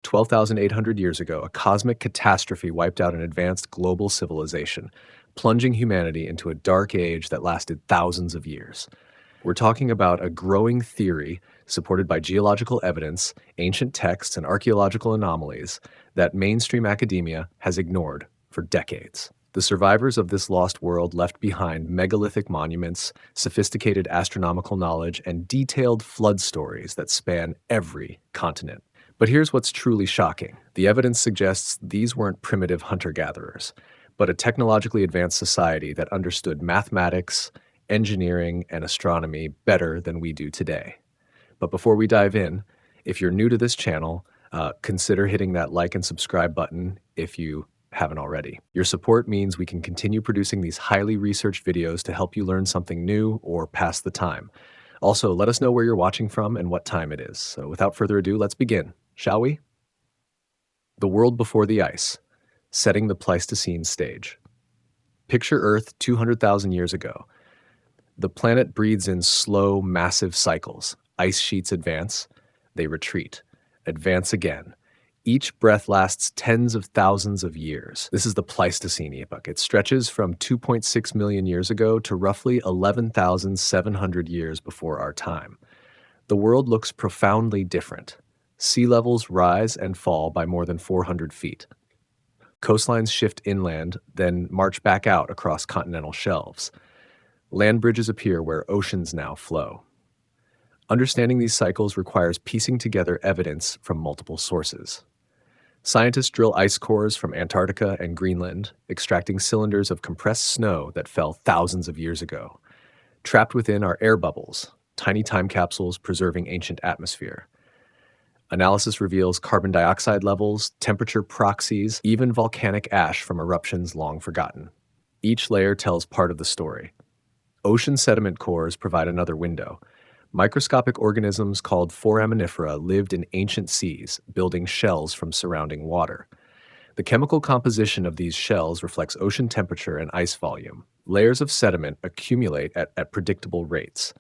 12,800 years ago, a cosmic catastrophe wiped out an advanced global civilization, plunging humanity into a dark age that lasted thousands of years. We're talking about a growing theory supported by geological evidence, ancient texts, and archaeological anomalies that mainstream academia has ignored for decades. The survivors of this lost world left behind megalithic monuments, sophisticated astronomical knowledge, and detailed flood stories that span every continent. But here's what's truly shocking. The evidence suggests these weren't primitive hunter-gatherers, but a technologically advanced society that understood mathematics, engineering, and astronomy better than we do today. But before we dive in, if you're new to this channel, consider hitting that like and subscribe button if you haven't already. Your support means we can continue producing these highly researched videos to help you learn something new or pass the time. Also, let us know where you're watching from and what time it is. So without further ado, let's begin, shall we? The world before the ice, setting the Pleistocene stage. Picture Earth 200,000 years ago. The planet breathes in slow, massive cycles. Ice sheets advance, they retreat, advance again. Each breath lasts tens of thousands of years. This is the Pleistocene epoch. It stretches from 2.6 million years ago to roughly 11,700 years before our time. The world looks profoundly different. Sea levels rise and fall by more than 400 feet. Coastlines shift inland, then march back out across continental shelves. Land bridges appear where oceans now flow. Understanding these cycles requires piecing together evidence from multiple sources. Scientists drill ice cores from Antarctica and Greenland, extracting cylinders of compressed snow that fell thousands of years ago. Trapped within are air bubbles, tiny time capsules preserving ancient atmosphere. Analysis reveals carbon dioxide levels, temperature proxies, even volcanic ash from eruptions long forgotten. Each layer tells part of the story. Ocean sediment cores provide another window. Microscopic organisms called foraminifera lived in ancient seas, building shells from surrounding water. The chemical composition of these shells reflects ocean temperature and ice volume. Layers of sediment accumulate at predictable rates.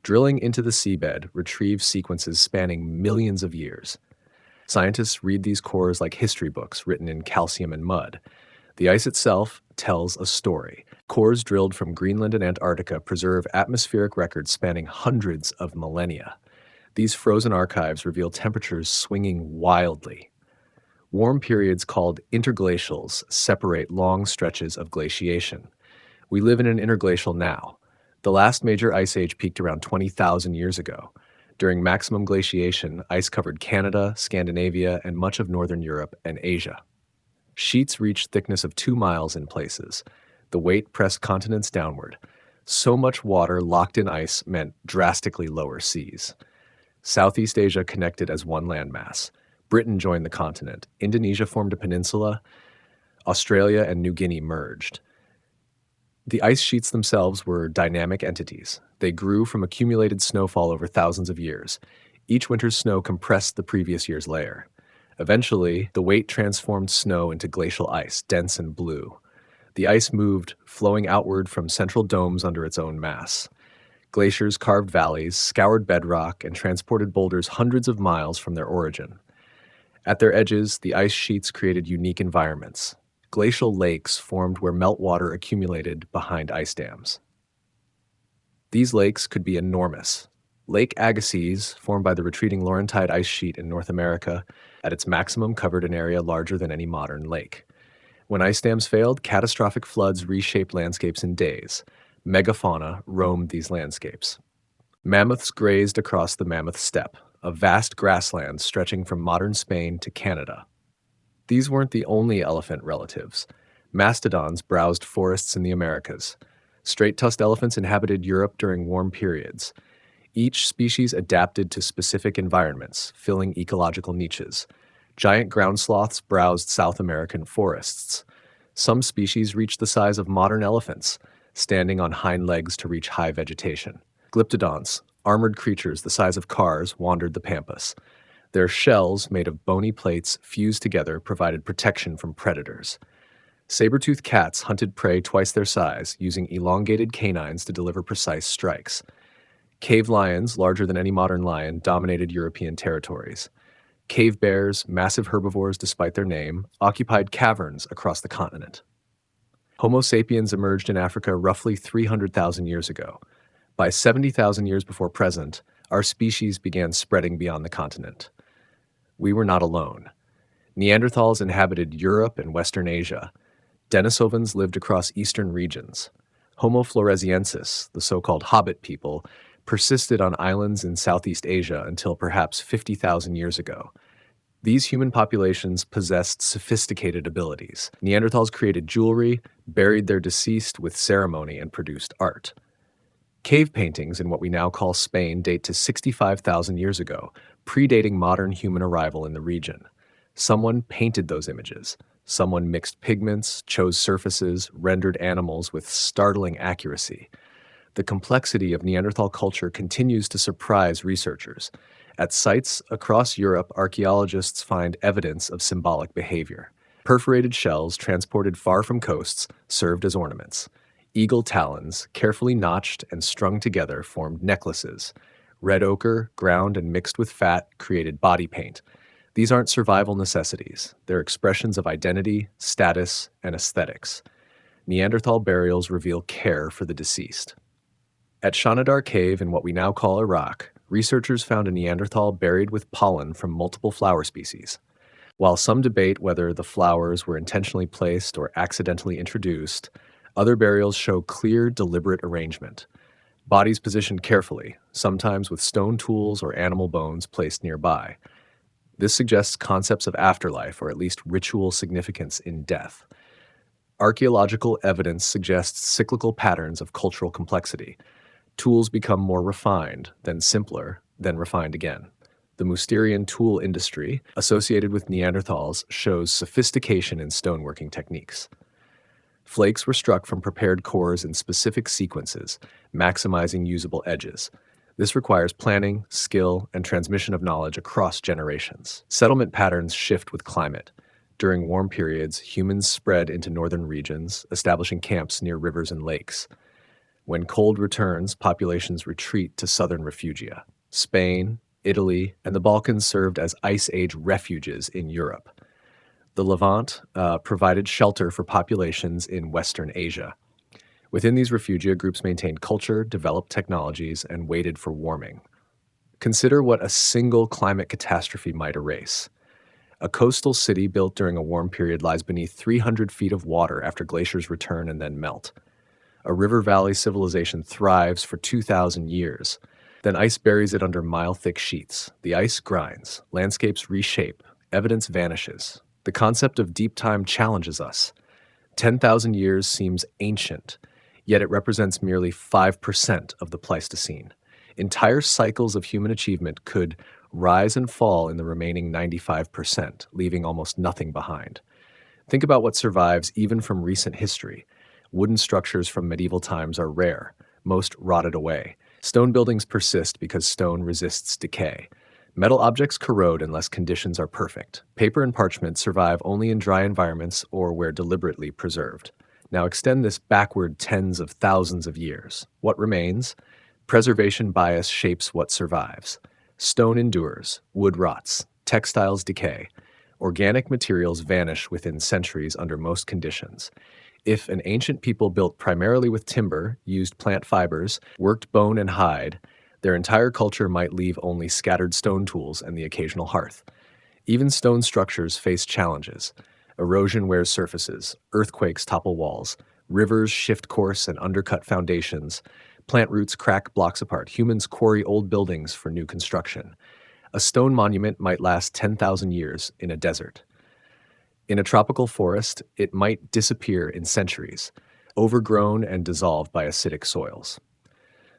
Drilling into the seabed retrieves sequences spanning millions of years. Scientists read these cores like history books written in calcium and mud. The ice itself tells a story. Cores drilled from Greenland and Antarctica preserve atmospheric records spanning hundreds of millennia. These frozen archives reveal temperatures swinging wildly. Warm periods called interglacials separate long stretches of glaciation. We live in an interglacial now. The last major ice age peaked around 20,000 years ago. During maximum glaciation, ice covered Canada, Scandinavia, and much of northern Europe and Asia. Sheets reached thickness of 2 miles in places. The weight pressed continents downward. So much water locked in ice meant drastically lower seas. Southeast Asia connected as one landmass. Britain joined the continent. Indonesia formed a peninsula. Australia and New Guinea merged. The ice sheets themselves were dynamic entities. They grew from accumulated snowfall over thousands of years. Each winter's snow compressed the previous year's layer. Eventually, the weight transformed snow into glacial ice, dense and blue. The ice moved, flowing outward from central domes under its own mass. Glaciers carved valleys, scoured bedrock, and transported boulders hundreds of miles from their origin. At their edges, the ice sheets created unique environments. Glacial lakes formed where meltwater accumulated behind ice dams. These lakes could be enormous. Lake Agassiz, formed by the retreating Laurentide ice sheet in North America, at its maximum covered an area larger than any modern lake. When ice dams failed, catastrophic floods reshaped landscapes in days. Megafauna roamed these landscapes. Mammoths grazed across the Mammoth Steppe, a vast grassland stretching from modern Spain to Canada. These weren't the only elephant relatives. Mastodons browsed forests in the Americas. Straight-tusked elephants inhabited Europe during warm periods. Each species adapted to specific environments, filling ecological niches. Giant ground sloths browsed South American forests. Some species reached the size of modern elephants, standing on hind legs to reach high vegetation. Glyptodonts, armored creatures the size of cars, wandered the pampas. Their shells, made of bony plates fused together, provided protection from predators. Saber-toothed cats hunted prey twice their size, using elongated canines to deliver precise strikes. Cave lions, larger than any modern lion, dominated European territories. Cave bears, massive herbivores despite their name, occupied caverns across the continent. Homo sapiens emerged in Africa roughly 300,000 years ago. By 70,000 years before present, our species began spreading beyond the continent. We were not alone. Neanderthals inhabited Europe and Western Asia. Denisovans lived across eastern regions. Homo floresiensis, the so-called hobbit people, persisted on islands in Southeast Asia until perhaps 50,000 years ago. These human populations possessed sophisticated abilities. Neanderthals created jewelry, buried their deceased with ceremony, and produced art. Cave paintings in what we now call Spain date to 65,000 years ago, predating modern human arrival in the region. Someone painted those images. Someone mixed pigments, chose surfaces, rendered animals with startling accuracy. The complexity of Neanderthal culture continues to surprise researchers. At sites across Europe, archaeologists find evidence of symbolic behavior. Perforated shells transported far from coasts served as ornaments. Eagle talons, carefully notched and strung together, formed necklaces. Red ochre, ground and mixed with fat, created body paint. These aren't survival necessities. They're expressions of identity, status, and aesthetics. Neanderthal burials reveal care for the deceased. At Shanidar Cave in what we now call Iraq, researchers found a Neanderthal buried with pollen from multiple flower species. While some debate whether the flowers were intentionally placed or accidentally introduced, other burials show clear, deliberate arrangement. Bodies positioned carefully, sometimes with stone tools or animal bones placed nearby. This suggests concepts of afterlife, or at least ritual significance in death. Archaeological evidence suggests cyclical patterns of cultural complexity. Tools become more refined, then simpler, then refined again. The Mousterian tool industry, associated with Neanderthals, shows sophistication in stoneworking techniques. Flakes were struck from prepared cores in specific sequences, maximizing usable edges. This requires planning, skill, and transmission of knowledge across generations. Settlement patterns shift with climate. During warm periods, humans spread into northern regions, establishing camps near rivers and lakes. When cold returns, populations retreat to southern refugia. Spain, Italy, and the Balkans served as Ice Age refuges in Europe. The Levant provided shelter for populations in Western Asia. Within these refugia, groups maintained culture, developed technologies, and waited for warming. Consider what a single climate catastrophe might erase. A coastal city built during a warm period lies beneath 300 feet of water after glaciers return and then melt. A river valley civilization thrives for 2,000 years. Then ice buries it under mile-thick sheets. The ice grinds, landscapes reshape, evidence vanishes. The concept of deep time challenges us. 10,000 years seems ancient, yet it represents merely 5% of the Pleistocene. Entire cycles of human achievement could rise and fall in the remaining 95%, leaving almost nothing behind. Think about what survives even from recent history. Wooden structures from medieval times are rare. Most rotted away. Stone buildings persist because stone resists decay. Metal objects corrode unless conditions are perfect. Paper and parchment survive only in dry environments or where deliberately preserved. Now extend this backward tens of thousands of years. What remains? Preservation bias shapes what survives. Stone endures, wood rots, textiles decay. Organic materials vanish within centuries under most conditions. If an ancient people built primarily with timber, used plant fibers, worked bone and hide, their entire culture might leave only scattered stone tools and the occasional hearth. Even stone structures face challenges. Erosion wears surfaces, earthquakes topple walls, rivers shift course and undercut foundations, plant roots crack blocks apart, humans quarry old buildings for new construction. A stone monument might last 10,000 years in a desert. In a tropical forest, it might disappear in centuries, overgrown and dissolved by acidic soils.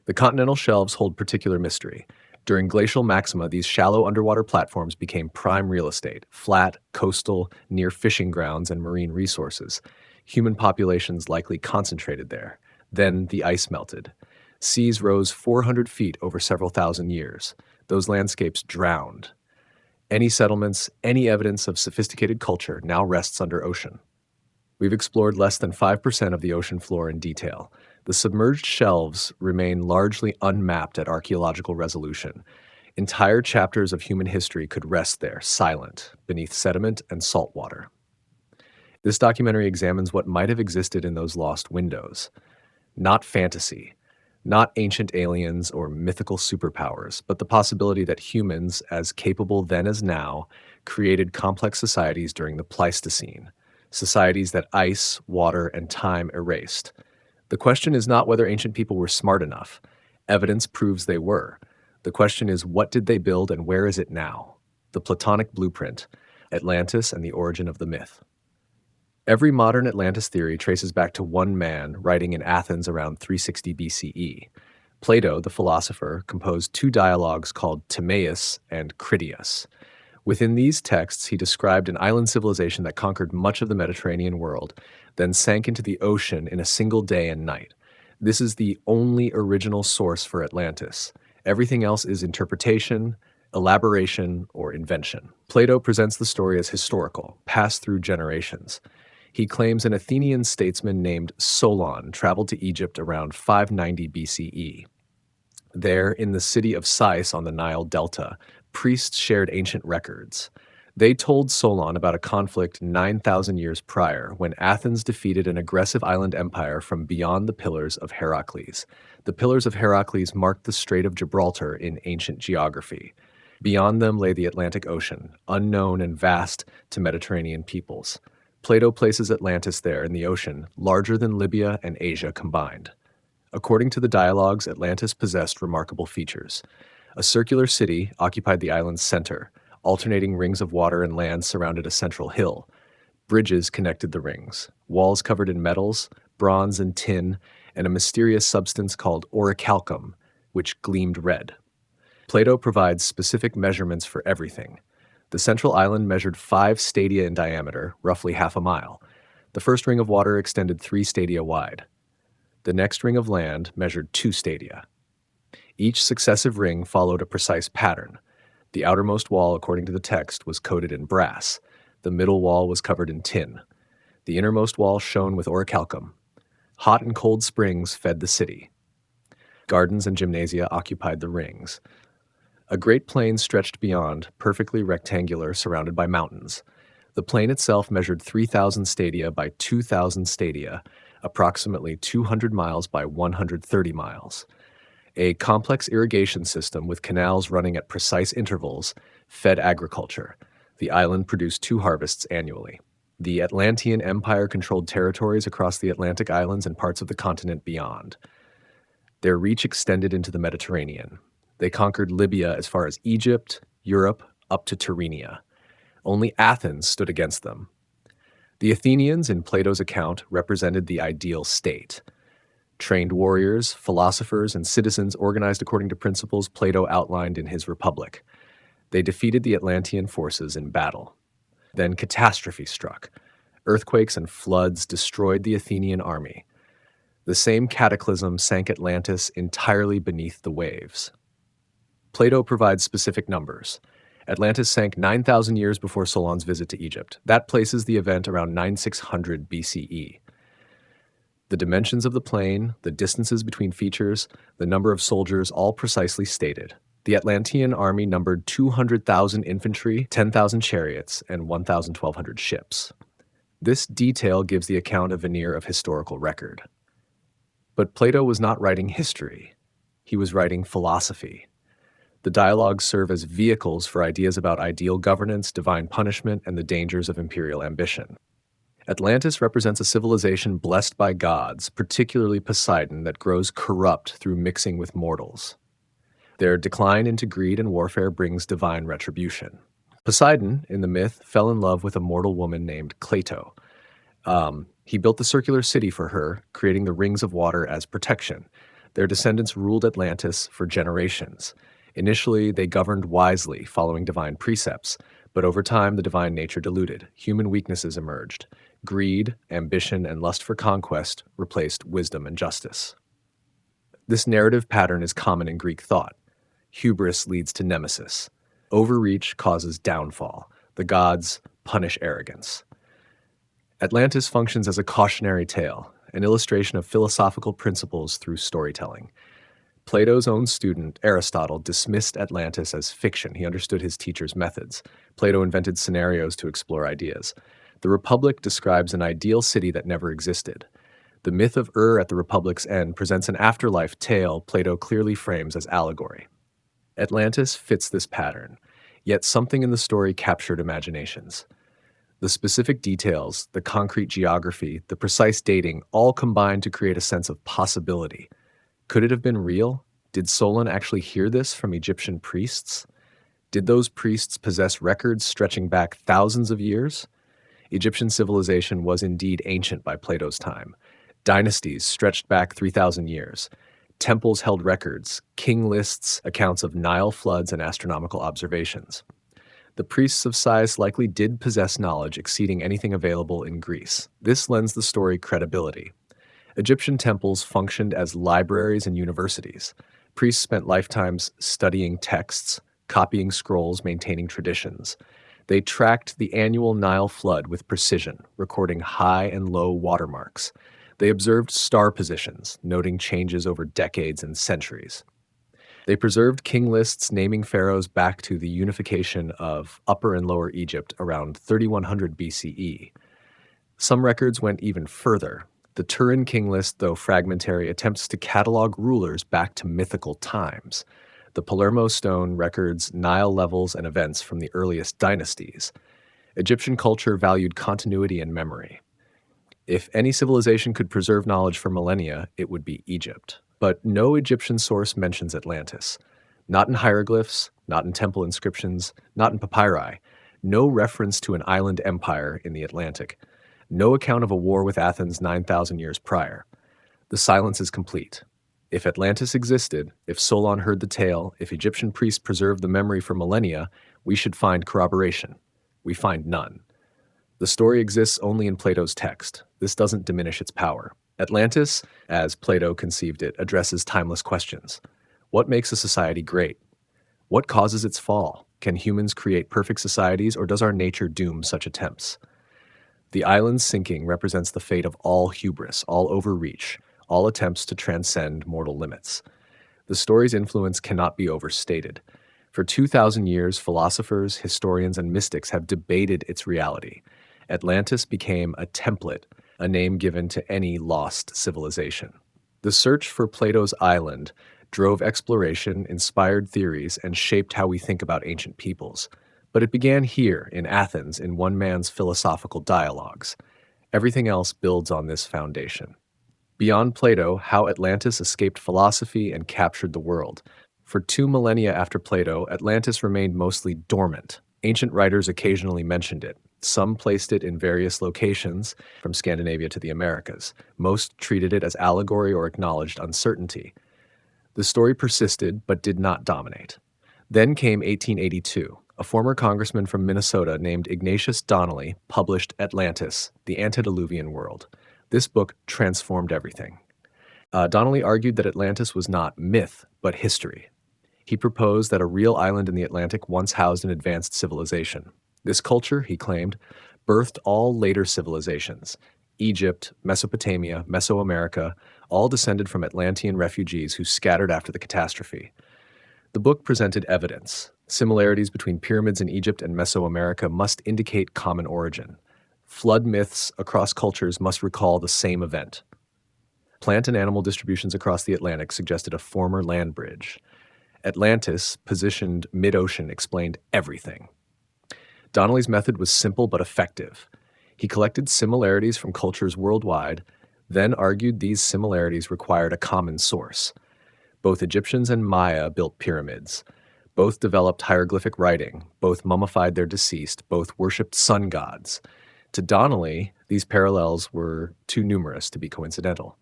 The continental shelves hold particular mystery. During glacial maxima, these shallow underwater platforms became prime real estate, flat, coastal, near fishing grounds and marine resources. Human populations likely concentrated there. Then the ice melted. Seas rose 400 feet over several thousand years. Those landscapes drowned. Any settlements, any evidence of sophisticated culture now rests under ocean. We've explored less than 5% of the ocean floor in detail. The submerged shelves remain largely unmapped at archaeological resolution. Entire chapters of human history could rest there, silent, beneath sediment and salt water. This documentary examines what might have existed in those lost windows. Not fantasy, not ancient aliens or mythical superpowers, but the possibility that humans, as capable then as now, created complex societies during the Pleistocene, societies that ice, water, and time erased. The question is not whether ancient people were smart enough. Evidence proves they were. The question is, what did they build and where is it now? The Platonic blueprint, Atlantis and the origin of the myth. Every modern Atlantis theory traces back to one man writing in Athens around 360 BCE. Plato, the philosopher, composed two dialogues called Timaeus and Critias. Within these texts, he described an island civilization that conquered much of the Mediterranean world, then sank into the ocean in a single day and night. This is the only original source for Atlantis. Everything else is interpretation, elaboration, or invention. Plato presents the story as historical, passed through generations. He claims an Athenian statesman named Solon traveled to Egypt around 590 BCE. There, in the city of Sais on the Nile Delta, priests shared ancient records. They told Solon about a conflict 9,000 years prior when Athens defeated an aggressive island empire from beyond the Pillars of Heracles. The Pillars of Heracles marked the Strait of Gibraltar in ancient geography. Beyond them lay the Atlantic Ocean, unknown and vast to Mediterranean peoples. Plato places Atlantis there in the ocean, larger than Libya and Asia combined. According to the dialogues, Atlantis possessed remarkable features. A circular city occupied the island's center. Alternating rings of water and land surrounded a central hill. Bridges connected the rings, walls covered in metals, bronze and tin, and a mysterious substance called orichalcum, which gleamed red. Plato provides specific measurements for everything. The central island measured 5 stadia in diameter, roughly half a mile. The first ring of water extended 3 stadia wide. The next ring of land measured 2 stadia. Each successive ring followed a precise pattern. The outermost wall, according to the text, was coated in brass. The middle wall was covered in tin. The innermost wall shone with orichalcum. Hot and cold springs fed the city. Gardens and gymnasia occupied the rings. A great plain stretched beyond, perfectly rectangular, surrounded by mountains. The plain itself measured 3,000 stadia by 2,000 stadia, approximately 200 miles by 130 miles. A complex irrigation system with canals running at precise intervals fed agriculture. The island produced 2 harvests annually. The Atlantean Empire controlled territories across the Atlantic islands and parts of the continent beyond. Their reach extended into the Mediterranean. They conquered Libya as far as Egypt, Europe, up to Tyrrhenia. Only Athens stood against them. The Athenians, in Plato's account, represented the ideal state. Trained warriors, philosophers, and citizens organized according to principles Plato outlined in his Republic. They defeated the Atlantean forces in battle. Then catastrophe struck. Earthquakes and floods destroyed the Athenian army. The same cataclysm sank Atlantis entirely beneath the waves. Plato provides specific numbers. Atlantis sank 9,000 years before Solon's visit to Egypt. That places the event around 9600 BCE. The dimensions of the plain, the distances between features, the number of soldiers, all precisely stated. The Atlantean army numbered 200,000 infantry, 10,000 chariots, and 1,200 ships. This detail gives the account a veneer of historical record. But Plato was not writing history. He was writing philosophy. The dialogues serve as vehicles for ideas about ideal governance, divine punishment, and the dangers of imperial ambition. Atlantis represents a civilization blessed by gods, particularly Poseidon, that grows corrupt through mixing with mortals. Their decline into greed and warfare brings divine retribution. Poseidon, in the myth, fell in love with a mortal woman named Cleito. He built the circular city for her, creating the rings of water as protection. Their descendants ruled Atlantis for generations. Initially, they governed wisely, following divine precepts, but over time the divine nature diluted. Human weaknesses emerged. Greed, ambition, and lust for conquest replaced wisdom and justice. This narrative pattern is common in Greek thought. Hubris leads to nemesis. Overreach causes downfall. The gods punish arrogance. Atlantis functions as a cautionary tale, an illustration of philosophical principles through storytelling. Plato's own student, Aristotle, dismissed Atlantis as fiction. He understood his teacher's methods. Plato invented scenarios to explore ideas. The Republic describes an ideal city that never existed. The myth of at the Republic's end presents an afterlife tale Plato clearly frames as allegory. Atlantis fits this pattern, yet something in the story captured imaginations. The specific details, the concrete geography, the precise dating all combined to create a sense of possibility. Could it have been real? Did Solon actually hear this from Egyptian priests? Did those priests possess records stretching back thousands of years? Egyptian civilization was indeed ancient by Plato's time. Dynasties stretched back 3,000 years. Temples held records, king lists, accounts of Nile floods, and astronomical observations. The priests of Sais likely did possess knowledge exceeding anything available in Greece. This lends the story credibility. Egyptian temples functioned as libraries and universities. Priests spent lifetimes studying texts, copying scrolls, maintaining traditions. They tracked the annual Nile flood with precision, recording high and low watermarks. They observed star positions, noting changes over decades and centuries. They preserved king lists naming pharaohs back to the unification of Upper and Lower Egypt around 3100 BCE. Some records went even further. The Turin king list, though fragmentary, attempts to catalog rulers back to mythical times. The Palermo stone records Nile levels and events from the earliest dynasties. Egyptian culture valued continuity and memory. If any civilization could preserve knowledge for millennia, it would be Egypt. But no Egyptian source mentions Atlantis. Not in hieroglyphs, not in temple inscriptions, not in papyri. No reference to an island empire in the Atlantic. No account of a war with Athens 9,000 years prior. The silence is complete. If Atlantis existed, if Solon heard the tale, if Egyptian priests preserved the memory for millennia, we should find corroboration. We find none. The story exists only in Plato's text. This doesn't diminish its power. Atlantis, as Plato conceived it, addresses timeless questions. What makes a society great? What causes its fall? Can humans create perfect societies, or does our nature doom such attempts? The island's sinking represents the fate of all hubris, all overreach, all attempts to transcend mortal limits. The story's influence cannot be overstated. For 2,000 years, philosophers, historians, and mystics have debated its reality. Atlantis became a template, a name given to any lost civilization. The search for Plato's island drove exploration, inspired theories, and shaped how we think about ancient peoples. But it began here, in Athens, in one man's philosophical dialogues. Everything else builds on this foundation. Beyond Plato, how Atlantis escaped philosophy and captured the world. For 2 millennia after Plato, Atlantis remained mostly dormant. Ancient writers occasionally mentioned it. Some placed it in various locations, from Scandinavia to the Americas. Most treated it as allegory or acknowledged uncertainty. The story persisted, but did not dominate. Then came 1882. A former congressman from Minnesota named Ignatius Donnelly published Atlantis, the Antediluvian World. This book transformed everything. Donnelly argued that Atlantis was not myth, but history. He proposed that a real island in the Atlantic once housed an advanced civilization. This culture, he claimed, birthed all later civilizations. Egypt, Mesopotamia, Mesoamerica, all descended from Atlantean refugees who scattered after the catastrophe. The book presented evidence. Similarities between pyramids in Egypt and Mesoamerica must indicate common origin. Flood myths across cultures must recall the same event. Plant and animal distributions across the Atlantic suggested a former land bridge. Atlantis, positioned mid-ocean, explained everything. Donnelly's method was simple but effective. He collected similarities from cultures worldwide, then argued these similarities required a common source. Both Egyptians and Maya built pyramids. Both developed hieroglyphic writing. Both mummified their deceased. Both worshipped sun gods. To Donnelly, these parallels were too numerous to be coincidental.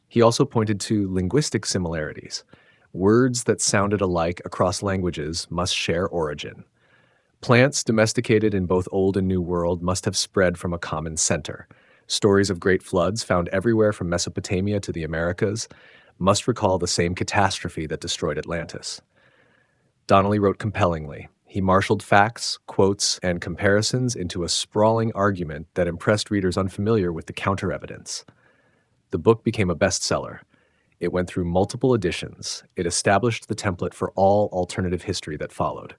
He also pointed to linguistic similarities. Words that sounded alike across languages must share origin. Plants domesticated in both Old and New World must have spread from a common center. Stories of great floods found everywhere from Mesopotamia to the Americas must recall the same catastrophe that destroyed Atlantis. Donnelly wrote compellingly. He marshaled facts, quotes, and comparisons into a sprawling argument that impressed readers unfamiliar with the counter-evidence. The book became a bestseller. It went through multiple editions. It established the template for all alternative history that followed.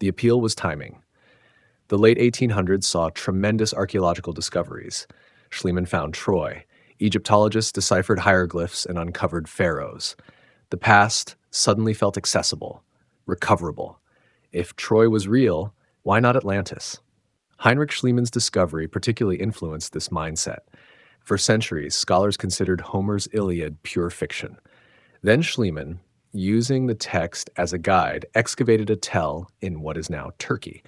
The appeal was timing. The late 1800s saw tremendous archaeological discoveries. Schliemann found Troy. Egyptologists deciphered hieroglyphs and uncovered pharaohs. The past suddenly felt accessible, recoverable. If Troy was real, why not Atlantis? Heinrich Schliemann's discovery particularly influenced this mindset. For centuries, scholars considered Homer's Iliad pure fiction. Then Schliemann, using the text as a guide, excavated a tell in what is now Turkey.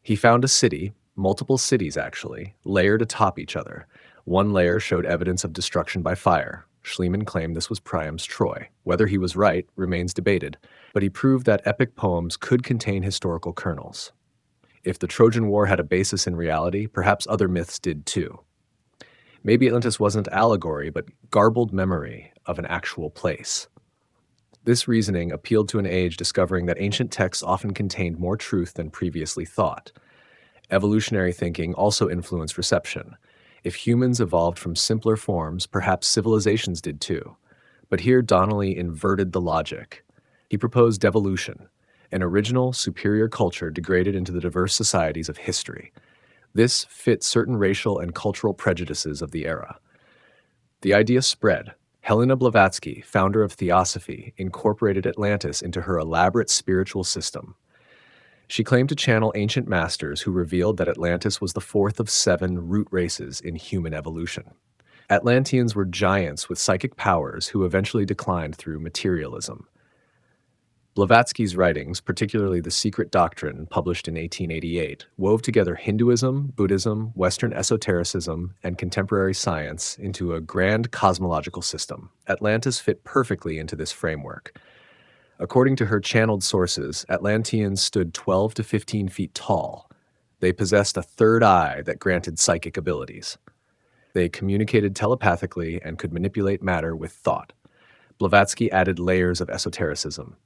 He found a city, multiple cities actually, layered atop each other. One layer showed evidence of destruction by fire. Schliemann claimed this was Priam's Troy. Whether he was right remains debated, but he proved that epic poems could contain historical kernels. If the Trojan War had a basis in reality, perhaps other myths did too. Maybe Atlantis wasn't allegory, but garbled memory of an actual place. This reasoning appealed to an age discovering that ancient texts often contained more truth than previously thought. Evolutionary thinking also influenced reception. If humans evolved from simpler forms, perhaps civilizations did too. But here Donnelly inverted the logic. He proposed devolution, an original, superior culture degraded into the diverse societies of history. This fit certain racial and cultural prejudices of the era. The idea spread. Helena Blavatsky, founder of Theosophy, incorporated Atlantis into her elaborate spiritual system. She claimed to channel ancient masters who revealed that Atlantis was the fourth of 7 root races in human evolution. Atlanteans were giants with psychic powers who eventually declined through materialism. Blavatsky's writings, particularly The Secret Doctrine, published in 1888, wove together Hinduism, Buddhism, Western esotericism, and contemporary science into a grand cosmological system. Atlantis fit perfectly into this framework. According to her channeled sources, Atlanteans stood 12 to 15 feet tall. They possessed a third eye that granted psychic abilities. They communicated telepathically and could manipulate matter with thought. Blavatsky added layers of esotericism.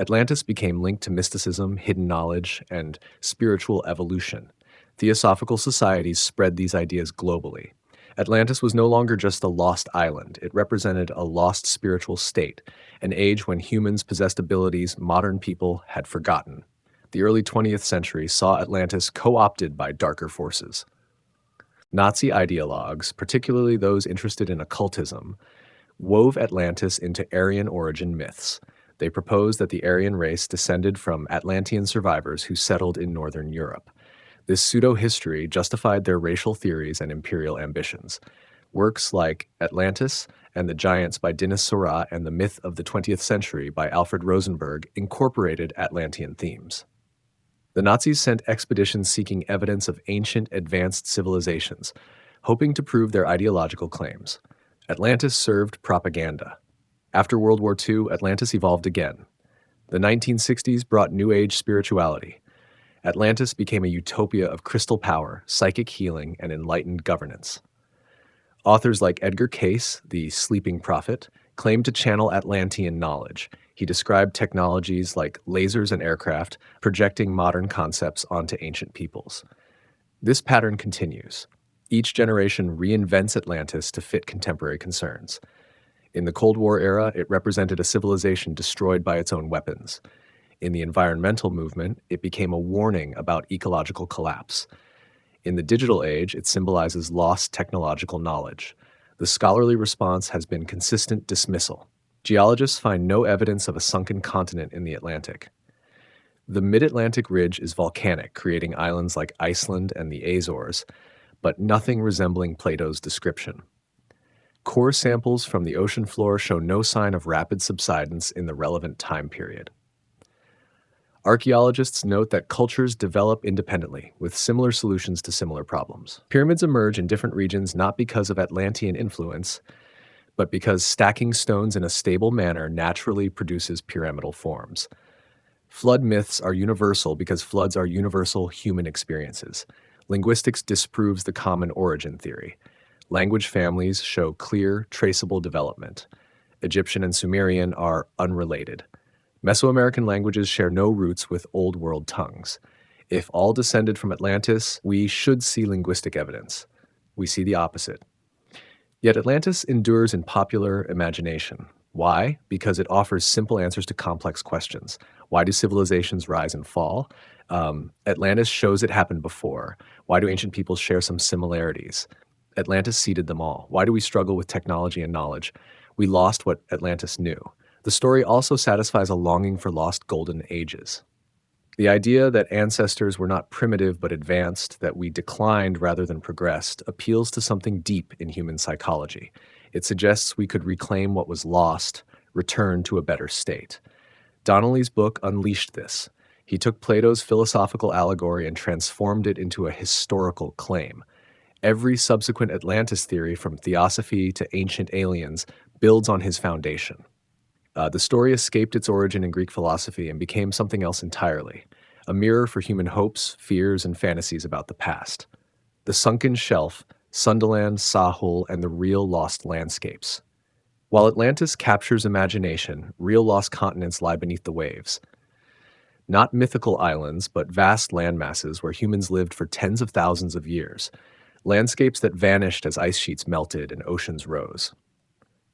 Atlantis became linked to mysticism, hidden knowledge, and spiritual evolution. Theosophical societies spread these ideas globally. Atlantis was no longer just a lost island. It represented a lost spiritual state, an age when humans possessed abilities modern people had forgotten. The early 20th century saw Atlantis co-opted by darker forces. Nazi ideologues, particularly those interested in occultism, wove Atlantis into Aryan origin myths. They proposed that the Aryan race descended from Atlantean survivors who settled in northern Europe. This pseudo-history justified their racial theories and imperial ambitions. Works like Atlantis and the Giants by Dinas Surah and The Myth of the 20th Century by Alfred Rosenberg incorporated Atlantean themes. The Nazis sent expeditions seeking evidence of ancient, advanced civilizations, hoping to prove their ideological claims. Atlantis served propaganda. After World War II, Atlantis evolved again. The 1960s brought New Age spirituality. Atlantis became a utopia of crystal power, psychic healing, and enlightened governance. Authors like Edgar Cayce, the Sleeping Prophet, claimed to channel Atlantean knowledge. He described technologies like lasers and aircraft, projecting modern concepts onto ancient peoples. This pattern continues. Each generation reinvents Atlantis to fit contemporary concerns. In the Cold War era, it represented a civilization destroyed by its own weapons. In the environmental movement, it became a warning about ecological collapse. In the digital age, it symbolizes lost technological knowledge. The scholarly response has been consistent dismissal. Geologists find no evidence of a sunken continent in the Atlantic. The mid-Atlantic ridge is volcanic, creating islands like Iceland and the Azores, but nothing resembling Plato's description. Core samples from the ocean floor show no sign of rapid subsidence in the relevant time period. Archaeologists note that cultures develop independently, with similar solutions to similar problems. Pyramids emerge in different regions not because of Atlantean influence, but because stacking stones in a stable manner naturally produces pyramidal forms. Flood myths are universal because floods are universal human experiences. Linguistics disproves the common origin theory. Language families show clear, traceable development. Egyptian and Sumerian are unrelated. Mesoamerican languages share no roots with Old World tongues. If all descended from Atlantis, we should see linguistic evidence. We see the opposite. Yet Atlantis endures in popular imagination. Why? Because it offers simple answers to complex questions. Why do civilizations rise and fall? Atlantis shows it happened before. Why do ancient peoples share some similarities? Atlantis seeded them all. Why do we struggle with technology and knowledge? We lost what Atlantis knew. The story also satisfies a longing for lost golden ages. The idea that ancestors were not primitive but advanced, that we declined rather than progressed, appeals to something deep in human psychology. It suggests we could reclaim what was lost, return to a better state. Donnelly's book unleashed this. He took Plato's philosophical allegory and transformed it into a historical claim. Every subsequent Atlantis theory, from theosophy to ancient aliens, builds on his foundation. The story escaped its origin in Greek philosophy and became something else entirely, a mirror for human hopes, fears, and fantasies about the past. The sunken shelf, Sundaland, Sahul, and the real lost landscapes. While Atlantis captures imagination, real lost continents lie beneath the waves. Not mythical islands, but vast landmasses where humans lived for tens of thousands of years, landscapes that vanished as ice sheets melted and oceans rose.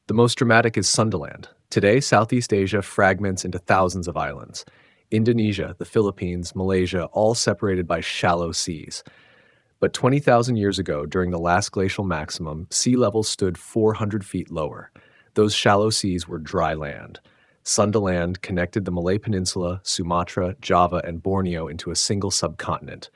The most dramatic is Sundaland. Today, Southeast Asia fragments into thousands of islands. Indonesia, the Philippines, Malaysia, all separated by shallow seas. But 20,000 years ago, during the last glacial maximum, sea levels stood 400 feet lower. Those shallow seas were dry land. Sundaland connected the Malay Peninsula, Sumatra, Java, and Borneo into a single subcontinent.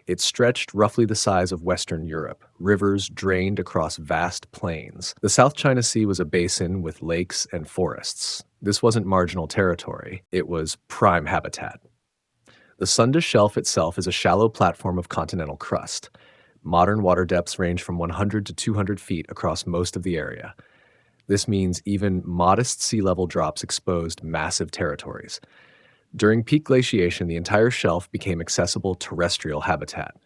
It stretched roughly the size of Western Europe. Rivers drained across vast plains. The South China Sea was a basin with lakes and forests. This wasn't marginal territory. It was prime habitat. The Sunda Shelf itself is a shallow platform of continental crust. Modern water depths range from 100 to 200 feet across most of the area. This means even modest sea level drops exposed massive territories. During peak glaciation, the entire shelf became accessible terrestrial habitat.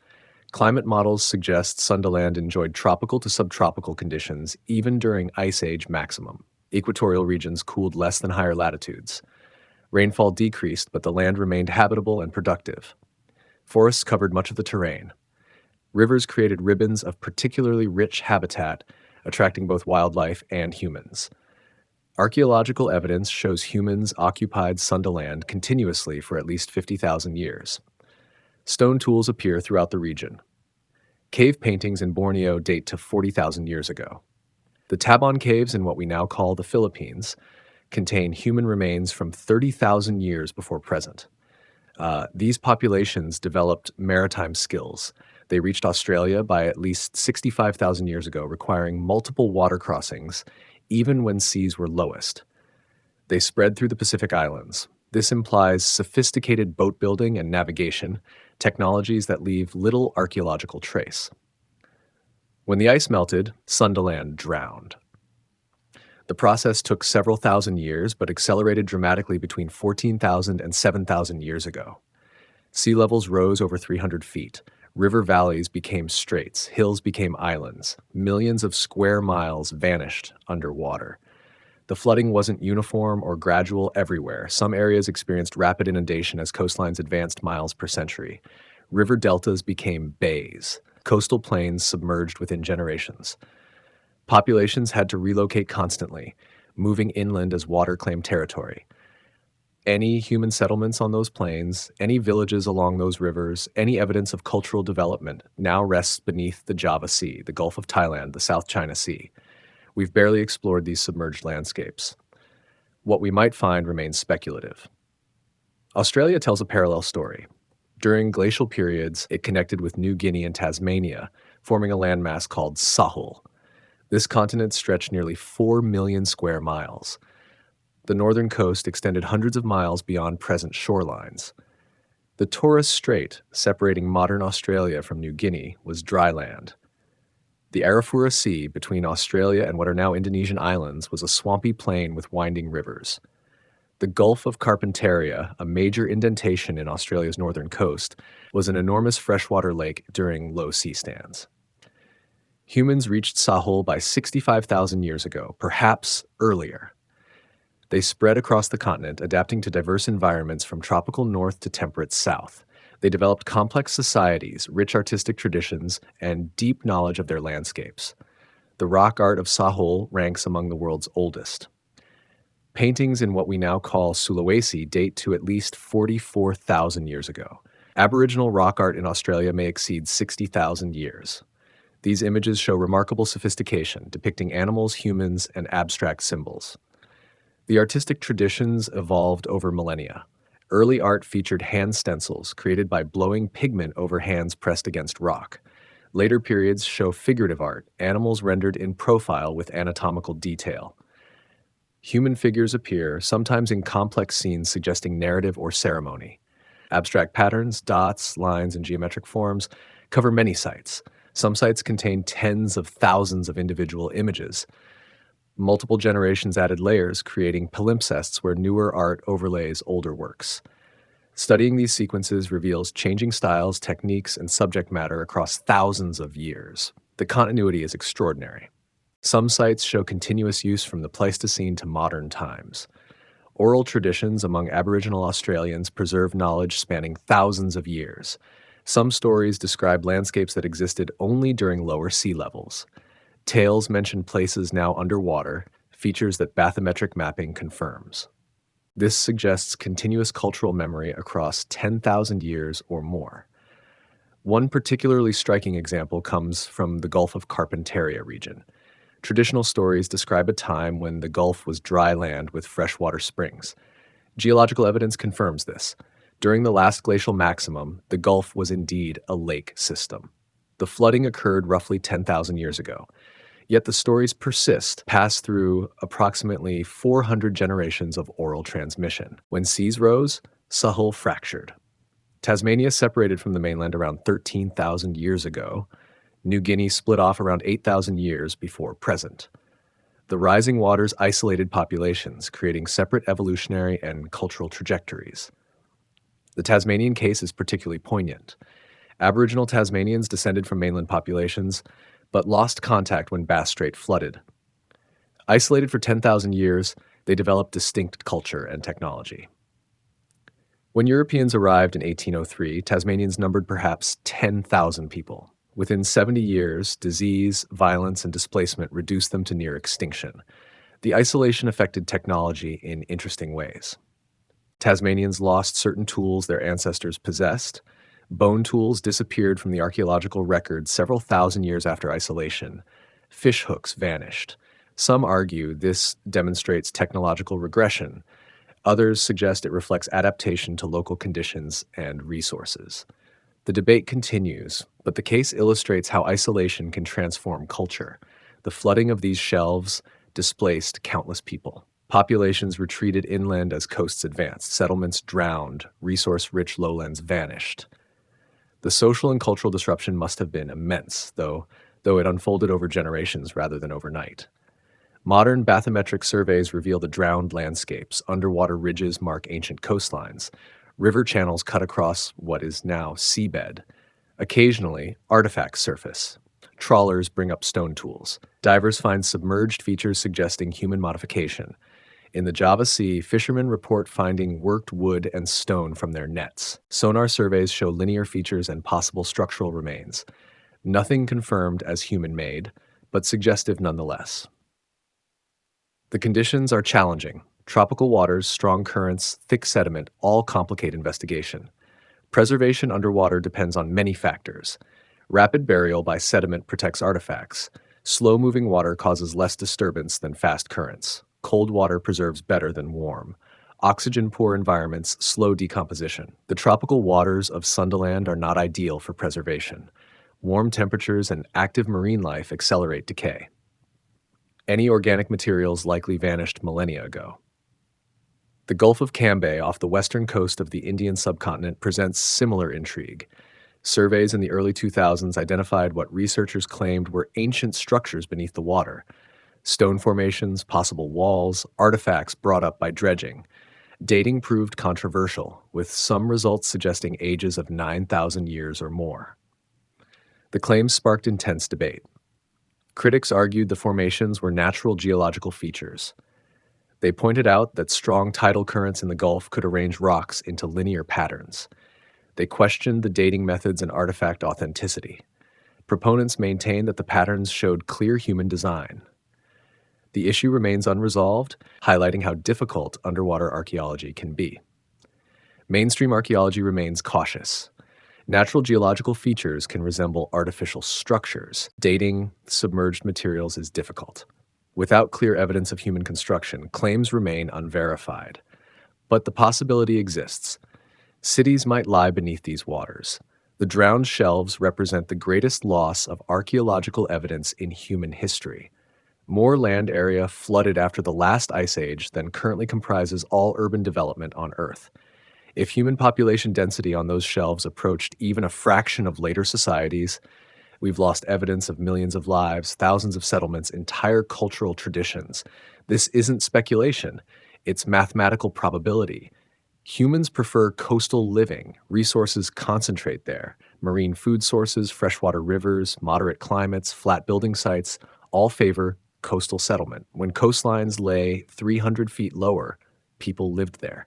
Climate models suggest Sundaland enjoyed tropical to subtropical conditions even during Ice Age maximum. Equatorial regions cooled less than higher latitudes. Rainfall decreased, but the land remained habitable and productive. Forests covered much of the terrain. Rivers created ribbons of particularly rich habitat, attracting both wildlife and humans. Archaeological evidence shows humans occupied Sundaland continuously for at least 50,000 years. Stone tools appear throughout the region. Cave paintings in Borneo date to 40,000 years ago. The Tabon Caves in what we now call the Philippines contain human remains from 30,000 years before present. These populations developed maritime skills. They reached Australia by at least 65,000 years ago, requiring multiple water crossings even when seas were lowest. They spread through the Pacific Islands. This implies sophisticated boat building and navigation, technologies that leave little archaeological trace. When the ice melted, Sundaland drowned. The process took several thousand years, but accelerated dramatically between 14,000 and 7,000 years ago. Sea levels rose over 300 feet. River valleys became straits, hills became islands. Millions of square miles vanished underwater. The flooding wasn't uniform or gradual everywhere. Some areas experienced rapid inundation as coastlines advanced miles per century. River deltas became bays. Coastal plains submerged within generations. Populations had to relocate constantly, moving inland as water claimed territory. Any human settlements on those plains, any villages along those rivers, any evidence of cultural development now rests beneath the Java Sea, the Gulf of Thailand, the South China Sea. We've barely explored these submerged landscapes. What we might find remains speculative. Australia tells a parallel story. During glacial periods, it connected with New Guinea and Tasmania, forming a landmass called Sahul. This continent stretched nearly 4 million square miles. The northern coast extended hundreds of miles beyond present shorelines. The Torres Strait, separating modern Australia from New Guinea, was dry land. The Arafura Sea, between Australia and what are now Indonesian islands, was a swampy plain with winding rivers. The Gulf of Carpentaria, a major indentation in Australia's northern coast, was an enormous freshwater lake during low sea stands. Humans reached Sahul by 65,000 years ago, perhaps earlier. They spread across the continent, adapting to diverse environments from tropical north to temperate south. They developed complex societies, rich artistic traditions, and deep knowledge of their landscapes. The rock art of Sahol ranks among the world's oldest. Paintings in what we now call Sulawesi date to at least 44,000 years ago. Aboriginal rock art in Australia may exceed 60,000 years. These images show remarkable sophistication, depicting animals, humans, and abstract symbols. The artistic traditions evolved over millennia. Early art featured hand stencils created by blowing pigment over hands pressed against rock. Later periods show figurative art, animals rendered in profile with anatomical detail. Human figures appear, sometimes in complex scenes suggesting narrative or ceremony. Abstract patterns, dots, lines, and geometric forms cover many sites. Some sites contain tens of thousands of individual images. Multiple generations added layers, creating palimpsests where newer art overlays older works. Studying these sequences reveals changing styles, techniques, and subject matter across thousands of years. The continuity is extraordinary. Some sites show continuous use from the Pleistocene to modern times. Oral traditions among Aboriginal Australians preserve knowledge spanning thousands of years. Some stories describe landscapes that existed only during lower sea levels. Tales mention places now underwater, features that bathymetric mapping confirms. This suggests continuous cultural memory across 10,000 years or more. One particularly striking example comes from the Gulf of Carpentaria region. Traditional stories describe a time when the Gulf was dry land with freshwater springs. Geological evidence confirms this. During the last glacial maximum, the Gulf was indeed a lake system. The flooding occurred roughly 10,000 years ago. Yet the stories persist, pass through approximately 400 generations of oral transmission. When seas rose, Sahul fractured. Tasmania separated from the mainland around 13,000 years ago. New Guinea split off around 8,000 years before present. The rising waters isolated populations, creating separate evolutionary and cultural trajectories. The Tasmanian case is particularly poignant. Aboriginal Tasmanians descended from mainland populations, but lost contact when Bass Strait flooded. Isolated for 10,000 years, they developed distinct culture and technology. When Europeans arrived in 1803, Tasmanians numbered perhaps 10,000 people. Within 70 years, disease, violence, and displacement reduced them to near extinction. The isolation affected technology in interesting ways. Tasmanians lost certain tools their ancestors possessed. Bone tools disappeared from the archaeological record several thousand years after isolation. Fish hooks vanished. Some argue this demonstrates technological regression. Others suggest it reflects adaptation to local conditions and resources. The debate continues, but the case illustrates how isolation can transform culture. The flooding of these shelves displaced countless people. Populations retreated inland as coasts advanced. Settlements drowned. Resource-rich lowlands vanished. The social and cultural disruption must have been immense, though it unfolded over generations rather than overnight. Modern bathymetric surveys reveal the drowned landscapes. Underwater ridges mark ancient coastlines. River channels cut across what is now seabed. Occasionally, artifacts surface. Trawlers bring up stone tools. Divers find submerged features suggesting human modification. In the Java Sea, fishermen report finding worked wood and stone from their nets. Sonar surveys show linear features and possible structural remains. Nothing confirmed as human-made, but suggestive nonetheless. The conditions are challenging. Tropical waters, strong currents, thick sediment all complicate investigation. Preservation underwater depends on many factors. Rapid burial by sediment protects artifacts. Slow-moving water causes less disturbance than fast currents. Cold water preserves better than warm. Oxygen-poor environments slow decomposition. The tropical waters of Sundaland are not ideal for preservation. Warm temperatures and active marine life accelerate decay. Any organic materials likely vanished millennia ago. The Gulf of Cambay off the western coast of the Indian subcontinent presents similar intrigue. Surveys in the early 2000s identified what researchers claimed were ancient structures beneath the water. Stone formations, possible walls, artifacts brought up by dredging. Dating proved controversial, with some results suggesting ages of 9,000 years or more. The claims sparked intense debate. Critics argued the formations were natural geological features. They pointed out that strong tidal currents in the Gulf could arrange rocks into linear patterns. They questioned the dating methods and artifact authenticity. Proponents maintain that the patterns showed clear human design. The issue remains unresolved, highlighting how difficult underwater archaeology can be. Mainstream archaeology remains cautious. Natural geological features can resemble artificial structures. Dating submerged materials is difficult. Without clear evidence of human construction, claims remain unverified. But the possibility exists. Cities might lie beneath these waters. The drowned shelves represent the greatest loss of archaeological evidence in human history. More land area flooded after the last ice age than currently comprises all urban development on Earth. If human population density on those shelves approached even a fraction of later societies, we've lost evidence of millions of lives, thousands of settlements, entire cultural traditions. This isn't speculation, it's mathematical probability. Humans prefer coastal living. Resources concentrate there. Marine food sources, freshwater rivers, moderate climates, flat building sites all favor coastal settlement. When coastlines lay 300 feet lower, people lived there.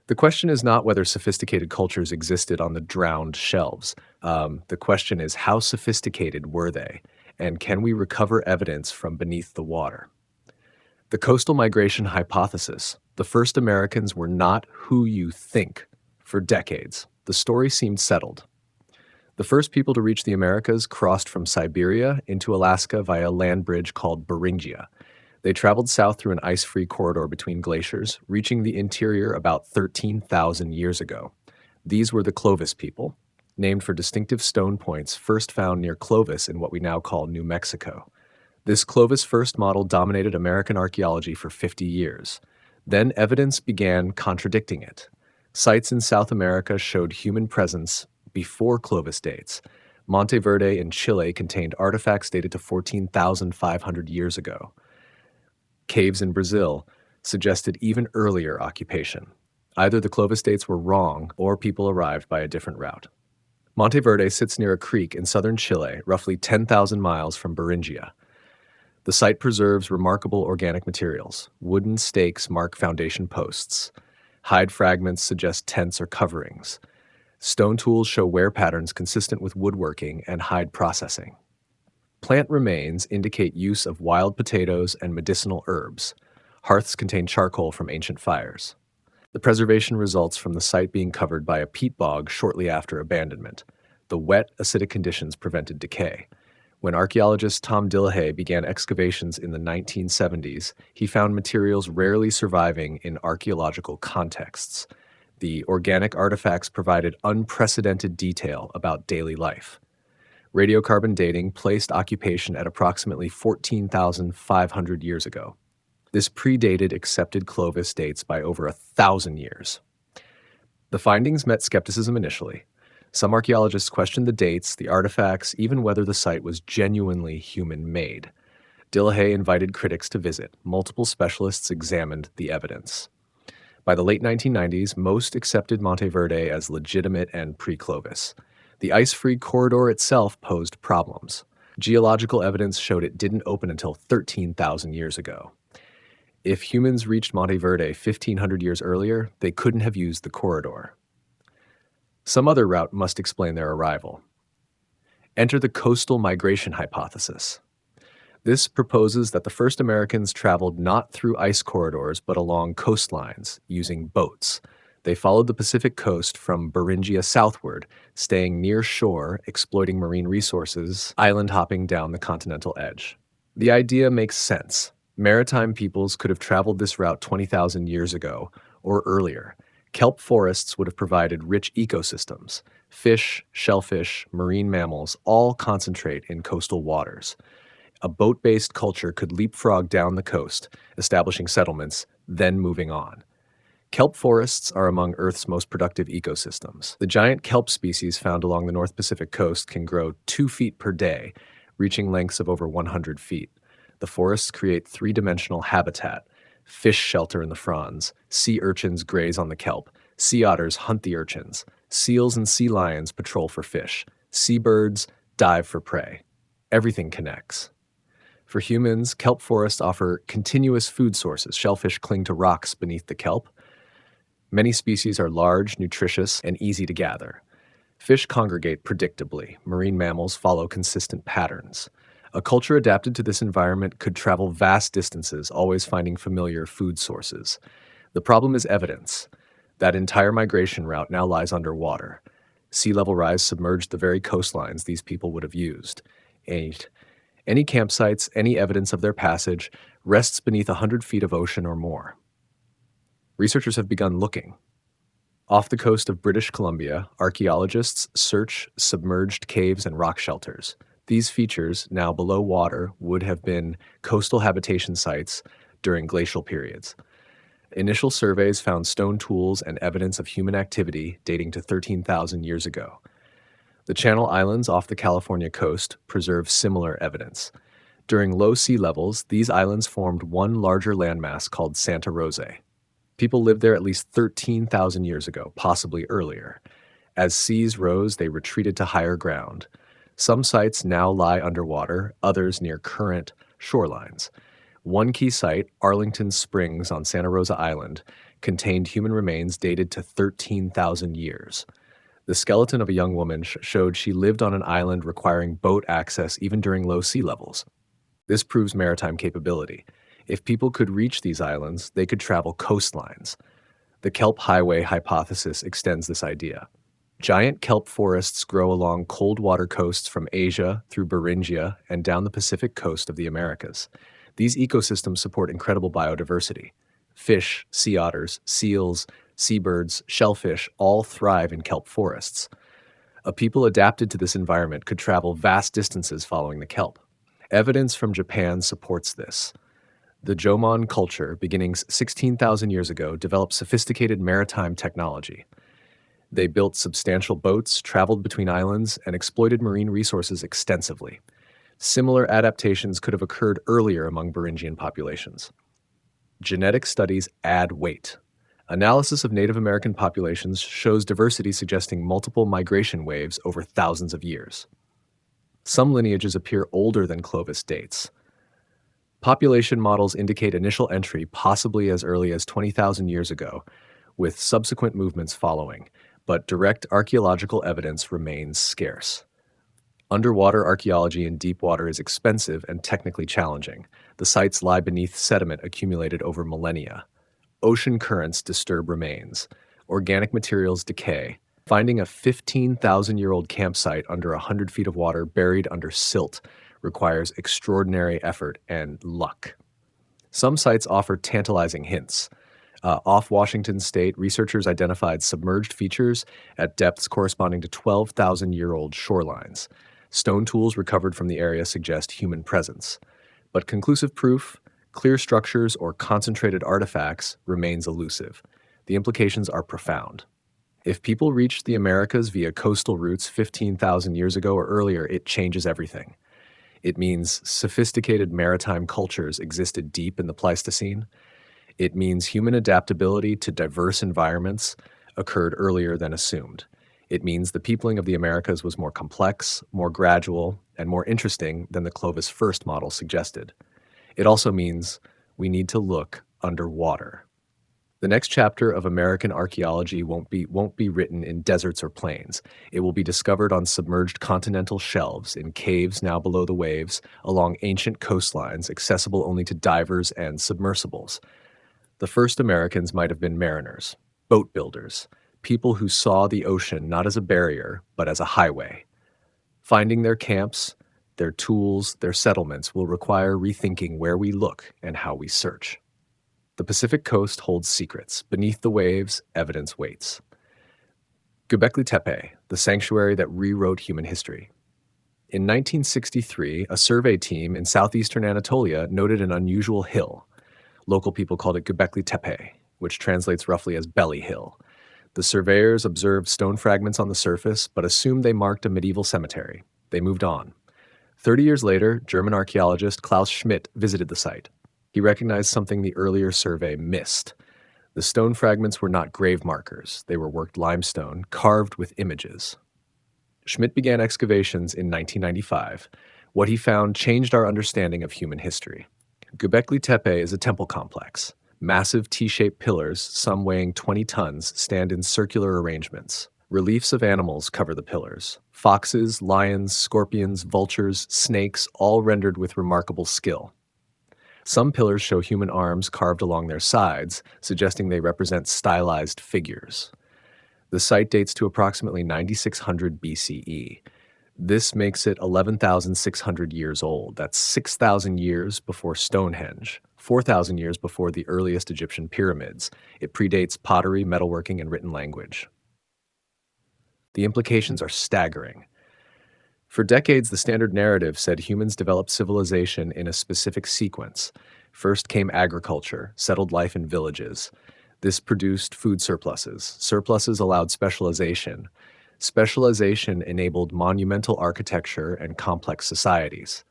The question is not whether sophisticated cultures existed on the drowned shelves. The question is, how sophisticated were they? And can we recover evidence from beneath the water? The coastal migration hypothesis. The first Americans were not who you think. For decades, the story seemed settled. The first people to reach the Americas crossed from Siberia into Alaska via a land bridge called Beringia. They traveled south through an ice-free corridor between glaciers, reaching the interior about 13,000 years ago. These were the Clovis people, named for distinctive stone points first found near Clovis in what we now call New Mexico. This Clovis first model dominated American archaeology for 50 years. Then evidence began contradicting it. Sites in South America showed human presence before Clovis dates. Monteverde in Chile contained artifacts dated to 14,500 years ago. Caves in Brazil suggested even earlier occupation. Either the Clovis dates were wrong or people arrived by a different route. Monteverde sits near a creek in southern Chile, roughly 10,000 miles from Beringia. The site preserves remarkable organic materials. Wooden stakes mark foundation posts. Hide fragments suggest tents or coverings. Stone tools show wear patterns consistent with woodworking and hide processing. Plant remains indicate use of wild potatoes and medicinal herbs. Hearths contain charcoal from ancient fires. The preservation results from the site being covered by a peat bog shortly after abandonment. The wet, acidic conditions prevented decay. When archaeologist Tom Dillahay began excavations in the 1970s, he found materials rarely surviving in archaeological contexts. The organic artifacts provided unprecedented detail about daily life. Radiocarbon dating placed occupation at approximately 14,500 years ago. This predated accepted Clovis dates by over 1,000 years. The findings met skepticism initially. Some archaeologists questioned the dates, the artifacts, even whether the site was genuinely human-made. Dillahay invited critics to visit. Multiple specialists examined the evidence. By the late 1990s, most accepted Monteverde as legitimate and pre-Clovis. The ice-free corridor itself posed problems. Geological evidence showed it didn't open until 13,000 years ago. If humans reached Monteverde 1,500 years earlier, they couldn't have used the corridor. Some other route must explain their arrival. Enter the coastal migration hypothesis. This proposes that the first Americans traveled not through ice corridors but along coastlines, using boats. They followed the Pacific coast from Beringia southward, staying near shore, exploiting marine resources, island hopping down the continental edge. The idea makes sense. Maritime peoples could have traveled this route 20,000 years ago or earlier. Kelp forests would have provided rich ecosystems. Fish, shellfish, marine mammals all concentrate in coastal waters. A boat-based culture could leapfrog down the coast, establishing settlements, then moving on. Kelp forests are among Earth's most productive ecosystems. The giant kelp species found along the North Pacific coast can grow 2 feet per day, reaching lengths of over 100 feet. The forests create three-dimensional habitat. Fish shelter in the fronds, sea urchins graze on the kelp, sea otters hunt the urchins, seals and sea lions patrol for fish, seabirds dive for prey. Everything connects. For humans, kelp forests offer continuous food sources. Shellfish cling to rocks beneath the kelp. Many species are large, nutritious, and easy to gather. Fish congregate predictably. Marine mammals follow consistent patterns. A culture adapted to this environment could travel vast distances, always finding familiar food sources. The problem is evidence. That entire migration route now lies underwater. Sea level rise submerged the very coastlines these people would have used. 8. Any campsites, any evidence of their passage, rests beneath 100 feet of ocean or more. Researchers have begun looking. Off the coast of British Columbia, archaeologists search submerged caves and rock shelters. These features, now below water, would have been coastal habitation sites during glacial periods. Initial surveys found stone tools and evidence of human activity dating to 13,000 years ago. The Channel Islands off the California coast preserve similar evidence. During low sea levels, these islands formed one larger landmass called Santa Rosa. People lived there at least 13,000 years ago, possibly earlier. As seas rose, they retreated to higher ground. Some sites now lie underwater, others near current shorelines. One key site, Arlington Springs on Santa Rosa Island, contained human remains dated to 13,000 years. The skeleton of a young woman showed she lived on an island requiring boat access even during low sea levels. This proves maritime capability. If people could reach these islands, they could travel coastlines. The kelp highway hypothesis extends this idea. Giant kelp forests grow along cold water coasts from Asia through Beringia and down the Pacific coast of the Americas. These ecosystems support incredible biodiversity. Fish, sea otters, seals, seabirds, shellfish all thrive in kelp forests. A people adapted to this environment could travel vast distances following the kelp. Evidence from Japan supports this. The Jomon culture, beginning 16,000 years ago, developed sophisticated maritime technology. They built substantial boats, traveled between islands, and exploited marine resources extensively. Similar adaptations could have occurred earlier among Beringian populations. Genetic studies add weight. Analysis of Native American populations shows diversity suggesting multiple migration waves over thousands of years. Some lineages appear older than Clovis dates. Population models indicate initial entry possibly as early as 20,000 years ago, with subsequent movements following, but direct archaeological evidence remains scarce. Underwater archaeology in deep water is expensive and technically challenging. The sites lie beneath sediment accumulated over millennia. Ocean currents disturb remains. Organic materials decay. Finding a 15,000-year-old campsite under 100 feet of water buried under silt requires extraordinary effort and luck. Some sites offer tantalizing hints. Off Washington State, researchers identified submerged features at depths corresponding to 12,000-year-old shorelines. Stone tools recovered from the area suggest human presence. But conclusive proof, clear structures, or concentrated artifacts remains elusive. The implications are profound. If people reached the Americas via coastal routes 15,000 years ago or earlier, it changes everything. It means sophisticated maritime cultures existed deep in the Pleistocene. It means human adaptability to diverse environments occurred earlier than assumed. It means the peopling of the Americas was more complex, more gradual, and more interesting than the Clovis first model suggested. It also means we need to look underwater. The next chapter of American archaeology won't be written in deserts or plains. It will be discovered on submerged continental shelves, in caves now below the waves, along ancient coastlines accessible only to divers and submersibles. The first Americans might have been mariners, boat builders, people who saw the ocean not as a barrier, but as a highway. Finding their camps, their tools, their settlements will require rethinking where we look and how we search. The Pacific coast holds secrets. Beneath the waves, evidence waits. Gobekli Tepe, the sanctuary that rewrote human history. In 1963, a survey team in southeastern Anatolia noted an unusual hill. Local people called it Gobekli Tepe, which translates roughly as Belly Hill. The surveyors observed stone fragments on the surface, but assumed they marked a medieval cemetery. They moved on. 30 years later, German archaeologist Klaus Schmidt visited the site. He recognized something the earlier survey missed. The stone fragments were not grave markers. They were worked limestone, carved with images. Schmidt began excavations in 1995. What he found changed our understanding of human history. Gobekli Tepe is a temple complex. Massive T-shaped pillars, some weighing 20 tons, stand in circular arrangements. Reliefs of animals cover the pillars: foxes, lions, scorpions, vultures, snakes, all rendered with remarkable skill. Some pillars show human arms carved along their sides, suggesting they represent stylized figures. The site dates to approximately 9600 BCE. This makes it 11,600 years old. That's 6,000 years before Stonehenge, 4,000 years before the earliest Egyptian pyramids. It predates pottery, metalworking, and written language. The implications are staggering. For decades, the standard narrative said humans developed civilization in a specific sequence. First came agriculture, settled life in villages. This produced food surpluses. Surpluses allowed specialization. Specialization enabled monumental architecture and complex societies.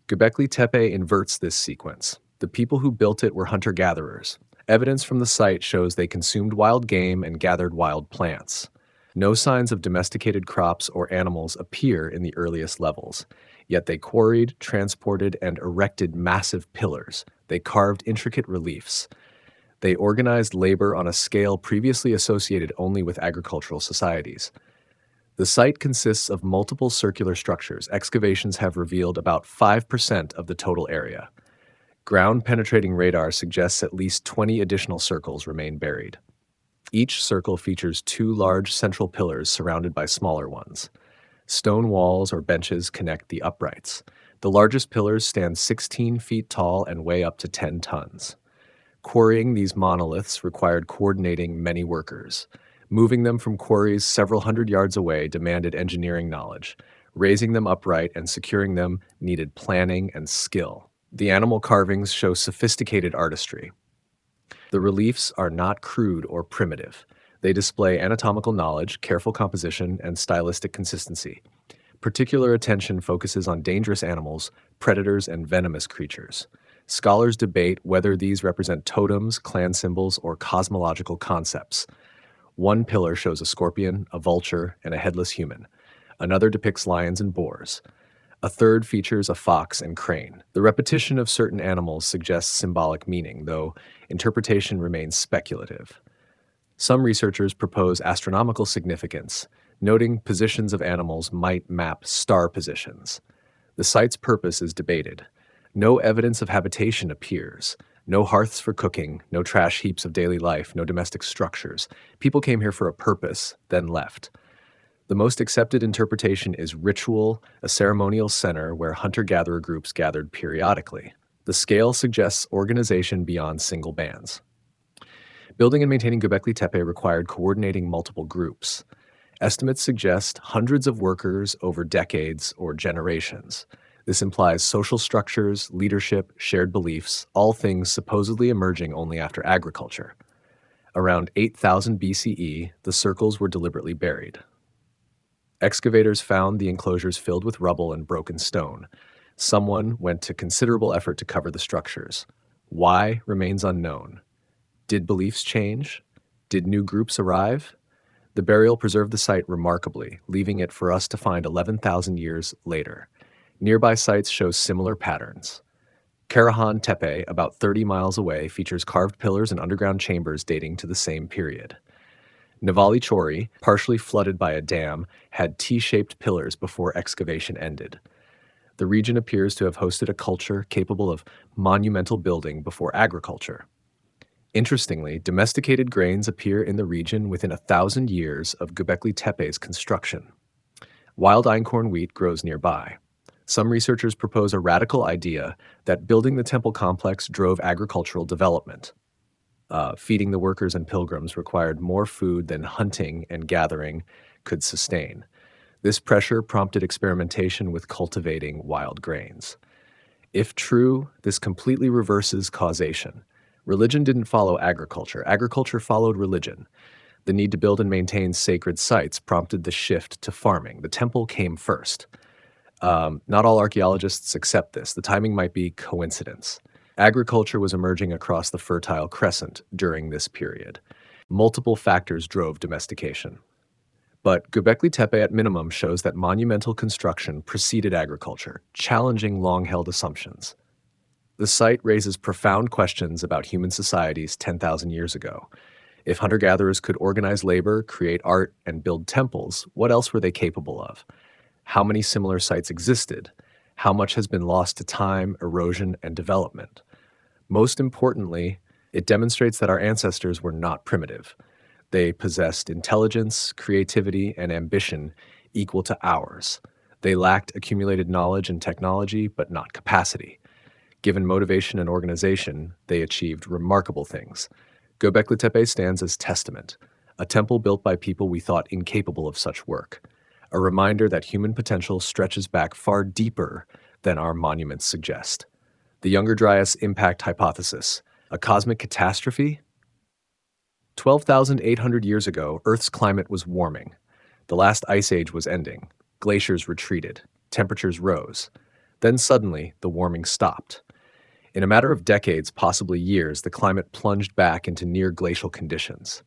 Göbekli Tepe inverts this sequence. The people who built it were hunter-gatherers. Evidence from the site shows they consumed wild game and gathered wild plants. No signs of domesticated crops or animals appear in the earliest levels, yet they quarried, transported, and erected massive pillars. They carved intricate reliefs. They organized labor on a scale previously associated only with agricultural societies. The site consists of multiple circular structures. Excavations have revealed about 5% of the total area. Ground-penetrating radar suggests at least 20 additional circles remain buried. Each circle features two large central pillars surrounded by smaller ones. Stone walls or benches connect the uprights. The largest pillars stand 16 feet tall and weigh up to 10 tons. Quarrying these monoliths required coordinating many workers. Moving them from quarries several hundred yards away demanded engineering knowledge. Raising them upright and securing them needed planning and skill. The animal carvings show sophisticated artistry. The reliefs are not crude or primitive. They display anatomical knowledge, careful composition, and stylistic consistency. Particular attention focuses on dangerous animals, predators, and venomous creatures. Scholars debate whether these represent totems, clan symbols, or cosmological concepts. One pillar shows a scorpion, a vulture, and a headless human. Another depicts lions and boars. A third features a fox and crane. The repetition of certain animals suggests symbolic meaning, though interpretation remains speculative. Some researchers propose astronomical significance, noting positions of animals might map star positions. The site's purpose is debated. No evidence of habitation appears. No hearths for cooking, no trash heaps of daily life, no domestic structures. People came here for a purpose, then left. The most accepted interpretation is ritual, a ceremonial center where hunter-gatherer groups gathered periodically. The scale suggests organization beyond single bands. Building and maintaining Göbekli Tepe required coordinating multiple groups. Estimates suggest hundreds of workers over decades or generations. This implies social structures, leadership, shared beliefs, all things supposedly emerging only after agriculture. Around 8000 BCE, the circles were deliberately buried. Excavators found the enclosures filled with rubble and broken stone. Someone went to considerable effort to cover the structures. Why remains unknown. Did beliefs change? Did new groups arrive? The burial preserved the site remarkably, leaving it for us to find 11,000 years later. Nearby sites show similar patterns. Karahan Tepe, about 30 miles away, features carved pillars and underground chambers dating to the same period. Navali Chori, partially flooded by a dam, had T-shaped pillars before excavation ended. The region appears to have hosted a culture capable of monumental building before agriculture. Interestingly, domesticated grains appear in the region within 1,000 years of Göbekli Tepe's construction. Wild einkorn wheat grows nearby. Some researchers propose a radical idea that building the temple complex drove agricultural development. Feeding the workers and pilgrims required more food than hunting and gathering could sustain. This pressure prompted experimentation with cultivating wild grains. If true, this completely reverses causation. Religion didn't follow agriculture. Agriculture followed religion. The need to build and maintain sacred sites prompted the shift to farming. The temple came first. Not all archaeologists accept this. The timing might be coincidence. Agriculture was emerging across the Fertile Crescent during this period. Multiple factors drove domestication. But Göbekli Tepe at minimum shows that monumental construction preceded agriculture, challenging long-held assumptions. The site raises profound questions about human societies 10,000 years ago. If hunter-gatherers could organize labor, create art, and build temples, what else were they capable of? How many similar sites existed? How much has been lost to time, erosion, and development? Most importantly, it demonstrates that our ancestors were not primitive. They possessed intelligence, creativity, and ambition equal to ours. They lacked accumulated knowledge and technology, but not capacity. Given motivation and organization, they achieved remarkable things. Gobekli Tepe stands as testament, a temple built by people we thought incapable of such work, a reminder that human potential stretches back far deeper than our monuments suggest. The Younger Dryas impact hypothesis, a cosmic catastrophe? 12,800 years ago, Earth's climate was warming. The last ice age was ending. Glaciers retreated. Temperatures rose. Then suddenly, the warming stopped. In a matter of decades, possibly years, the climate plunged back into near glacial conditions.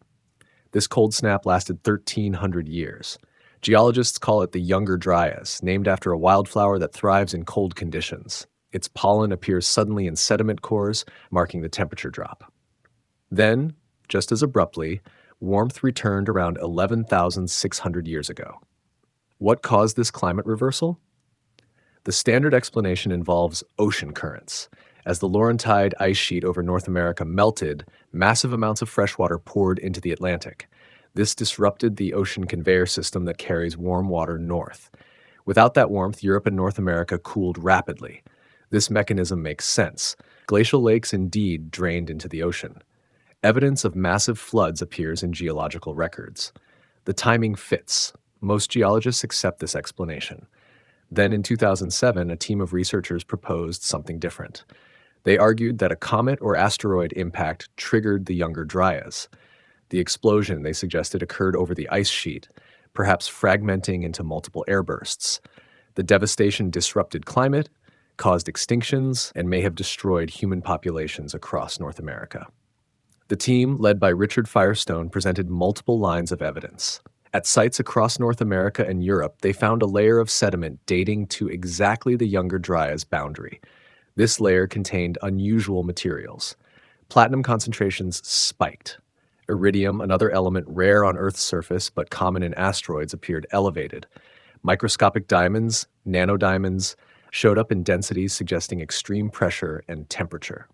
This cold snap lasted 1,300 years. Geologists call it the Younger Dryas, named after a wildflower that thrives in cold conditions. Its pollen appears suddenly in sediment cores, marking the temperature drop. Then, just as abruptly, warmth returned around 11,600 years ago. What caused this climate reversal? The standard explanation involves ocean currents. As the Laurentide ice sheet over North America melted, massive amounts of fresh water poured into the Atlantic. This disrupted the ocean conveyor system that carries warm water north. Without that warmth, Europe and North America cooled rapidly. This mechanism makes sense. Glacial lakes indeed drained into the ocean. Evidence of massive floods appears in geological records. The timing fits. Most geologists accept this explanation. Then in 2007, a team of researchers proposed something different. They argued that a comet or asteroid impact triggered the Younger Dryas. The explosion, they suggested, occurred over the ice sheet, perhaps fragmenting into multiple airbursts. The devastation disrupted climate, caused extinctions, and may have destroyed human populations across North America. The team, led by Richard Firestone, presented multiple lines of evidence. At sites across North America and Europe, they found a layer of sediment dating to exactly the Younger Dryas boundary. This layer contained unusual materials. Platinum concentrations spiked. Iridium, another element rare on Earth's surface but common in asteroids, appeared elevated. Microscopic diamonds, nanodiamonds, showed up in densities suggesting extreme pressure and temperature.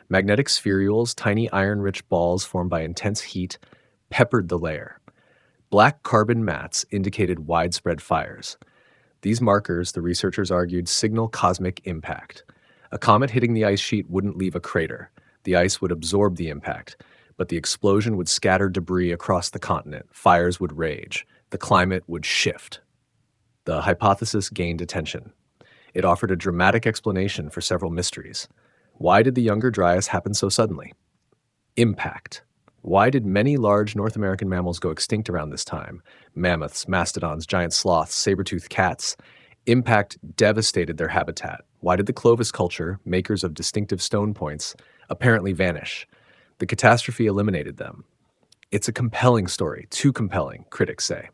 Magnetic spherules, tiny iron-rich balls formed by intense heat, peppered the layer. Black carbon mats indicated widespread fires. These markers, the researchers argued, signal cosmic impact. A comet hitting the ice sheet wouldn't leave a crater. The ice would absorb the impact, but the explosion would scatter debris across the continent. Fires would rage. The climate would shift. The hypothesis gained attention. It offered a dramatic explanation for several mysteries. Why did the Younger Dryas happen so suddenly? Impact. Why did many large North American mammals go extinct around this time? Mammoths, mastodons, giant sloths, saber-toothed cats. Impact devastated their habitat. Why did the Clovis culture, makers of distinctive stone points, apparently vanish? The catastrophe eliminated them. It's a compelling story, too compelling, critics say.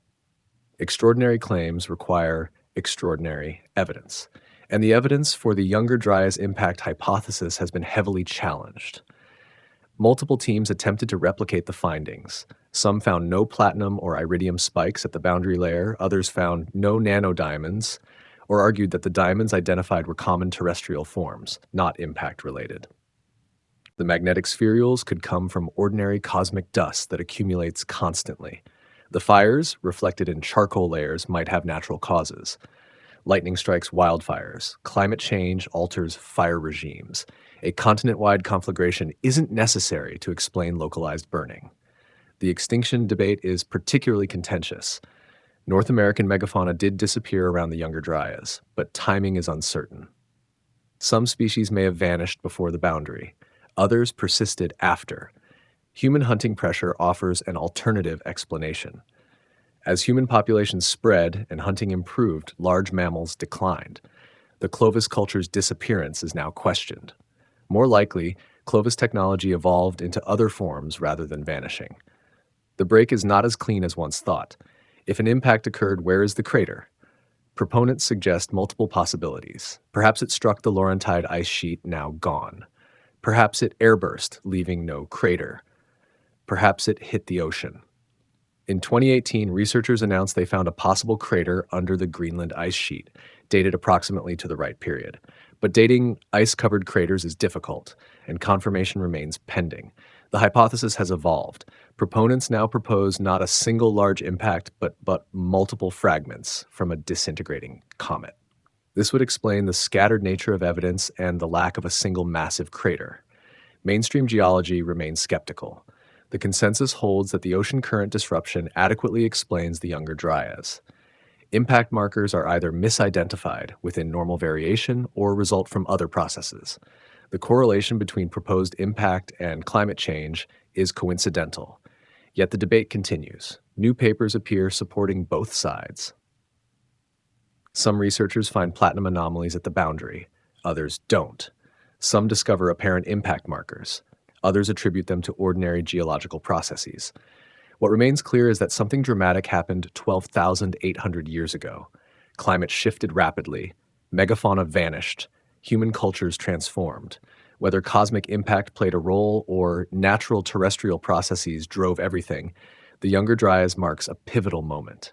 Extraordinary claims require extraordinary evidence. And the evidence for the Younger Dryas impact hypothesis has been heavily challenged. Multiple teams attempted to replicate the findings. Some found no platinum or iridium spikes at the boundary layer, others found no nanodiamonds, or argued that the diamonds identified were common terrestrial forms, not impact-related. The magnetic spherules could come from ordinary cosmic dust that accumulates constantly. The fires, reflected in charcoal layers, might have natural causes. Lightning strikes wildfires. Climate change alters fire regimes. A continent-wide conflagration isn't necessary to explain localized burning. The extinction debate is particularly contentious. North American megafauna did disappear around the Younger Dryas, but timing is uncertain. Some species may have vanished before the boundary. Others persisted after. Human hunting pressure offers an alternative explanation. As human populations spread and hunting improved, large mammals declined. The Clovis culture's disappearance is now questioned. More likely, Clovis technology evolved into other forms rather than vanishing. The break is not as clean as once thought. If an impact occurred, where is the crater? Proponents suggest multiple possibilities. Perhaps it struck the Laurentide ice sheet, now gone. Perhaps it airburst, leaving no crater. Perhaps it hit the ocean. In 2018, researchers announced they found a possible crater under the Greenland ice sheet, dated approximately to the right period. But dating ice-covered craters is difficult, and confirmation remains pending. The hypothesis has evolved. Proponents now propose not a single large impact, but multiple fragments from a disintegrating comet. This would explain the scattered nature of evidence and the lack of a single massive crater. Mainstream geology remains skeptical. The consensus holds that the ocean current disruption adequately explains the Younger Dryas. Impact markers are either misidentified within normal variation or result from other processes. The correlation between proposed impact and climate change is coincidental. Yet the debate continues. New papers appear supporting both sides. Some researchers find platinum anomalies at the boundary, others don't. Some discover apparent impact markers. Others attribute them to ordinary geological processes. What remains clear is that something dramatic happened 12,800 years ago. Climate shifted rapidly, megafauna vanished, human cultures transformed. Whether cosmic impact played a role or natural terrestrial processes drove everything, the Younger Dryas marks a pivotal moment.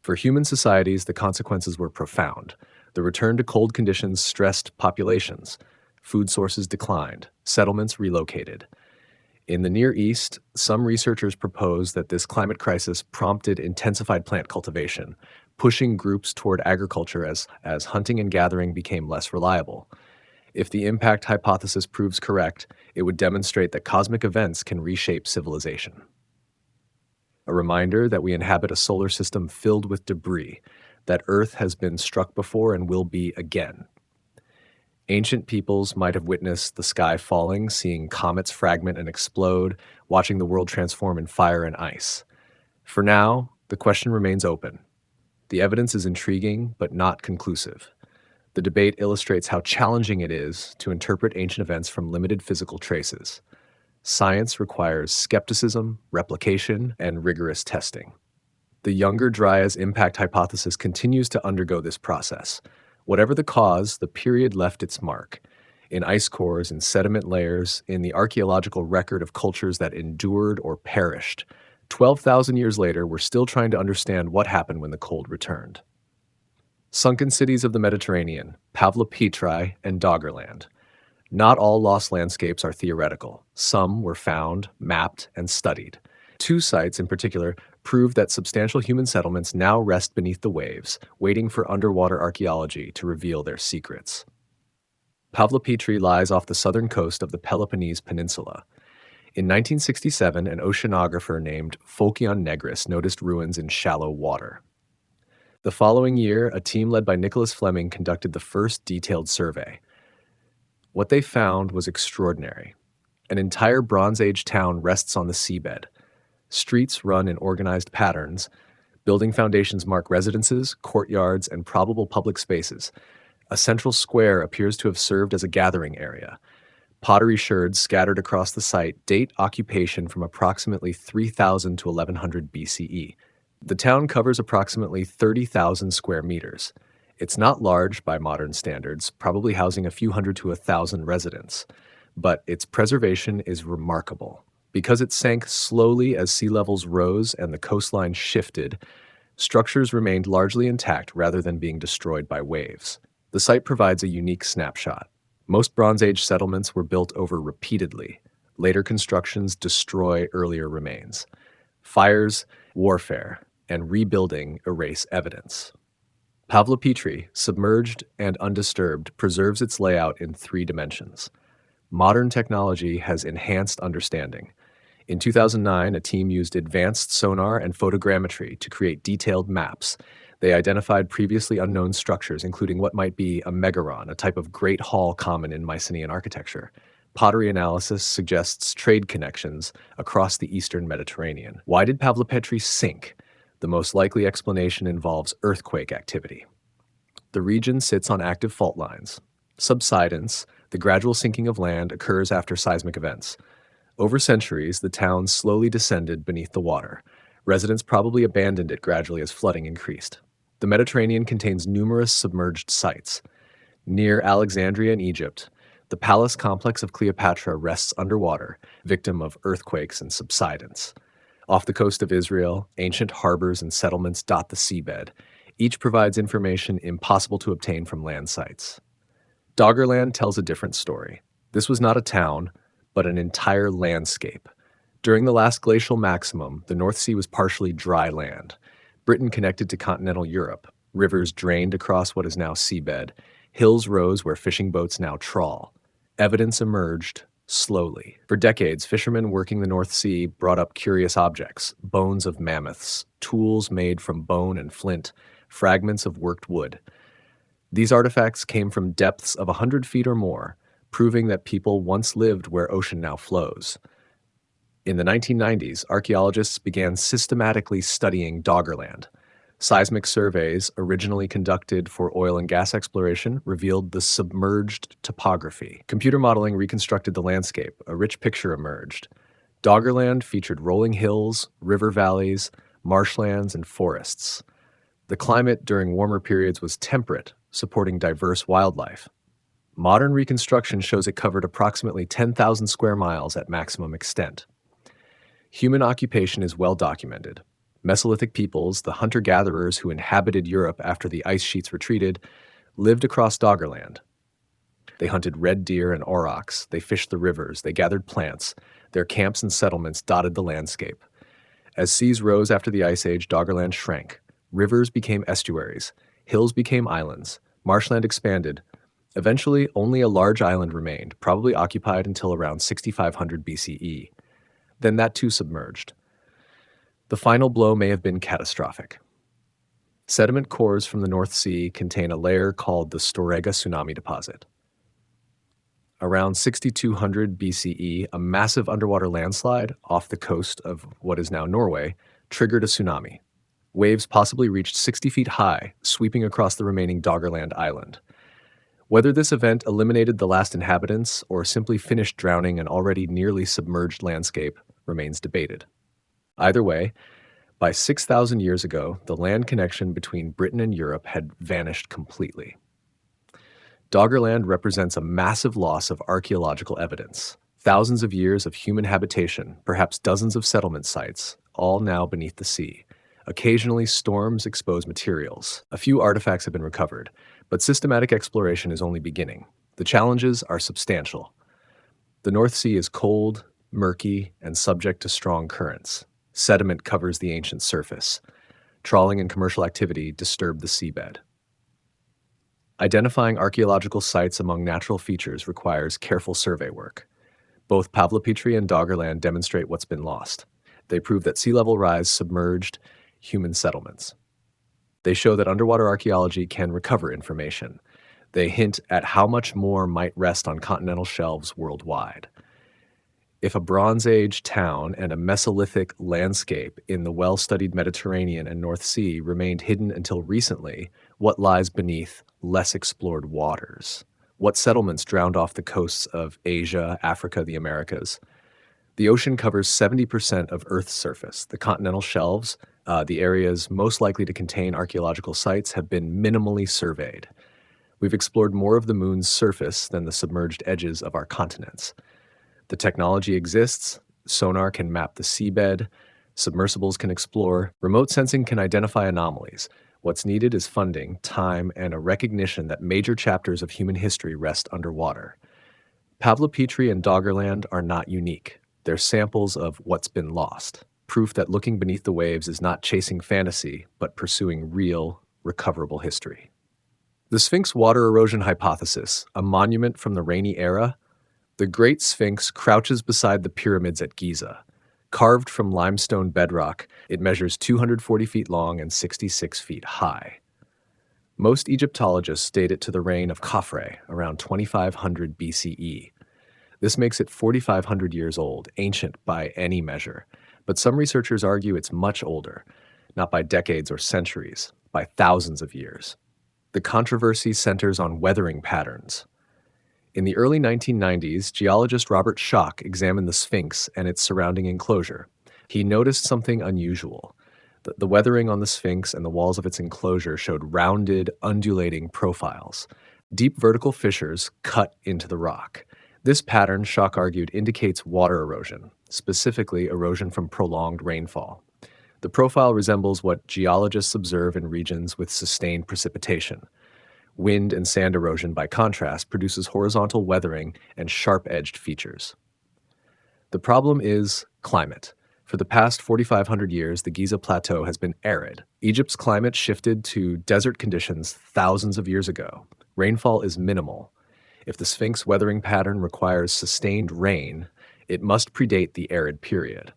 For human societies, the consequences were profound. The return to cold conditions stressed populations. Food sources declined. Settlements relocated. In the Near East, some researchers propose that this climate crisis prompted intensified plant cultivation, pushing groups toward agriculture as hunting and gathering became less reliable. If the impact hypothesis proves correct, it would demonstrate that cosmic events can reshape civilization. A reminder that we inhabit a solar system filled with debris, that Earth has been struck before and will be again. Ancient peoples might have witnessed the sky falling, seeing comets fragment and explode, watching the world transform in fire and ice. For now, the question remains open. The evidence is intriguing, but not conclusive. The debate illustrates how challenging it is to interpret ancient events from limited physical traces. Science requires skepticism, replication, and rigorous testing. The Younger Dryas impact hypothesis continues to undergo this process. Whatever the cause, the period left its mark. In ice cores and sediment layers, in the archaeological record of cultures that endured or perished. 12,000 years later, we're still trying to understand what happened when the cold returned. Sunken cities of the Mediterranean, Pavlopetri and Doggerland. Not all lost landscapes are theoretical. Some were found, mapped, and studied. Two sites in particular prove that substantial human settlements now rest beneath the waves, waiting for underwater archaeology to reveal their secrets. Pavlopetri lies off the southern coast of the Peloponnese Peninsula. In 1967, an oceanographer named Folkion Negris noticed ruins in shallow water. The following year, a team led by Nicholas Fleming conducted the first detailed survey. What they found was extraordinary. An entire Bronze Age town rests on the seabed. Streets run in organized patterns. Building foundations mark residences, courtyards, and probable public spaces. A central square appears to have served as a gathering area. Pottery sherds scattered across the site date occupation from approximately 3000 to 1100 BCE. The town covers approximately 30,000 square meters. It's not large by modern standards, probably housing a few hundred to 1,000 residents, but its preservation is remarkable. Because it sank slowly as sea levels rose and the coastline shifted, structures remained largely intact rather than being destroyed by waves. The site provides a unique snapshot. Most Bronze Age settlements were built over repeatedly. Later constructions destroy earlier remains. Fires, warfare, and rebuilding erase evidence. Pavlopetri, submerged and undisturbed, preserves its layout in 3 dimensions. Modern technology has enhanced understanding. In 2009, a team used advanced sonar and photogrammetry to create detailed maps. They identified previously unknown structures, including what might be a megaron, a type of great hall common in Mycenaean architecture. Pottery analysis suggests trade connections across the eastern Mediterranean. Why did Pavlopetri sink? The most likely explanation involves earthquake activity. The region sits on active fault lines. Subsidence, the gradual sinking of land, occurs after seismic events. Over centuries, the town slowly descended beneath the water. Residents probably abandoned it gradually as flooding increased. The Mediterranean contains numerous submerged sites. Near Alexandria in Egypt, The palace complex of Cleopatra rests underwater, victim of earthquakes and subsidence. Off the coast of Israel, ancient harbors and settlements dot the seabed. Each provides information impossible to obtain from land sites. Doggerland tells a different story. This was not a town, but an entire landscape. During the last glacial maximum, the North Sea was partially dry land. Britain connected to continental Europe. Rivers drained across what is now seabed. Hills rose where fishing boats now trawl. Evidence emerged slowly. For decades, fishermen working the North Sea brought up curious objects: bones of mammoths, tools made from bone and flint, fragments of worked wood. These artifacts came from depths of 100 feet or more, proving that people once lived where ocean now flows. In the 1990s, archaeologists began systematically studying Doggerland. Seismic surveys, originally conducted for oil and gas exploration, revealed the submerged topography. Computer modeling reconstructed the landscape. A rich picture emerged. Doggerland featured rolling hills, river valleys, marshlands, and forests. The climate during warmer periods was temperate, supporting diverse wildlife. Modern reconstruction shows it covered approximately 10,000 square miles at maximum extent. Human occupation is well documented. Mesolithic peoples, the hunter-gatherers who inhabited Europe after the ice sheets retreated, lived across Doggerland. They hunted red deer and aurochs, they fished the rivers, they gathered plants. Their camps and settlements dotted the landscape. As seas rose after the Ice Age, Doggerland shrank. Rivers became estuaries, hills became islands, marshland expanded. Eventually, only a large island remained, probably occupied until around 6500 BCE. Then that too submerged. The final blow may have been catastrophic. Sediment cores from the North Sea contain a layer called the Storegga tsunami deposit. Around 6200 BCE, a massive underwater landslide off the coast of what is now Norway triggered a tsunami. Waves possibly reached 60 feet high, sweeping across the remaining Doggerland island. Whether this event eliminated the last inhabitants or simply finished drowning an already nearly submerged landscape remains debated. Either way, by 6,000 years ago, the land connection between Britain and Europe had vanished completely. Doggerland represents a massive loss of archaeological evidence. Thousands of years of human habitation, perhaps dozens of settlement sites, all now beneath the sea. Occasionally, storms expose materials. A few artifacts have been recovered, but systematic exploration is only beginning. The challenges are substantial. The North Sea is cold, murky, and subject to strong currents. Sediment covers the ancient surface. Trawling and commercial activity disturb the seabed. Identifying archaeological sites among natural features requires careful survey work. Both Pavlopetri and Doggerland demonstrate what's been lost. They prove that sea level rise submerged human settlements. They show that underwater archaeology can recover information. They hint at how much more might rest on continental shelves worldwide. If a Bronze Age town and a Mesolithic landscape in the well-studied Mediterranean and North Sea remained hidden until recently, what lies beneath less explored waters? What settlements drowned off the coasts of Asia, Africa, the Americas? The ocean covers 70% of Earth's surface. The continental shelves, the areas most likely to contain archaeological sites, have been minimally surveyed. We've explored more of the moon's surface than the submerged edges of our continents. The technology exists. Sonar can map the seabed. Submersibles can explore. Remote sensing can identify anomalies. What's needed is funding, time, and a recognition that major chapters of human history rest underwater. Pavlopetri and Doggerland are not unique. They're samples of what's been lost. Proof that looking beneath the waves is not chasing fantasy, but pursuing real, recoverable history. The Sphinx water erosion hypothesis, a monument from the Rainy Era. The Great Sphinx crouches beside the pyramids at Giza. Carved from limestone bedrock, it measures 240 feet long and 66 feet high. Most Egyptologists date it to the reign of Khafre, around 2500 BCE. This makes it 4,500 years old, ancient by any measure. But some researchers argue it's much older, not by decades or centuries, by thousands of years. The controversy centers on weathering patterns. In the early 1990s, geologist Robert Schoch examined the Sphinx and its surrounding enclosure. He noticed something unusual. The weathering on the Sphinx and the walls of its enclosure showed rounded, undulating profiles. Deep vertical fissures cut into the rock. This pattern, Schock argued, indicates water erosion, specifically erosion from prolonged rainfall. The profile resembles what geologists observe in regions with sustained precipitation. Wind and sand erosion, by contrast, produces horizontal weathering and sharp-edged features. The problem is climate. For the past 4,500 years, the Giza Plateau has been arid. Egypt's climate shifted to desert conditions thousands of years ago. Rainfall is minimal. If the Sphinx weathering pattern requires sustained rain, it must predate the arid period.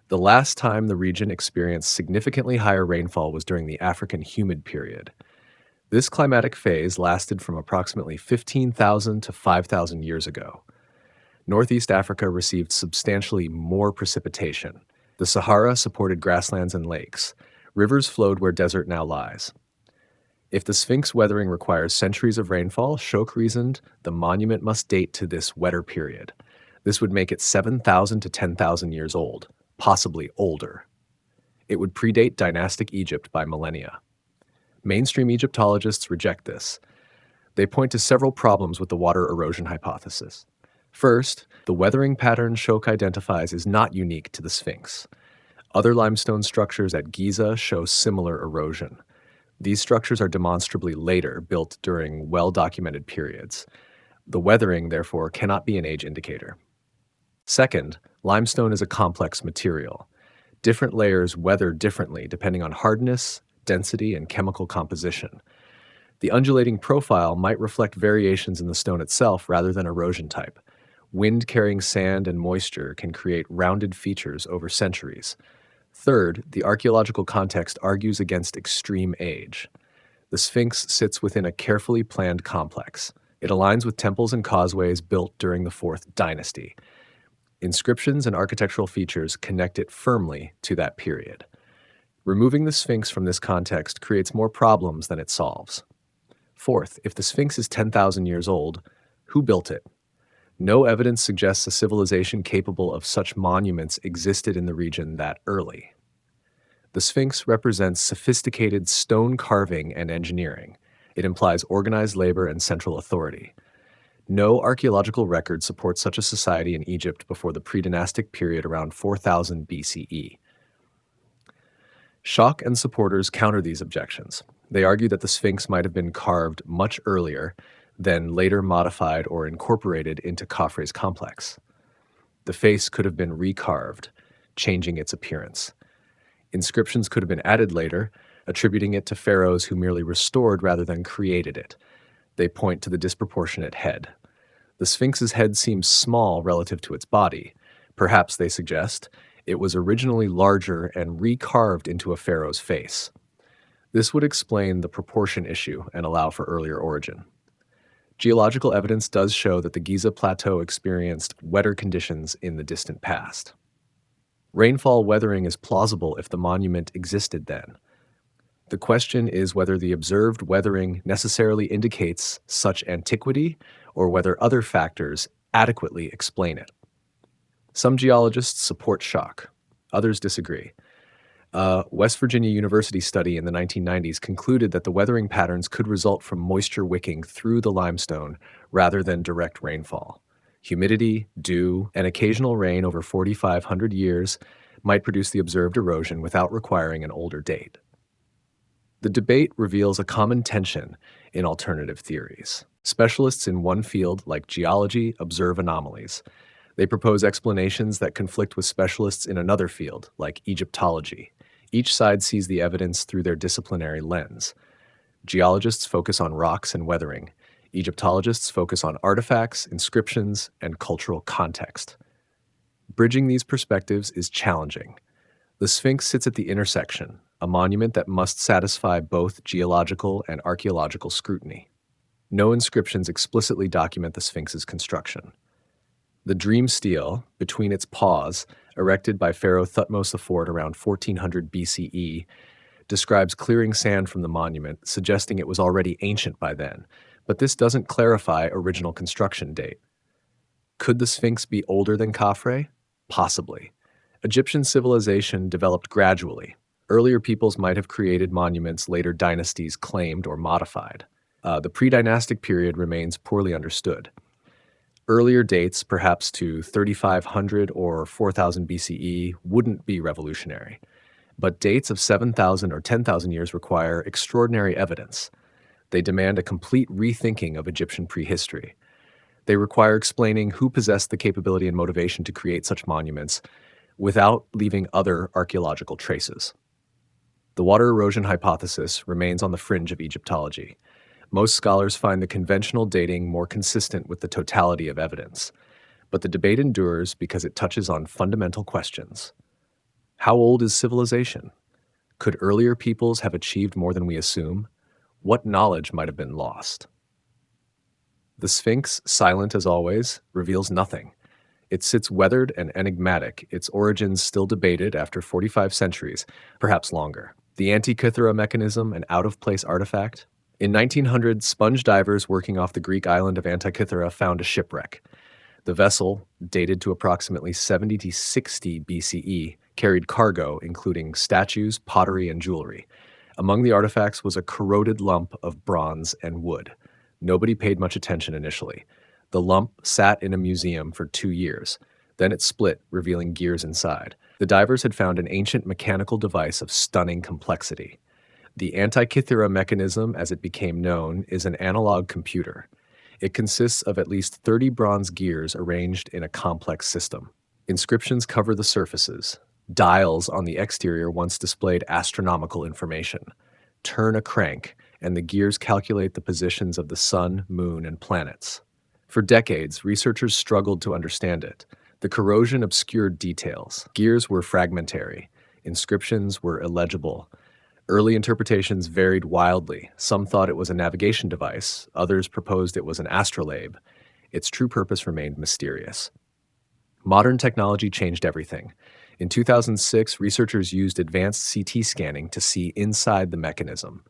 The last time the region experienced significantly higher rainfall was during the African humid period. This climatic phase lasted from approximately 15,000 to 5,000 years ago. Northeast Africa received substantially more precipitation. The Sahara supported grasslands and lakes. Rivers flowed where desert now lies. If the Sphinx weathering requires centuries of rainfall, Schock reasoned the monument must date to this wetter period. This would make it 7,000 to 10,000 years old, possibly older. It would predate dynastic Egypt by millennia. Mainstream Egyptologists reject this. They point to several problems with the water erosion hypothesis. First, the weathering pattern Schock identifies is not unique to the Sphinx. Other limestone structures at Giza show similar erosion. These structures are demonstrably later, built during well-documented periods. The weathering, therefore, cannot be an age indicator. Second, limestone is a complex material. Different layers weather differently depending on hardness, density, and chemical composition. The undulating profile might reflect variations in the stone itself rather than erosion type. Wind carrying sand and moisture can create rounded features over centuries. Third, the archaeological context argues against extreme age. The Sphinx sits within a carefully planned complex. It aligns with temples and causeways built during the Fourth Dynasty. Inscriptions and architectural features connect it firmly to that period. Removing the Sphinx from this context creates more problems than it solves. Fourth, if the Sphinx is 10,000 years old, who built it? No evidence suggests a civilization capable of such monuments existed in the region that early. The Sphinx represents sophisticated stone carving and engineering. It implies organized labor and central authority. No archaeological record supports such a society in Egypt before the pre-dynastic period around 4000 BCE. Schock and supporters counter these objections. They argue that the Sphinx might have been carved much earlier, then later modified or incorporated into Khafre's complex. The face could have been recarved, changing its appearance. Inscriptions could have been added later, attributing it to pharaohs who merely restored rather than created it. They point to the disproportionate head. The Sphinx's head seems small relative to its body. Perhaps, they suggest, it was originally larger and recarved into a pharaoh's face. This would explain the proportion issue and allow for earlier origin. Geological evidence does show that the Giza Plateau experienced wetter conditions in the distant past. Rainfall weathering is plausible if the monument existed then. The question is whether the observed weathering necessarily indicates such antiquity or whether other factors adequately explain it. Some geologists support Schock. Others disagree. A West Virginia University study in the 1990s concluded that the weathering patterns could result from moisture wicking through the limestone rather than direct rainfall. Humidity, dew, and occasional rain over 4,500 years might produce the observed erosion without requiring an older date. The debate reveals a common tension in alternative theories. Specialists in one field, like geology, observe anomalies. They propose explanations that conflict with specialists in another field, like Egyptology. Each side sees the evidence through their disciplinary lens. Geologists focus on rocks and weathering. Egyptologists focus on artifacts, inscriptions, and cultural context. Bridging these perspectives is challenging. The Sphinx sits at the intersection, a monument that must satisfy both geological and archaeological scrutiny. No inscriptions explicitly document the Sphinx's construction. The Dream Stele, between its paws, erected by Pharaoh Thutmose IV around 1400 BCE, describes clearing sand from the monument, suggesting it was already ancient by then, but this doesn't clarify original construction date. Could the Sphinx be older than Khafre? Possibly. Egyptian civilization developed gradually. Earlier peoples might have created monuments later dynasties claimed or modified. The pre-dynastic period remains poorly understood. Earlier dates, perhaps to 3500 or 4000 BCE, wouldn't be revolutionary. But dates of 7,000 or 10,000 years require extraordinary evidence. They demand a complete rethinking of Egyptian prehistory. They require explaining who possessed the capability and motivation to create such monuments without leaving other archaeological traces. The water erosion hypothesis remains on the fringe of Egyptology. Most scholars find the conventional dating more consistent with the totality of evidence, but the debate endures because it touches on fundamental questions. How old is civilization? Could earlier peoples have achieved more than we assume? What knowledge might have been lost? The Sphinx, silent as always, reveals nothing. It sits weathered and enigmatic, its origins still debated after 45 centuries, perhaps longer. The Antikythera mechanism, an out-of-place artifact? In 1900, sponge divers working off the Greek island of Antikythera found a shipwreck. The vessel, dated to approximately 70 to 60 BCE, carried cargo, including statues, pottery, and jewelry. Among the artifacts was a corroded lump of bronze and wood. Nobody paid much attention initially. The lump sat in a museum for 2 years. Then it split, revealing gears inside. The divers had found an ancient mechanical device of stunning complexity. The Antikythera mechanism, as it became known, is an analog computer. It consists of at least 30 bronze gears arranged in a complex system. Inscriptions cover the surfaces. Dials on the exterior once displayed astronomical information. Turn a crank, and the gears calculate the positions of the sun, moon, and planets. For decades, researchers struggled to understand it. The corrosion obscured details. Gears were fragmentary. Inscriptions were illegible. Early interpretations varied wildly. Some thought it was a navigation device. Others proposed it was an astrolabe. Its true purpose remained mysterious. Modern technology changed everything. In 2006, researchers used advanced CT scanning to see inside the mechanism.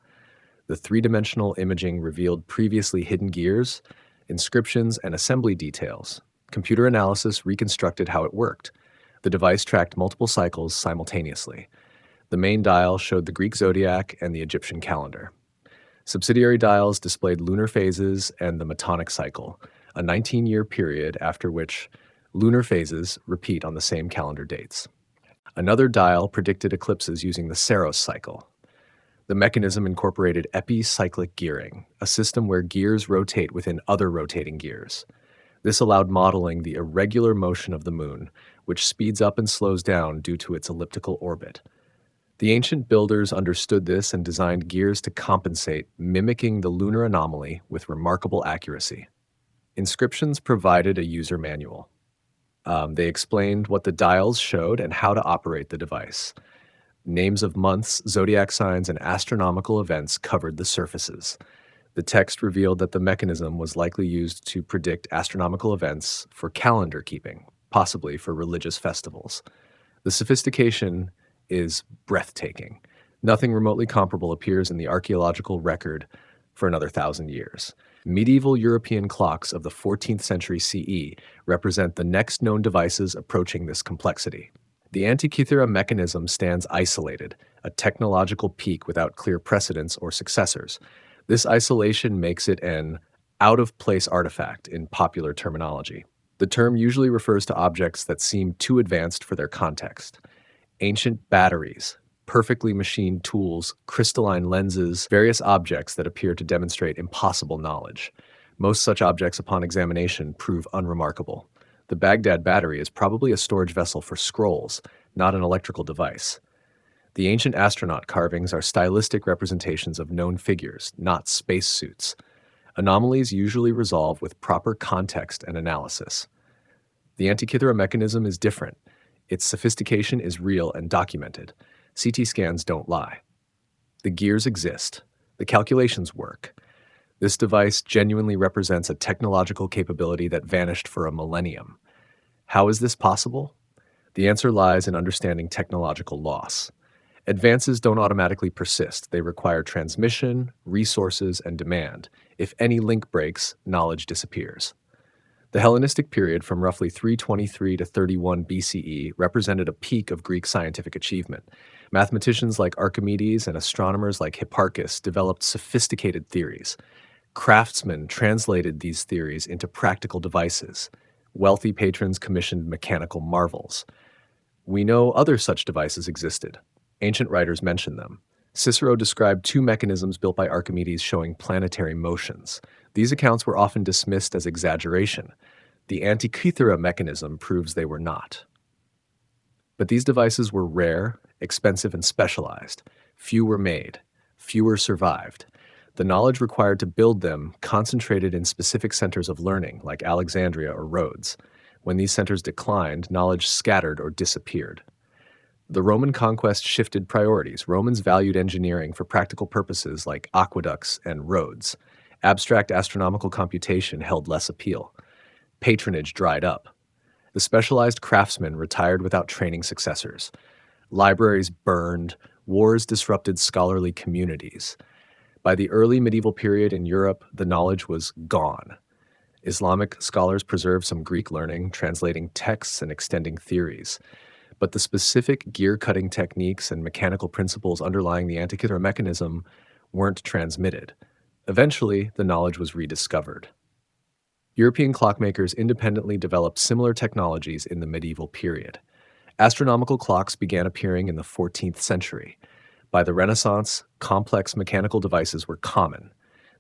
The three-dimensional imaging revealed previously hidden gears, inscriptions, and assembly details. Computer analysis reconstructed how it worked. The device tracked multiple cycles simultaneously. The main dial showed the Greek zodiac and the Egyptian calendar. Subsidiary dials displayed lunar phases and the Metonic cycle, a 19-year period after which lunar phases repeat on the same calendar dates. Another dial predicted eclipses using the Saros cycle. The mechanism incorporated epicyclic gearing, a system where gears rotate within other rotating gears. This allowed modeling the irregular motion of the moon, which speeds up and slows down due to its elliptical orbit. The ancient builders understood this and designed gears to compensate, mimicking the lunar anomaly with remarkable accuracy. Inscriptions provided a user manual. They explained what the dials showed and how to operate the device. Names of months, zodiac signs, and astronomical events covered the surfaces. The text revealed that the mechanism was likely used to predict astronomical events for calendar keeping, possibly for religious festivals. The sophistication is breathtaking. Nothing remotely comparable appears in the archaeological record for another 1,000 years. Medieval European clocks of the 14th century CE represent the next known devices approaching this complexity. The Antikythera mechanism stands isolated, a technological peak without clear precedents or successors. This isolation makes it an out-of-place artifact in popular terminology. The term usually refers to objects that seem too advanced for their context. Ancient batteries, perfectly machined tools, crystalline lenses, various objects that appear to demonstrate impossible knowledge. Most such objects upon examination prove unremarkable. The Baghdad battery is probably a storage vessel for scrolls, not an electrical device. The ancient astronaut carvings are stylistic representations of known figures, not spacesuits. Anomalies usually resolve with proper context and analysis. The Antikythera mechanism is different. Its sophistication is real and documented. CT scans don't lie. The gears exist. The calculations work. This device genuinely represents a technological capability that vanished for a millennium. How is this possible? The answer lies in understanding technological loss. Advances don't automatically persist. They require transmission, resources, and demand. If any link breaks, knowledge disappears. The Hellenistic period from roughly 323 to 31 BCE represented a peak of Greek scientific achievement. Mathematicians like Archimedes and astronomers like Hipparchus developed sophisticated theories. Craftsmen translated these theories into practical devices. Wealthy patrons commissioned mechanical marvels. We know other such devices existed. Ancient writers mention them. Cicero described two mechanisms built by Archimedes showing planetary motions. These accounts were often dismissed as exaggeration. The Antikythera mechanism proves they were not. But these devices were rare, expensive, and specialized. Few were made. Fewer survived. The knowledge required to build them concentrated in specific centers of learning, like Alexandria or Rhodes. When these centers declined, knowledge scattered or disappeared. The Roman conquest shifted priorities. Romans valued engineering for practical purposes like aqueducts and roads. Abstract astronomical computation held less appeal. Patronage dried up. The specialized craftsmen retired without training successors. Libraries burned. Wars disrupted scholarly communities. By the early medieval period in Europe, the knowledge was gone. Islamic scholars preserved some Greek learning, translating texts and extending theories. But the specific gear-cutting techniques and mechanical principles underlying the Antikythera mechanism weren't transmitted. Eventually, the knowledge was rediscovered. European clockmakers independently developed similar technologies in the medieval period. Astronomical clocks began appearing in the 14th century. By the Renaissance, complex mechanical devices were common.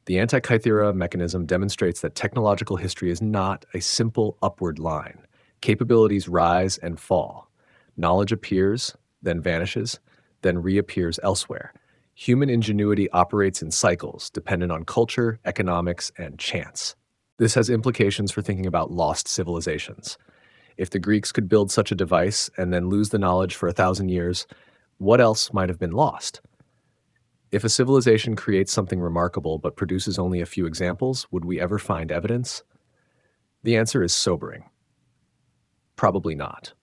The Antikythera mechanism demonstrates that technological history is not a simple upward line. Capabilities rise and fall. Knowledge appears, then vanishes, then reappears elsewhere. Human ingenuity operates in cycles dependent on culture, economics, and chance. This has implications for thinking about lost civilizations. If the Greeks could build such a device and then lose the knowledge for 1,000 years, what else might have been lost? If a civilization creates something remarkable but produces only a few examples, would we ever find evidence? The answer is sobering. Probably not.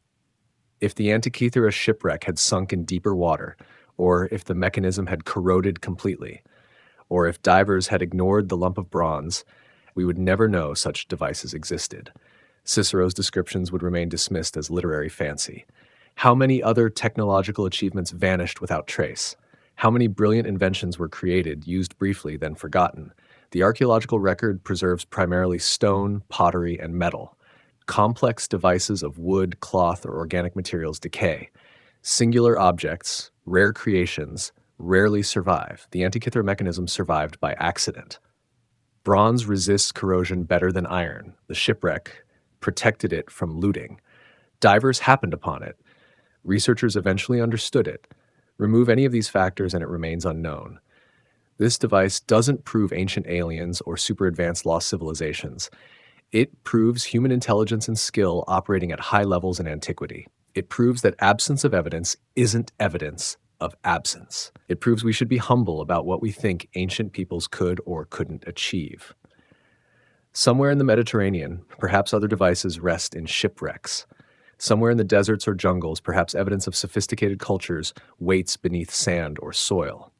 If the Antikythera shipwreck had sunk in deeper water, or if the mechanism had corroded completely, or if divers had ignored the lump of bronze, we would never know such devices existed. Cicero's descriptions would remain dismissed as literary fancy. How many other technological achievements vanished without trace? How many brilliant inventions were created, used briefly, then forgotten? The archaeological record preserves primarily stone, pottery, and metal. Complex devices of wood, cloth, or organic materials decay. Singular objects, rare creations, rarely survive. The Antikythera mechanism survived by accident. Bronze resists corrosion better than iron. The shipwreck protected it from looting. Divers happened upon it. Researchers eventually understood it. Remove any of these factors and it remains unknown. This device doesn't prove ancient aliens or super advanced lost civilizations. It proves human intelligence and skill operating at high levels in antiquity. It proves that absence of evidence isn't evidence of absence. It proves we should be humble about what we think ancient peoples could or couldn't achieve. Somewhere in the Mediterranean, perhaps other devices rest in shipwrecks. Somewhere in the deserts or jungles, perhaps evidence of sophisticated cultures waits beneath sand or soil.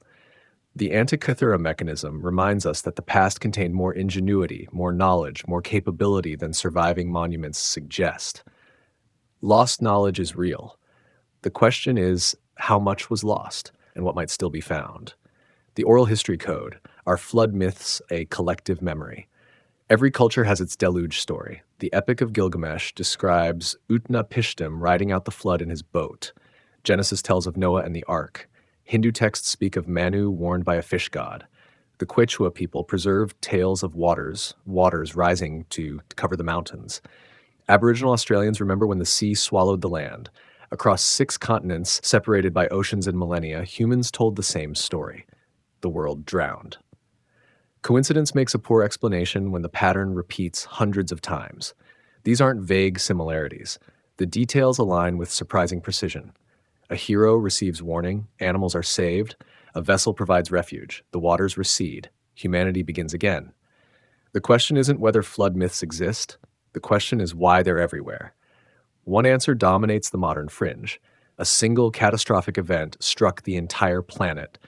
The Antikythera mechanism reminds us that the past contained more ingenuity, more knowledge, more capability than surviving monuments suggest. Lost knowledge is real. The question is, how much was lost and what might still be found? The oral history code. Are flood myths a collective memory? Every culture has its deluge story. The Epic of Gilgamesh describes Utnapishtim riding out the flood in his boat. Genesis tells of Noah and the ark. Hindu texts speak of Manu warned by a fish god. The Quechua people preserved tales of waters rising to cover the mountains. Aboriginal Australians remember when the sea swallowed the land. Across 6 continents, separated by oceans and millennia, humans told the same story. The world drowned. Coincidence makes a poor explanation when the pattern repeats hundreds of times. These aren't vague similarities. The details align with surprising precision. A hero receives warning, animals are saved, a vessel provides refuge, the waters recede, humanity begins again. The question isn't whether flood myths exist, the question is why they're everywhere. One answer dominates the modern fringe. A single catastrophic event struck the entire planet,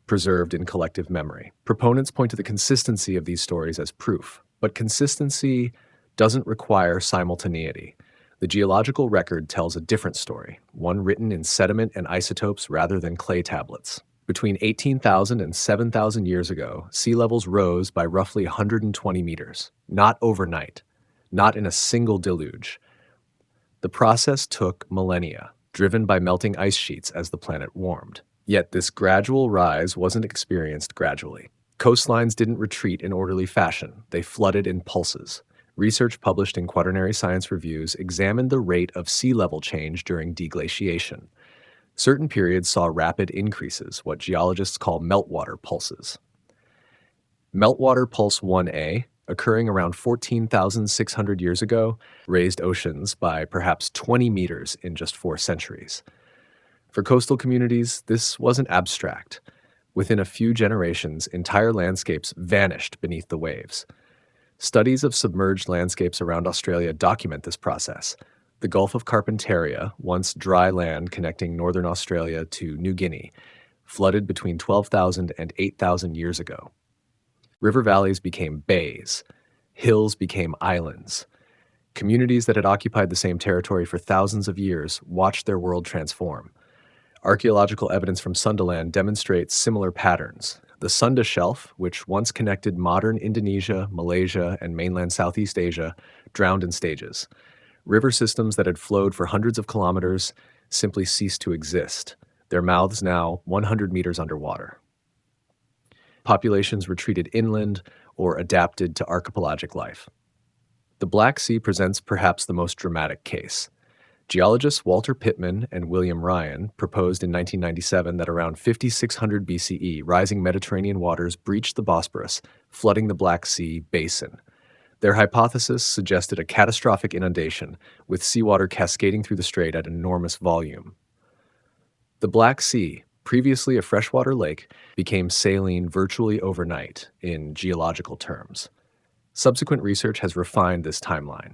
preserved in collective memory. Proponents point to the consistency of these stories as proof, but consistency doesn't require simultaneity. The geological record tells a different story, one written in sediment and isotopes rather than clay tablets. Between 18,000 and 7,000 years ago, sea levels rose by roughly 120 meters, not overnight, not in a single deluge. The process took millennia, driven by melting ice sheets as the planet warmed. Yet this gradual rise wasn't experienced gradually. Coastlines didn't retreat in orderly fashion, they flooded in pulses. Research published in quaternary science reviews examined the rate of sea level change during deglaciation. Certain periods saw rapid increases, what geologists call meltwater pulses. Meltwater Pulse 1A, occurring around 14,600 years ago, raised oceans by perhaps 20 meters in just 4 centuries. For coastal communities, this wasn't abstract. Within a few generations, entire landscapes vanished beneath the waves. Studies of submerged landscapes around Australia document this process. The Gulf of Carpentaria, once dry land connecting northern Australia to New Guinea, flooded between 12,000 and 8,000 years ago. River valleys became bays. Hills became islands. Communities that had occupied the same territory for thousands of years watched their world transform. Archaeological evidence from Sundaland demonstrates similar patterns. The Sunda Shelf, which once connected modern Indonesia, Malaysia, and mainland Southeast Asia, drowned in stages. River systems that had flowed for hundreds of kilometers simply ceased to exist, their mouths now 100 meters underwater. Populations retreated inland or adapted to archipelagic life. The Black Sea presents perhaps the most dramatic case. Geologists Walter Pittman and William Ryan proposed in 1997 that around 5600 BCE, rising Mediterranean waters breached the Bosporus, flooding the Black Sea basin. Their hypothesis suggested a catastrophic inundation, with seawater cascading through the strait at enormous volume. The Black Sea, previously a freshwater lake, became saline virtually overnight in geological terms. Subsequent research has refined this timeline.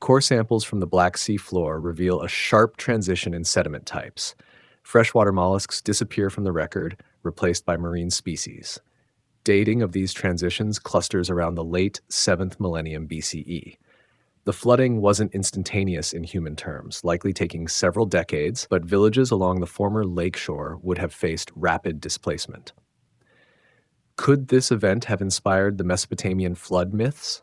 Core samples from the Black Sea floor reveal a sharp transition in sediment types. Freshwater mollusks disappear from the record, replaced by marine species. Dating of these transitions clusters around the late 7th millennium BCE. The flooding wasn't instantaneous in human terms, likely taking several decades, but villages along the former lakeshore would have faced rapid displacement. Could this event have inspired the Mesopotamian flood myths?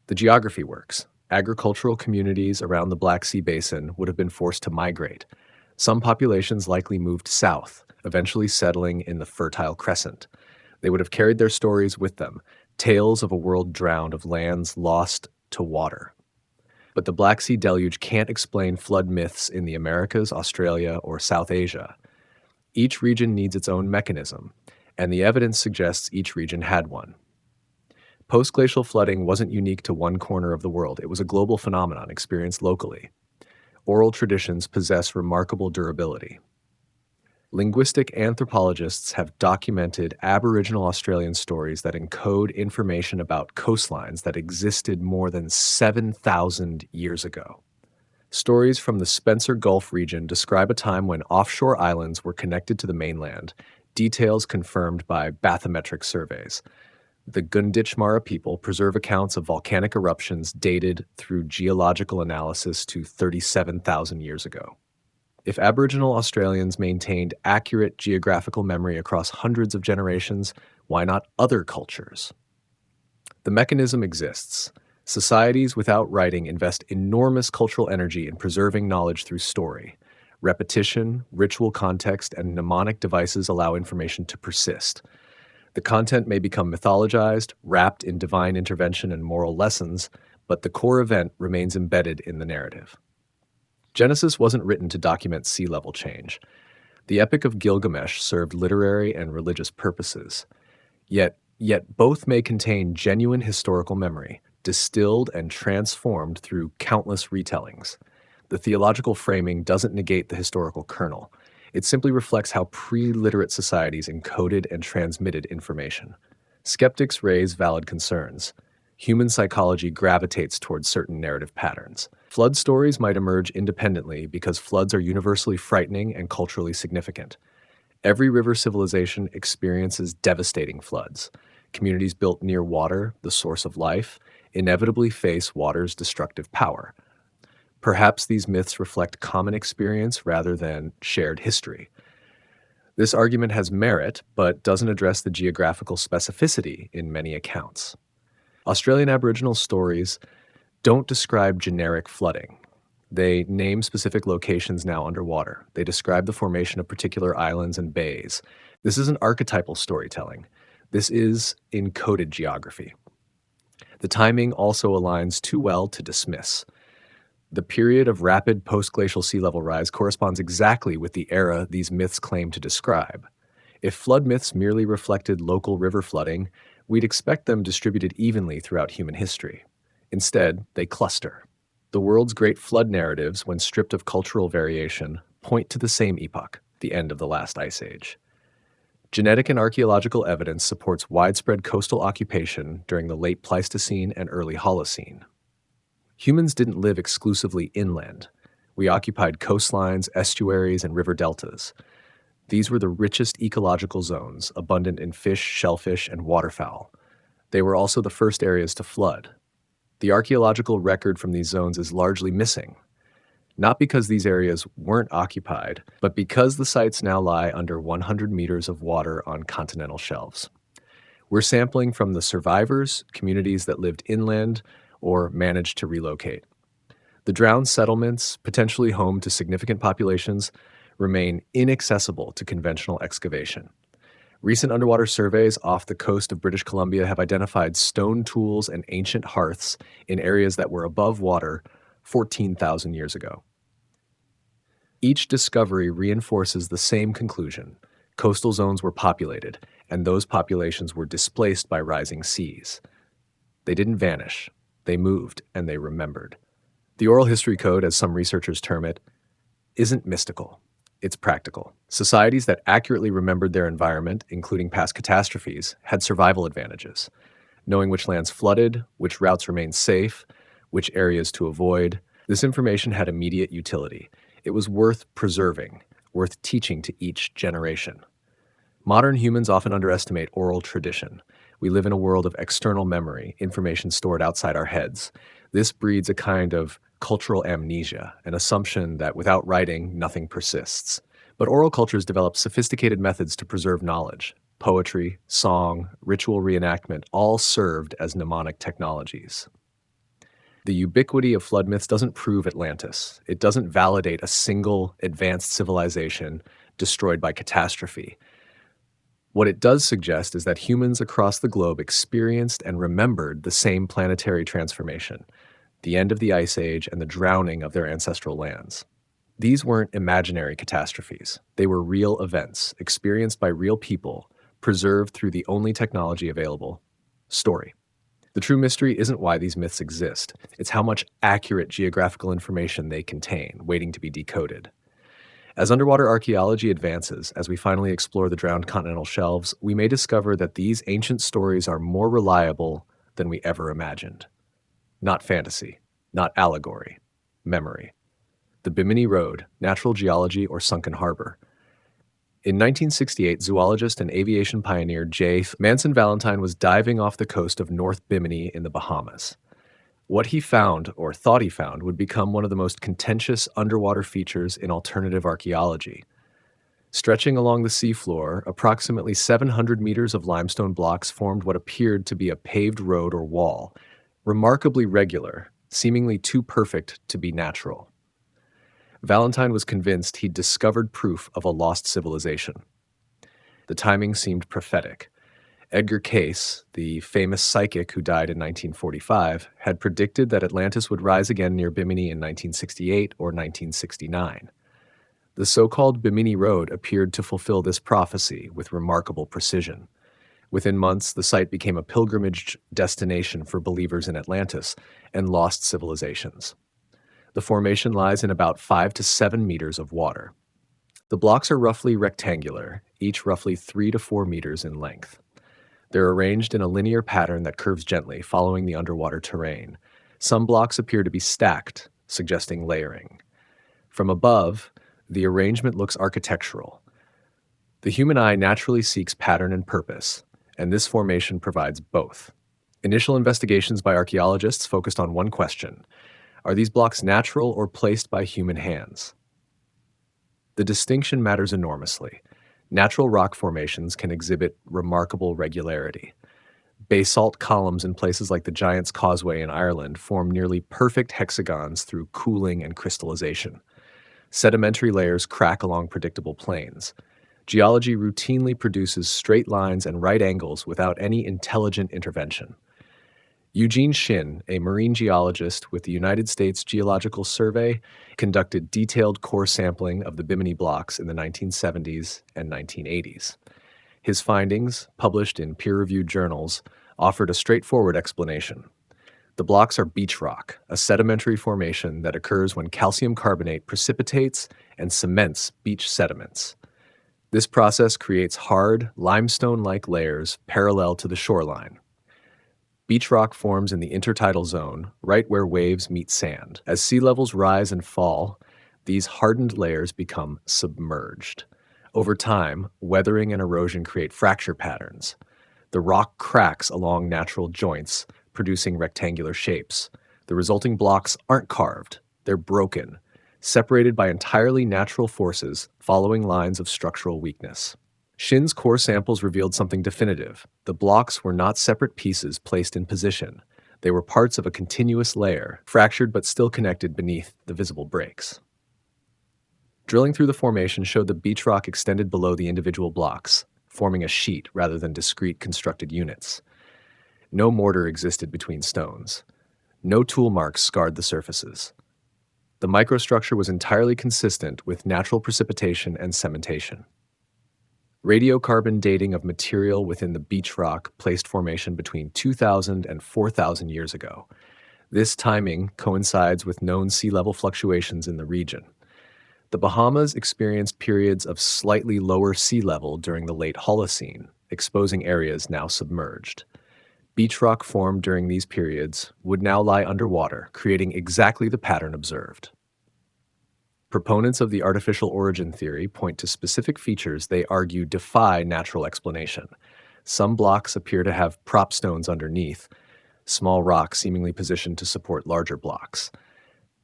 The geography works. Agricultural communities around the Black Sea basin would have been forced to migrate. Some populations likely moved south, eventually settling in the Fertile Crescent. They would have carried their stories with them, tales of a world drowned, of lands lost to water. But the Black Sea deluge can't explain flood myths in the Americas, Australia, or South Asia. Each region needs its own mechanism, and the evidence suggests each region had one. Post-glacial flooding wasn't unique to one corner of the world. It was a global phenomenon experienced locally. Oral traditions possess remarkable durability. Linguistic anthropologists have documented Aboriginal Australian stories that encode information about coastlines that existed more than 7,000 years ago. Stories from the Spencer Gulf region describe a time when offshore islands were connected to the mainland, details confirmed by bathymetric surveys. The Gunditjmara people preserve accounts of volcanic eruptions dated through geological analysis to 37,000 years ago. If Aboriginal Australians maintained accurate geographical memory across hundreds of generations, why not other cultures? The mechanism exists. Societies without writing invest enormous cultural energy in preserving knowledge through story. Repetition, ritual context, and mnemonic devices allow information to persist. The content may become mythologized, wrapped in divine intervention and moral lessons, but the core event remains embedded in the narrative. Genesis wasn't written to document sea level change. The Epic of Gilgamesh served literary and religious purposes. Yet both may contain genuine historical memory, distilled and transformed through countless retellings. The theological framing doesn't negate the historical kernel. It simply reflects how pre-literate societies encoded and transmitted information. Skeptics raise valid concerns. Human psychology gravitates towards certain narrative patterns. Flood stories might emerge independently because floods are universally frightening and culturally significant. Every river civilization experiences devastating floods. Communities built near water, the source of life, inevitably face water's destructive power. Perhaps these myths reflect common experience rather than shared history. This argument has merit, but doesn't address the geographical specificity in many accounts. Australian Aboriginal stories don't describe generic flooding. They name specific locations now underwater. They describe the formation of particular islands and bays. This isn't archetypal storytelling. This is encoded geography. The timing also aligns too well to dismiss. The period of rapid post-glacial sea level rise corresponds exactly with the era these myths claim to describe. If flood myths merely reflected local river flooding, we'd expect them distributed evenly throughout human history. Instead, they cluster. The world's great flood narratives, when stripped of cultural variation, point to the same epoch, the end of the last ice age. Genetic and archaeological evidence supports widespread coastal occupation during the late Pleistocene and early Holocene. Humans didn't live exclusively inland. We occupied coastlines, estuaries, and river deltas. These were the richest ecological zones, abundant in fish, shellfish, and waterfowl. They were also the first areas to flood. The archaeological record from these zones is largely missing, not because these areas weren't occupied, but because the sites now lie under 100 meters of water on continental shelves. We're sampling from the survivors, communities that lived inland, or managed to relocate. The drowned settlements, potentially home to significant populations, remain inaccessible to conventional excavation. Recent underwater surveys off the coast of British Columbia have identified stone tools and ancient hearths in areas that were above water 14,000 years ago. Each discovery reinforces the same conclusion. Coastal zones were populated, and those populations were displaced by rising seas. They didn't vanish. They moved, and they remembered. The oral history code, as some researchers term it, isn't mystical. It's practical. Societies that accurately remembered their environment, including past catastrophes, had survival advantages. Knowing which lands flooded, which routes remained safe, which areas to avoid, this information had immediate utility. It was worth preserving, worth teaching to each generation. Modern humans often underestimate oral tradition. We live in a world of external memory, information stored outside our heads. This breeds a kind of cultural amnesia, an assumption that without writing, nothing persists. But oral cultures develop sophisticated methods to preserve knowledge. Poetry, song, ritual reenactment all served as mnemonic technologies. The ubiquity of flood myths doesn't prove Atlantis. It doesn't validate a single advanced civilization destroyed by catastrophe. What it does suggest is that humans across the globe experienced and remembered the same planetary transformation, the end of the Ice Age and the drowning of their ancestral lands. These weren't imaginary catastrophes. They were real events, experienced by real people, preserved through the only technology available: story. The true mystery isn't why these myths exist. It's how much accurate geographical information they contain, waiting to be decoded. As underwater archaeology advances, as we finally explore the drowned continental shelves, we may discover that these ancient stories are more reliable than we ever imagined. Not fantasy, not allegory, memory. The Bimini Road, Natural Geology or Sunken Harbor. In 1968, zoologist and aviation pioneer J. Manson Valentine was diving off the coast of North Bimini in the Bahamas. What he found, or thought he found, would become one of the most contentious underwater features in alternative archaeology. Stretching along the seafloor, approximately 700 meters of limestone blocks formed what appeared to be a paved road or wall, remarkably regular, seemingly too perfect to be natural. Valentine was convinced he'd discovered proof of a lost civilization. The timing seemed prophetic. Edgar Cayce, the famous psychic who died in 1945, had predicted that Atlantis would rise again near Bimini in 1968 or 1969. The so-called Bimini Road appeared to fulfill this prophecy with remarkable precision. Within months, the site became a pilgrimage destination for believers in Atlantis and lost civilizations. The formation lies in about 5 to 7 meters of water. The blocks are roughly rectangular, each roughly 3 to 4 meters in length. They're arranged in a linear pattern that curves gently, following the underwater terrain. Some blocks appear to be stacked, suggesting layering. From above, the arrangement looks architectural. The human eye naturally seeks pattern and purpose, and this formation provides both. Initial investigations by archaeologists focused on one question: are these blocks natural or placed by human hands? The distinction matters enormously. Natural rock formations can exhibit remarkable regularity. Basalt columns in places like the Giant's Causeway in Ireland form nearly perfect hexagons through cooling and crystallization. Sedimentary layers crack along predictable planes. Geology routinely produces straight lines and right angles without any intelligent intervention. Eugene Shin, a marine geologist with the United States Geological Survey, conducted detailed core sampling of the Bimini blocks in the 1970s and 1980s. His findings, published in peer-reviewed journals, offered a straightforward explanation. The blocks are beach rock, a sedimentary formation that occurs when calcium carbonate precipitates and cements beach sediments. This process creates hard, limestone-like layers parallel to the shoreline. Beach rock forms in the intertidal zone, right where waves meet sand. As sea levels rise and fall, these hardened layers become submerged. Over time, weathering and erosion create fracture patterns. The rock cracks along natural joints, producing rectangular shapes. The resulting blocks aren't carved, they're broken, separated by entirely natural forces following lines of structural weakness. Shin's core samples revealed something definitive. The blocks were not separate pieces placed in position. They were parts of a continuous layer, fractured but still connected beneath the visible breaks. Drilling through the formation showed the beach rock extended below the individual blocks, forming a sheet rather than discrete constructed units. No mortar existed between stones. No tool marks scarred the surfaces. The microstructure was entirely consistent with natural precipitation and cementation. Radiocarbon dating of material within the beach rock placed formation between 2,000 and 4,000 years ago. This timing coincides with known sea level fluctuations in the region. The Bahamas experienced periods of slightly lower sea level during the late Holocene, exposing areas now submerged. Beach rock formed during these periods would now lie underwater, creating exactly the pattern observed. Proponents of the artificial origin theory point to specific features they argue defy natural explanation. Some blocks appear to have prop stones underneath, small rocks seemingly positioned to support larger blocks.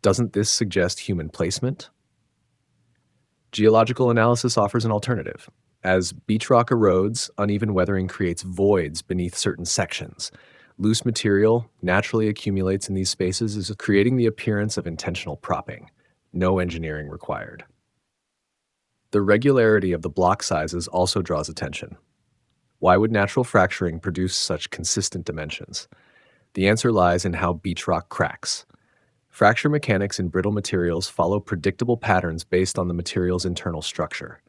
Doesn't this suggest human placement? Geological analysis offers an alternative. As beach rock erodes, uneven weathering creates voids beneath certain sections. Loose material naturally accumulates in these spaces, creating the appearance of intentional propping. No engineering required. The regularity of the block sizes also draws attention. Why would natural fracturing produce such consistent dimensions? The answer lies in how beach rock cracks. Fracture mechanics in brittle materials follow predictable patterns based on the material's internal structure.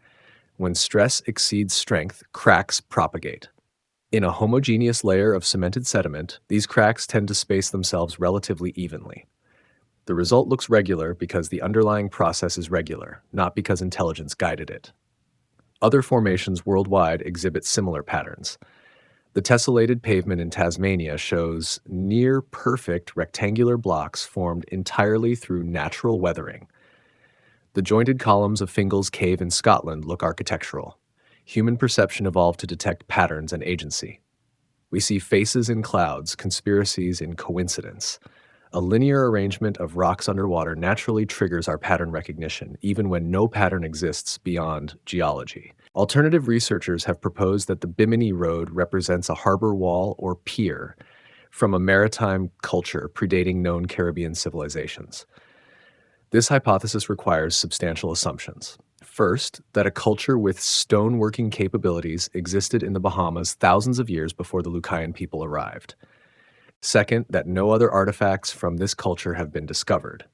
When stress exceeds strength, cracks propagate. In a homogeneous layer of cemented sediment, these cracks tend to space themselves relatively evenly. The result looks regular because the underlying process is regular, not because intelligence guided it. Other formations worldwide exhibit similar patterns. The tessellated pavement in Tasmania shows near-perfect rectangular blocks formed entirely through natural weathering. The jointed columns of Fingal's Cave in Scotland look architectural. Human perception evolved to detect patterns and agency. We see faces in clouds, conspiracies in coincidence. A linear arrangement of rocks underwater naturally triggers our pattern recognition, even when no pattern exists beyond geology. Alternative researchers have proposed that the Bimini Road represents a harbor wall or pier from a maritime culture predating known Caribbean civilizations. This hypothesis requires substantial assumptions. First, that a culture with stoneworking capabilities existed in the Bahamas thousands of years before the Lucayan people arrived. Second, that no other artifacts from this culture have been discovered.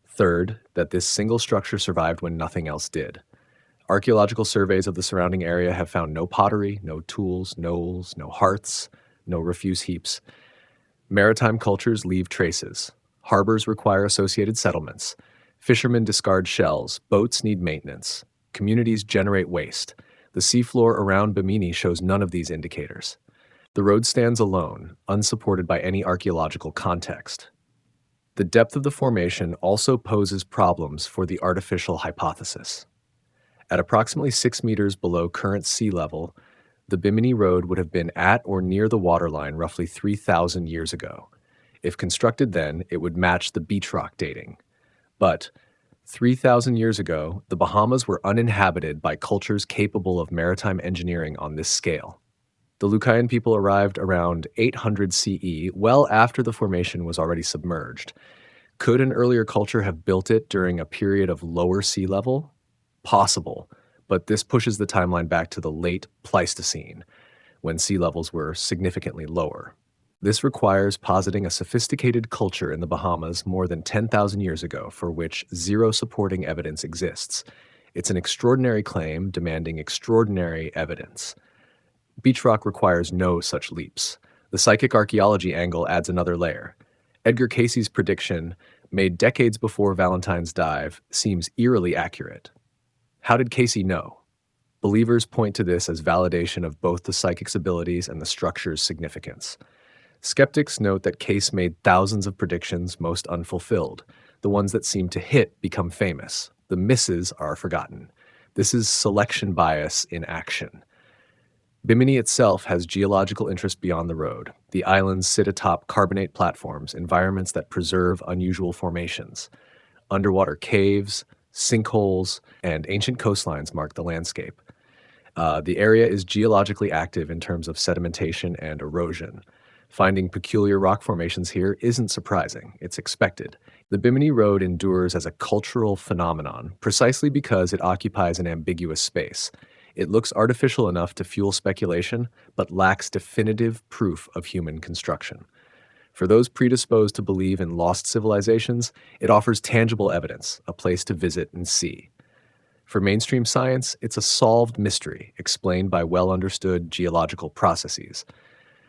Third, that this single structure survived when nothing else did. Archaeological surveys of the surrounding area have found no pottery, no tools, knolls, no hearths, no refuse heaps. Maritime cultures leave traces. Harbors require associated settlements. Fishermen discard shells. Boats need maintenance. Communities generate waste. The seafloor around Bimini shows none of these indicators. The road stands alone, unsupported by any archaeological context. The depth of the formation also poses problems for the artificial hypothesis. At approximately 6 meters below current sea level, the Bimini Road would have been at or near the waterline roughly 3,000 years ago. If constructed then, it would match the beach rock dating. But 3,000 years ago, the Bahamas were uninhabited by cultures capable of maritime engineering on this scale. The Lucayan people arrived around 800 CE, well after the formation was already submerged. Could an earlier culture have built it during a period of lower sea level? Possible, but this pushes the timeline back to the late Pleistocene, when sea levels were significantly lower. This requires positing a sophisticated culture in the Bahamas more than 10,000 years ago for which zero supporting evidence exists. It's an extraordinary claim demanding extraordinary evidence. Beach rock requires no such leaps. The psychic archaeology angle adds another layer. Edgar Cayce's prediction, made decades before Valentine's dive, seems eerily accurate. How did Cayce know? Believers point to this as validation of both the psychic's abilities and the structure's significance. Skeptics note that Cayce made thousands of predictions, most unfulfilled. The ones that seem to hit become famous. The misses are forgotten. This is selection bias in action. Bimini itself has geological interest beyond the road. The islands sit atop carbonate platforms, environments that preserve unusual formations. Underwater caves, sinkholes, and ancient coastlines mark the landscape. The area is geologically active in terms of sedimentation and erosion. Finding peculiar rock formations here isn't surprising, it's expected. The Bimini Road endures as a cultural phenomenon precisely because it occupies an ambiguous space. It looks artificial enough to fuel speculation, but lacks definitive proof of human construction. For those predisposed to believe in lost civilizations, it offers tangible evidence, a place to visit and see. For mainstream science, it's a solved mystery, explained by well-understood geological processes.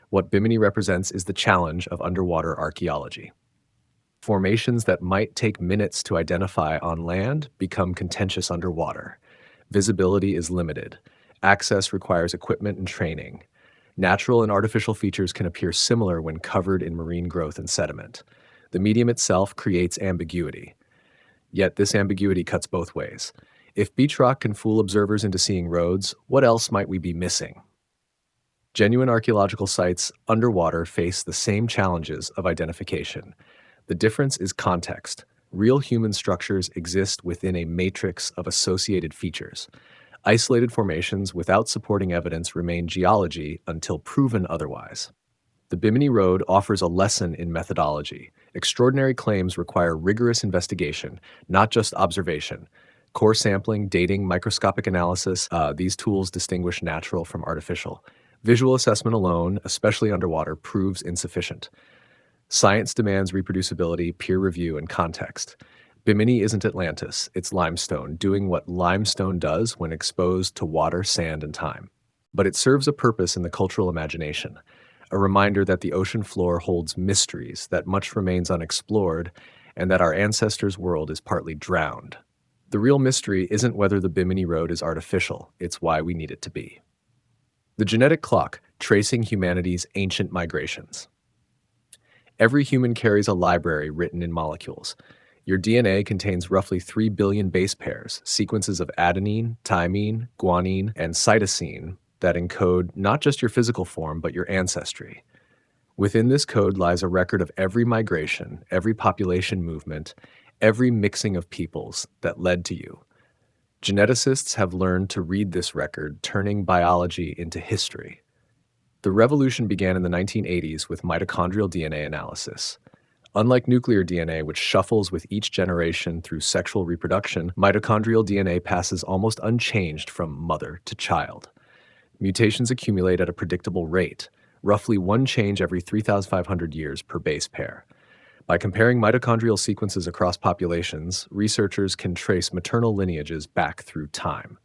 What Bimini represents is the challenge of underwater archaeology. Formations that might take minutes to identify on land become contentious underwater. Visibility is limited. Access requires equipment and training. Natural and artificial features can appear similar when covered in marine growth and sediment. The medium itself creates ambiguity. Yet this ambiguity cuts both ways. If beach rock can fool observers into seeing roads, what else might we be missing? Genuine archaeological sites underwater face the same challenges of identification. The difference is context. Real human structures exist within a matrix of associated features. Isolated formations without supporting evidence remain geology until proven otherwise. The Bimini Road offers a lesson in methodology. Extraordinary claims require rigorous investigation, not just observation. Core sampling, dating, microscopic analysis, these tools distinguish natural from artificial. Visual assessment alone, especially underwater, proves insufficient. Science demands reproducibility, peer review, and context. Bimini isn't Atlantis, it's limestone, doing what limestone does when exposed to water, sand, and time. But it serves a purpose in the cultural imagination, a reminder that the ocean floor holds mysteries, that much remains unexplored, and that our ancestors' world is partly drowned. The real mystery isn't whether the Bimini Road is artificial, it's why we need it to be. The genetic clock, tracing humanity's ancient migrations. Every human carries a library written in molecules. Your DNA contains roughly 3 billion base pairs, sequences of adenine, thymine, guanine, and cytosine that encode not just your physical form, but your ancestry. Within this code lies a record of every migration, every population movement, every mixing of peoples that led to you. Geneticists have learned to read this record, turning biology into history. The revolution began in the 1980s with mitochondrial DNA analysis. Unlike nuclear DNA, which shuffles with each generation through sexual reproduction, mitochondrial DNA passes almost unchanged from mother to child. Mutations accumulate at a predictable rate, roughly one change every 3,500 years per base pair. By comparing mitochondrial sequences across populations, researchers can trace maternal lineages back through time.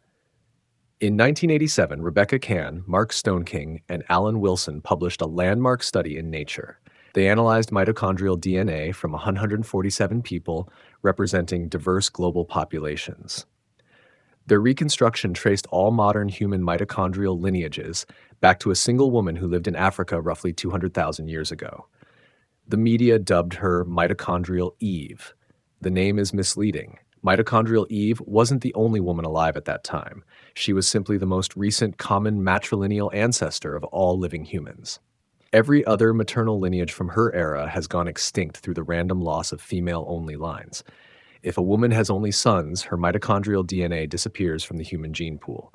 In 1987, Rebecca Cann, Mark Stoneking, and Alan Wilson published a landmark study in Nature. They analyzed mitochondrial DNA from 147 people, representing diverse global populations. Their reconstruction traced all modern human mitochondrial lineages back to a single woman who lived in Africa roughly 200,000 years ago. The media dubbed her Mitochondrial Eve. The name is misleading. Mitochondrial Eve wasn't the only woman alive at that time. She was simply the most recent common matrilineal ancestor of all living humans. Every other maternal lineage from her era has gone extinct through the random loss of female-only lines. If a woman has only sons, her mitochondrial DNA disappears from the human gene pool.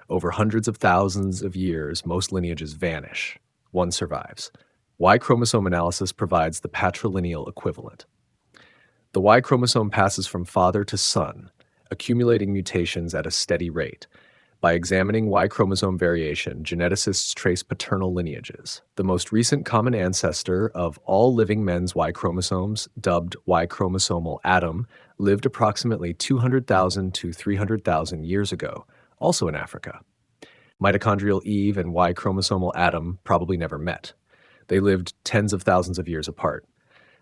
Over hundreds of thousands of years, most lineages vanish. One survives. Y chromosome analysis provides the patrilineal equivalent. The Y chromosome passes from father to son, accumulating mutations at a steady rate. By examining Y chromosome variation, geneticists trace paternal lineages. The most recent common ancestor of all living men's Y chromosomes, dubbed Y chromosomal Adam, lived approximately 200,000 to 300,000 years ago, also in Africa. Mitochondrial Eve and Y chromosomal Adam probably never met. They lived tens of thousands of years apart.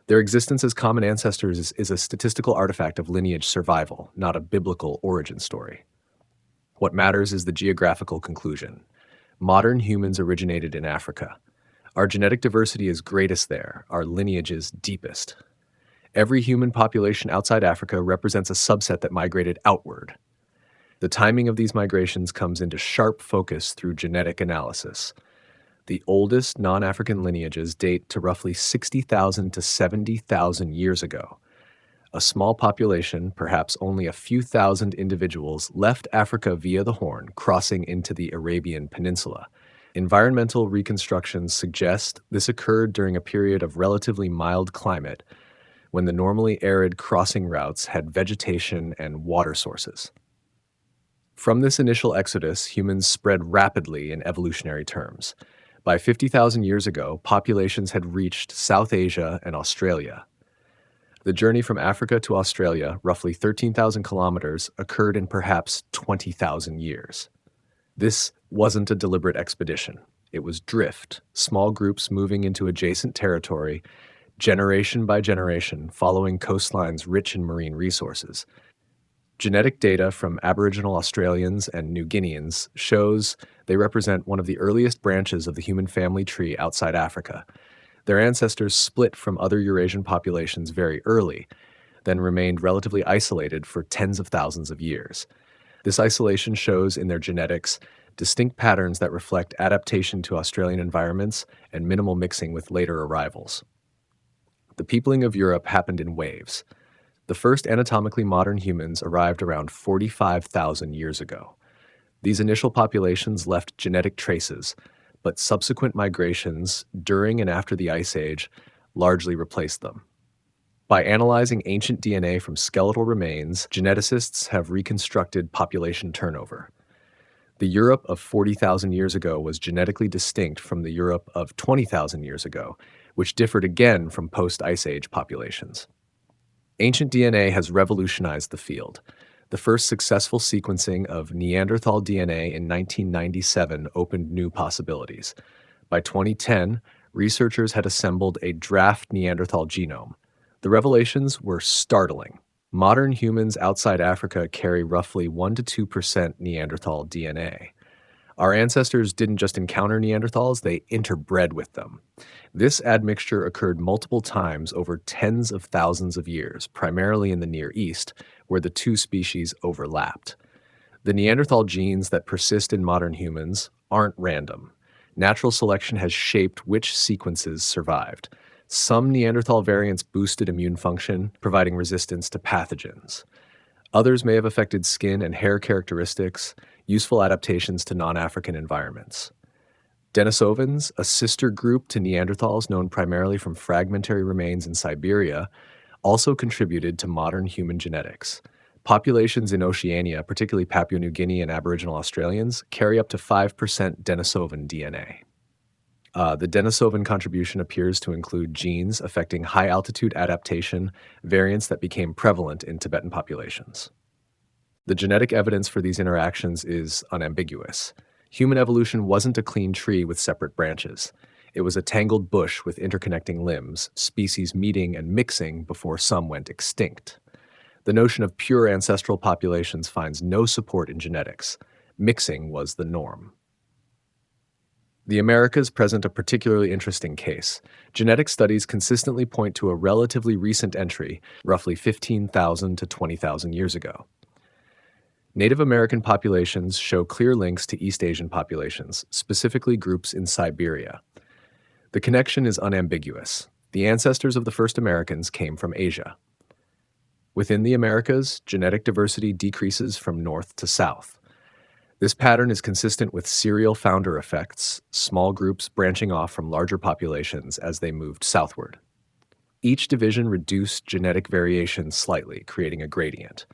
Their existence as common ancestors is a statistical artifact of lineage survival, not a biblical origin story. What matters is the geographical conclusion. Modern humans originated in Africa. Our genetic diversity is greatest there, our lineage is deepest. Every human population outside Africa represents a subset that migrated outward. The timing of these migrations comes into sharp focus through genetic analysis. The oldest non-African lineages date to roughly 60,000 to 70,000 years ago. A small population, perhaps only a few thousand individuals, left Africa via the Horn, crossing into the Arabian Peninsula. Environmental reconstructions suggest this occurred during a period of relatively mild climate, when the normally arid crossing routes had vegetation and water sources. From this initial exodus, humans spread rapidly in evolutionary terms. By 50,000 years ago, populations had reached South Asia and Australia. The journey from Africa to Australia, roughly 13,000 kilometers, occurred in perhaps 20,000 years. This wasn't a deliberate expedition. It was drift, small groups moving into adjacent territory, generation by generation, following coastlines rich in marine resources. Genetic data from Aboriginal Australians and New Guineans shows they represent one of the earliest branches of the human family tree outside Africa. Their ancestors split from other Eurasian populations very early, then remained relatively isolated for tens of thousands of years. This isolation shows in their genetics distinct patterns that reflect adaptation to Australian environments and minimal mixing with later arrivals. The peopling of Europe happened in waves. The first anatomically modern humans arrived around 45,000 years ago. These initial populations left genetic traces, but subsequent migrations during and after the Ice Age largely replaced them. By analyzing ancient DNA from skeletal remains, geneticists have reconstructed population turnover. The Europe of 40,000 years ago was genetically distinct from the Europe of 20,000 years ago, which differed again from post-Ice Age populations. Ancient DNA has revolutionized the field. The first successful sequencing of Neanderthal DNA in 1997 opened new possibilities. By 2010, researchers had assembled a draft Neanderthal genome. The revelations were startling. Modern humans outside Africa carry roughly 1 to 2% Neanderthal DNA. Our ancestors didn't just encounter Neanderthals, they interbred with them. This admixture occurred multiple times over tens of thousands of years, primarily in the Near East, where the two species overlapped. The Neanderthal genes that persist in modern humans aren't random. Natural selection has shaped which sequences survived. Some Neanderthal variants boosted immune function, providing resistance to pathogens. Others may have affected skin and hair characteristics, useful adaptations to non-African environments. Denisovans, a sister group to Neanderthals known primarily from fragmentary remains in Siberia, also contributed to modern human genetics. Populations in Oceania, particularly Papua New Guinea and Aboriginal Australians, carry up to 5% Denisovan DNA. The Denisovan contribution appears to include genes affecting high-altitude adaptation, variants that became prevalent in Tibetan populations. The genetic evidence for these interactions is unambiguous. Human evolution wasn't a clean tree with separate branches. It was a tangled bush with interconnecting limbs, species meeting and mixing before some went extinct. The notion of pure ancestral populations finds no support in genetics. Mixing was the norm. The Americas present a particularly interesting case. Genetic studies consistently point to a relatively recent entry, roughly 15,000 to 20,000 years ago. Native American populations show clear links to East Asian populations, specifically groups in Siberia. The connection is unambiguous. The ancestors of the first Americans came from Asia. Within the Americas, genetic diversity decreases from north to south. This pattern is consistent with serial founder effects, small groups branching off from larger populations as they moved southward. Each division reduced genetic variation slightly, creating a gradient.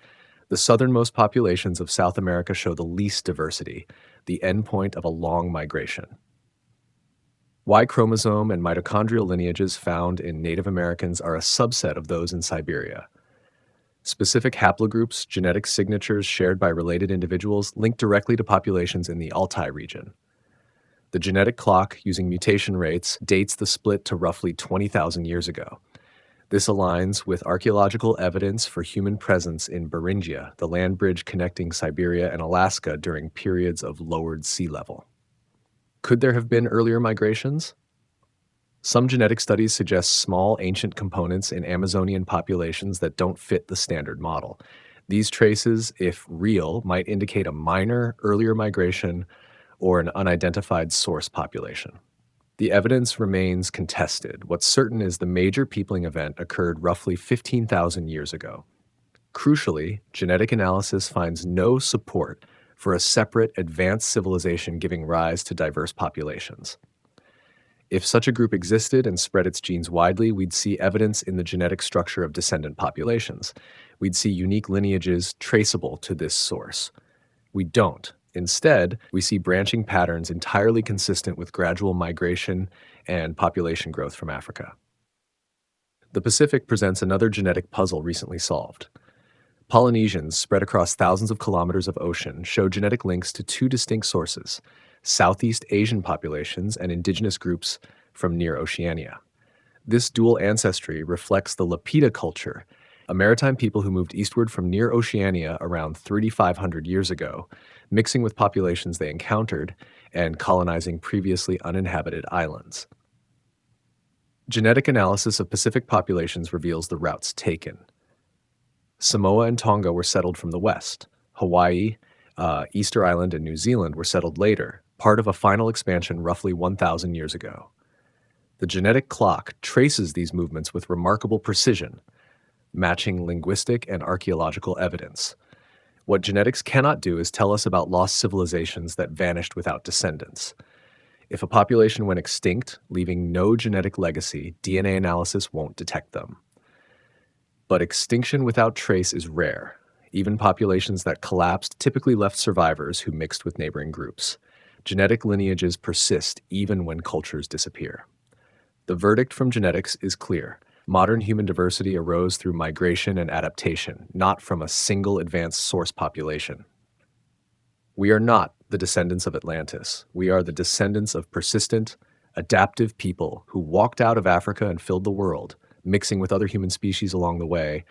The southernmost populations of South America show the least diversity, the endpoint of a long migration. Y chromosome and mitochondrial lineages found in Native Americans are a subset of those in Siberia. Specific haplogroups, genetic signatures shared by related individuals, link directly to populations in the Altai region. The genetic clock, using mutation rates, dates the split to roughly 20,000 years ago. This aligns with archaeological evidence for human presence in Beringia, the land bridge connecting Siberia and Alaska during periods of lowered sea level. Could there have been earlier migrations? Some genetic studies suggest small ancient components in Amazonian populations that don't fit the standard model. These traces, if real, might indicate a minor, earlier migration or an unidentified source population. The evidence remains contested. What's certain is the major peopling event occurred roughly 15,000 years ago. Crucially, genetic analysis finds no support for a separate, advanced civilization giving rise to diverse populations. If such a group existed and spread its genes widely, we'd see evidence in the genetic structure of descendant populations. We'd see unique lineages traceable to this source. We don't. Instead, we see branching patterns entirely consistent with gradual migration and population growth from Africa. The Pacific presents another genetic puzzle recently solved. Polynesians, spread across thousands of kilometers of ocean, show genetic links to two distinct sources: Southeast Asian populations and indigenous groups from near Oceania. This dual ancestry reflects the Lapita culture, a maritime people who moved eastward from near Oceania around 3,500 years ago, mixing with populations they encountered and colonizing previously uninhabited islands. Genetic analysis of Pacific populations reveals the routes taken. Samoa and Tonga were settled from the west. Hawaii, Easter Island, and New Zealand were settled later, part of a final expansion roughly 1,000 years ago. The genetic clock traces these movements with remarkable precision, matching linguistic and archaeological evidence. What genetics cannot do is tell us about lost civilizations that vanished without descendants. If a population went extinct, leaving no genetic legacy, DNA analysis won't detect them. But extinction without trace is rare. Even populations that collapsed typically left survivors who mixed with neighboring groups. Genetic lineages persist even when cultures disappear. The verdict from genetics is clear. Modern human diversity arose through migration and adaptation, not from a single advanced source population. We are not the descendants of Atlantis. We are the descendants of persistent, adaptive people who walked out of Africa and filled the world, mixing with other human species along the way,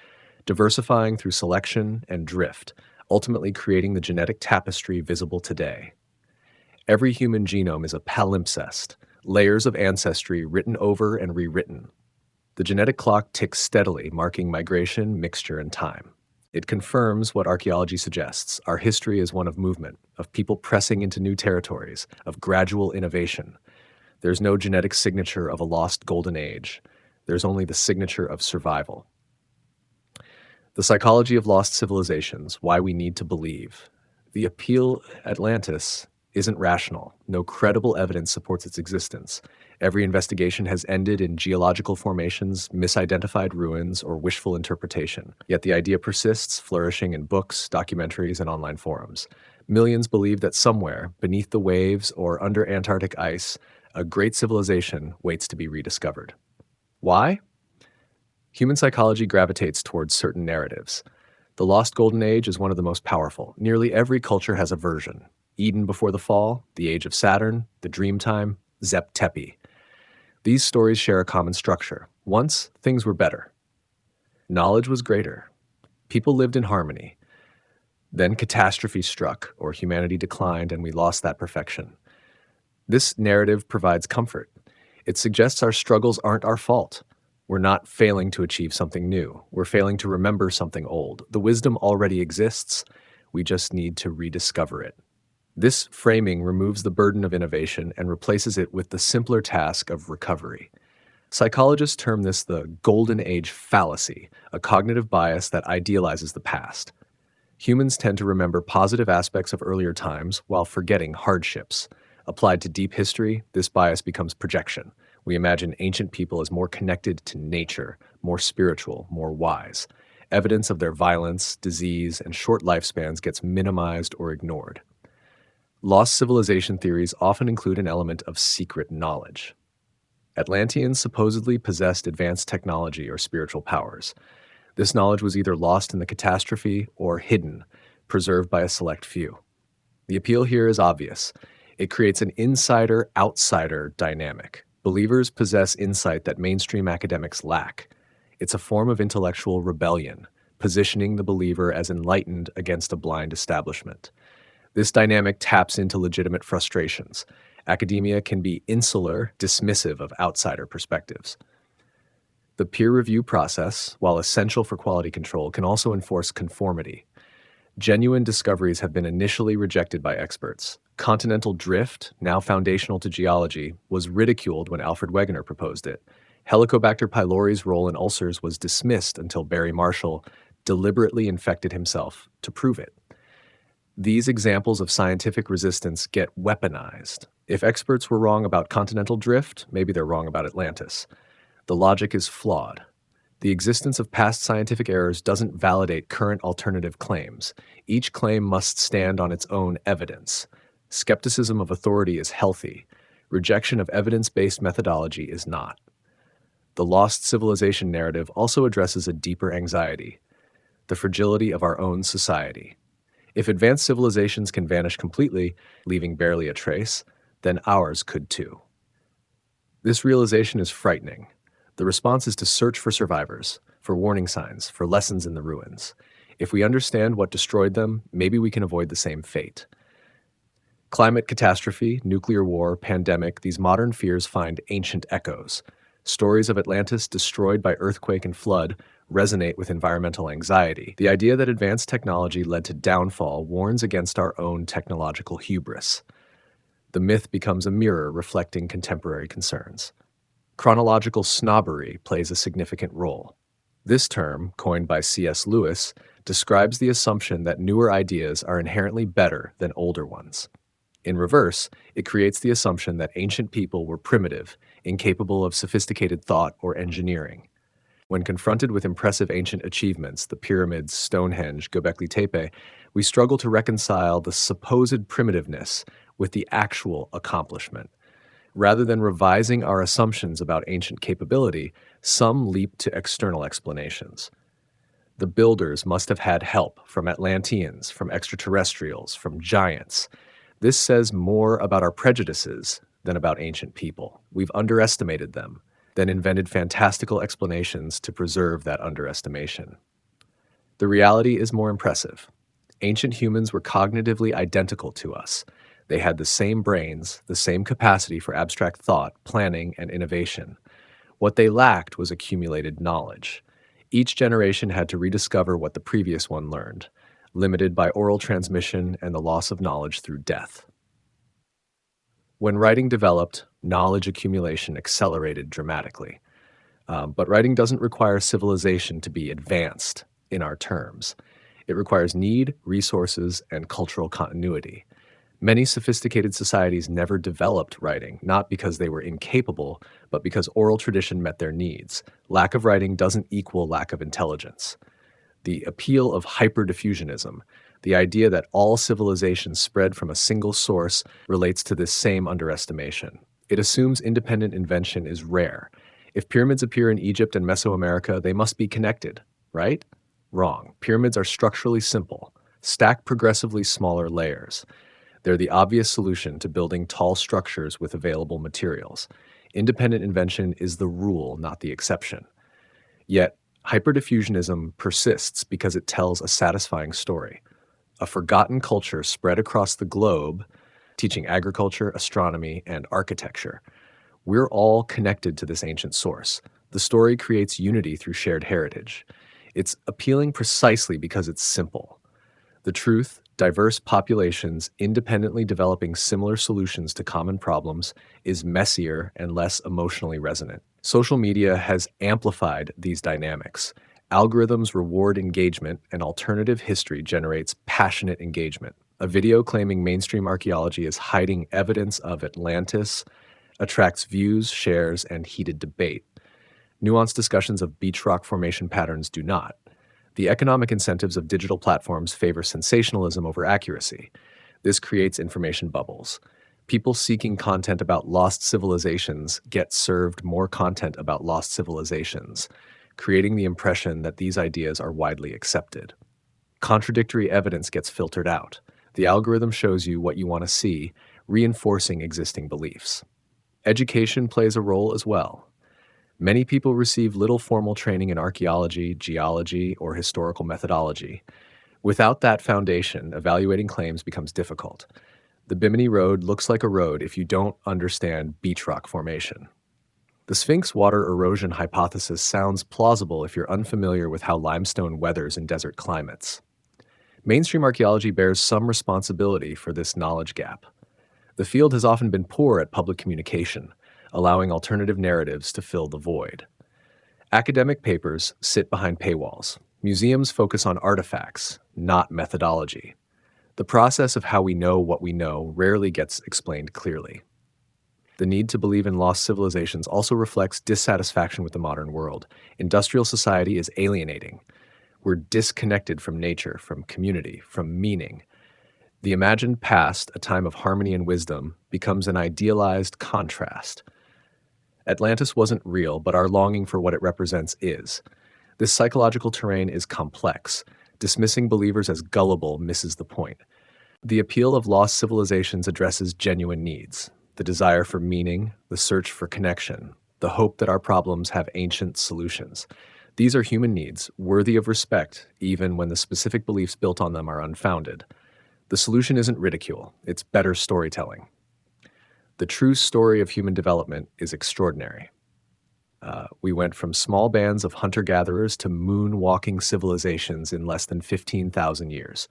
diversifying through selection and drift, ultimately creating the genetic tapestry visible today. Every human genome is a palimpsest, layers of ancestry written over and rewritten. The genetic clock ticks steadily, marking migration, mixture, and time. It confirms what archaeology suggests. Our history is one of movement, of people pressing into new territories, of gradual innovation. There's no genetic signature of a lost golden age. There's only the signature of survival. The psychology of lost civilizations, why we need to believe. The appeal Atlantis isn't rational. No credible evidence supports its existence. Every investigation has ended in geological formations, misidentified ruins, or wishful interpretation. Yet the idea persists, flourishing in books, documentaries, and online forums. Millions believe that somewhere, beneath the waves or under Antarctic ice, a great civilization waits to be rediscovered. Why? Human psychology gravitates towards certain narratives. The lost golden age is one of the most powerful. Nearly every culture has a version. Eden before the fall, the age of Saturn, the dream time, Zep Tepi. These stories share a common structure. Once, things were better. Knowledge was greater. People lived in harmony. Then catastrophe struck, or humanity declined, and we lost that perfection. This narrative provides comfort. It suggests our struggles aren't our fault. We're not failing to achieve something new. We're failing to remember something old. The wisdom already exists. We just need to rediscover it. This framing removes the burden of innovation and replaces it with the simpler task of recovery. Psychologists term this the golden age fallacy, a cognitive bias that idealizes the past. Humans tend to remember positive aspects of earlier times while forgetting hardships. Applied to deep history, this bias becomes projection. We imagine ancient people as more connected to nature, more spiritual, more wise. Evidence of their violence, disease, and short lifespans gets minimized or ignored. Lost civilization theories often include an element of secret knowledge. Atlanteans supposedly possessed advanced technology or spiritual powers. This knowledge was either lost in the catastrophe or hidden, preserved by a select few. The appeal here is obvious. It creates an insider-outsider dynamic. Believers possess insight that mainstream academics lack. It's a form of intellectual rebellion, positioning the believer as enlightened against a blind establishment. This dynamic taps into legitimate frustrations. Academia can be insular, dismissive of outsider perspectives. The peer review process, while essential for quality control, can also enforce conformity. Genuine discoveries have been initially rejected by experts. Continental drift, now foundational to geology, was ridiculed when Alfred Wegener proposed it. Helicobacter pylori's role in ulcers was dismissed until Barry Marshall deliberately infected himself to prove it. These examples of scientific resistance get weaponized. If experts were wrong about continental drift, maybe they're wrong about Atlantis. The logic is flawed. The existence of past scientific errors doesn't validate current alternative claims. Each claim must stand on its own evidence. Skepticism of authority is healthy. Rejection of evidence-based methodology is not. The lost civilization narrative also addresses a deeper anxiety: the fragility of our own society. If advanced civilizations can vanish completely, leaving barely a trace, then ours could too. This realization is frightening. The response is to search for survivors, for warning signs, for lessons in the ruins. If we understand what destroyed them, maybe we can avoid the same fate. Climate catastrophe, nuclear war, pandemic, these modern fears find ancient echoes. Stories of Atlantis destroyed by earthquake and flood resonate with environmental anxiety. The idea that advanced technology led to downfall warns against our own technological hubris. The myth becomes a mirror reflecting contemporary concerns. Chronological snobbery plays a significant role. This term, coined by C.S. Lewis, describes the assumption that newer ideas are inherently better than older ones. In reverse, it creates the assumption that ancient people were primitive, incapable of sophisticated thought or engineering. When confronted with impressive ancient achievements, the pyramids, Stonehenge, Gobekli Tepe, we struggle to reconcile the supposed primitiveness with the actual accomplishment. Rather than revising our assumptions about ancient capability, some leap to external explanations. The builders must have had help from Atlanteans, from extraterrestrials, from giants. This says more about our prejudices than about ancient people. We've underestimated them, then invented fantastical explanations to preserve that underestimation. The reality is more impressive. Ancient humans were cognitively identical to us. They had the same brains, the same capacity for abstract thought, planning, and innovation. What they lacked was accumulated knowledge. Each generation had to rediscover what the previous one learned, limited by oral transmission and the loss of knowledge through death. When writing developed, knowledge accumulation accelerated dramatically. But writing doesn't require civilization to be advanced in our terms. It requires need, resources, and cultural continuity. Many sophisticated societies never developed writing, not because they were incapable, but because oral tradition met their needs. Lack of writing doesn't equal lack of intelligence. The appeal of hyperdiffusionism, the idea that all civilizations spread from a single source, relates to this same underestimation. It assumes independent invention is rare. If pyramids appear in Egypt and Mesoamerica, they must be connected, right? Wrong. Pyramids are structurally simple, stacked progressively smaller layers. They're the obvious solution to building tall structures with available materials. Independent invention is the rule, not the exception. Yet, hyperdiffusionism persists because it tells a satisfying story. A forgotten culture spread across the globe, teaching agriculture, astronomy, and architecture. We're all connected to this ancient source. The story creates unity through shared heritage. It's appealing precisely because it's simple. The truth, diverse populations independently developing similar solutions to common problems, is messier and less emotionally resonant. Social media has amplified these dynamics. Algorithms reward engagement, and alternative history generates passionate engagement. A video claiming mainstream archaeology is hiding evidence of Atlantis attracts views, shares, and heated debate. Nuanced discussions of beach rock formation patterns do not. The economic incentives of digital platforms favor sensationalism over accuracy. This creates information bubbles. People seeking content about lost civilizations get served more content about lost civilizations, creating the impression that these ideas are widely accepted. Contradictory evidence gets filtered out. The algorithm shows you what you want to see, reinforcing existing beliefs. Education plays a role as well. Many people receive little formal training in archaeology, geology, or historical methodology. Without that foundation, evaluating claims becomes difficult. The Bimini Road looks like a road if you don't understand beach rock formation. The Sphinx water erosion hypothesis sounds plausible if you're unfamiliar with how limestone weathers in desert climates. Mainstream archaeology bears some responsibility for this knowledge gap. The field has often been poor at public communication, allowing alternative narratives to fill the void. Academic papers sit behind paywalls. Museums focus on artifacts, not methodology. The process of how we know what we know rarely gets explained clearly. The need to believe in lost civilizations also reflects dissatisfaction with the modern world. Industrial society is alienating. We're disconnected from nature, from community, from meaning. The imagined past, a time of harmony and wisdom, becomes an idealized contrast. Atlantis wasn't real, but our longing for what it represents is. This psychological terrain is complex. Dismissing believers as gullible misses the point. The appeal of lost civilizations addresses genuine needs: the desire for meaning, the search for connection, the hope that our problems have ancient solutions. These are human needs, worthy of respect, even when the specific beliefs built on them are unfounded. The solution isn't ridicule, it's better storytelling. The true story of human development is extraordinary. We went from small bands of hunter-gatherers to moon-walking civilizations in less than 15,000 years.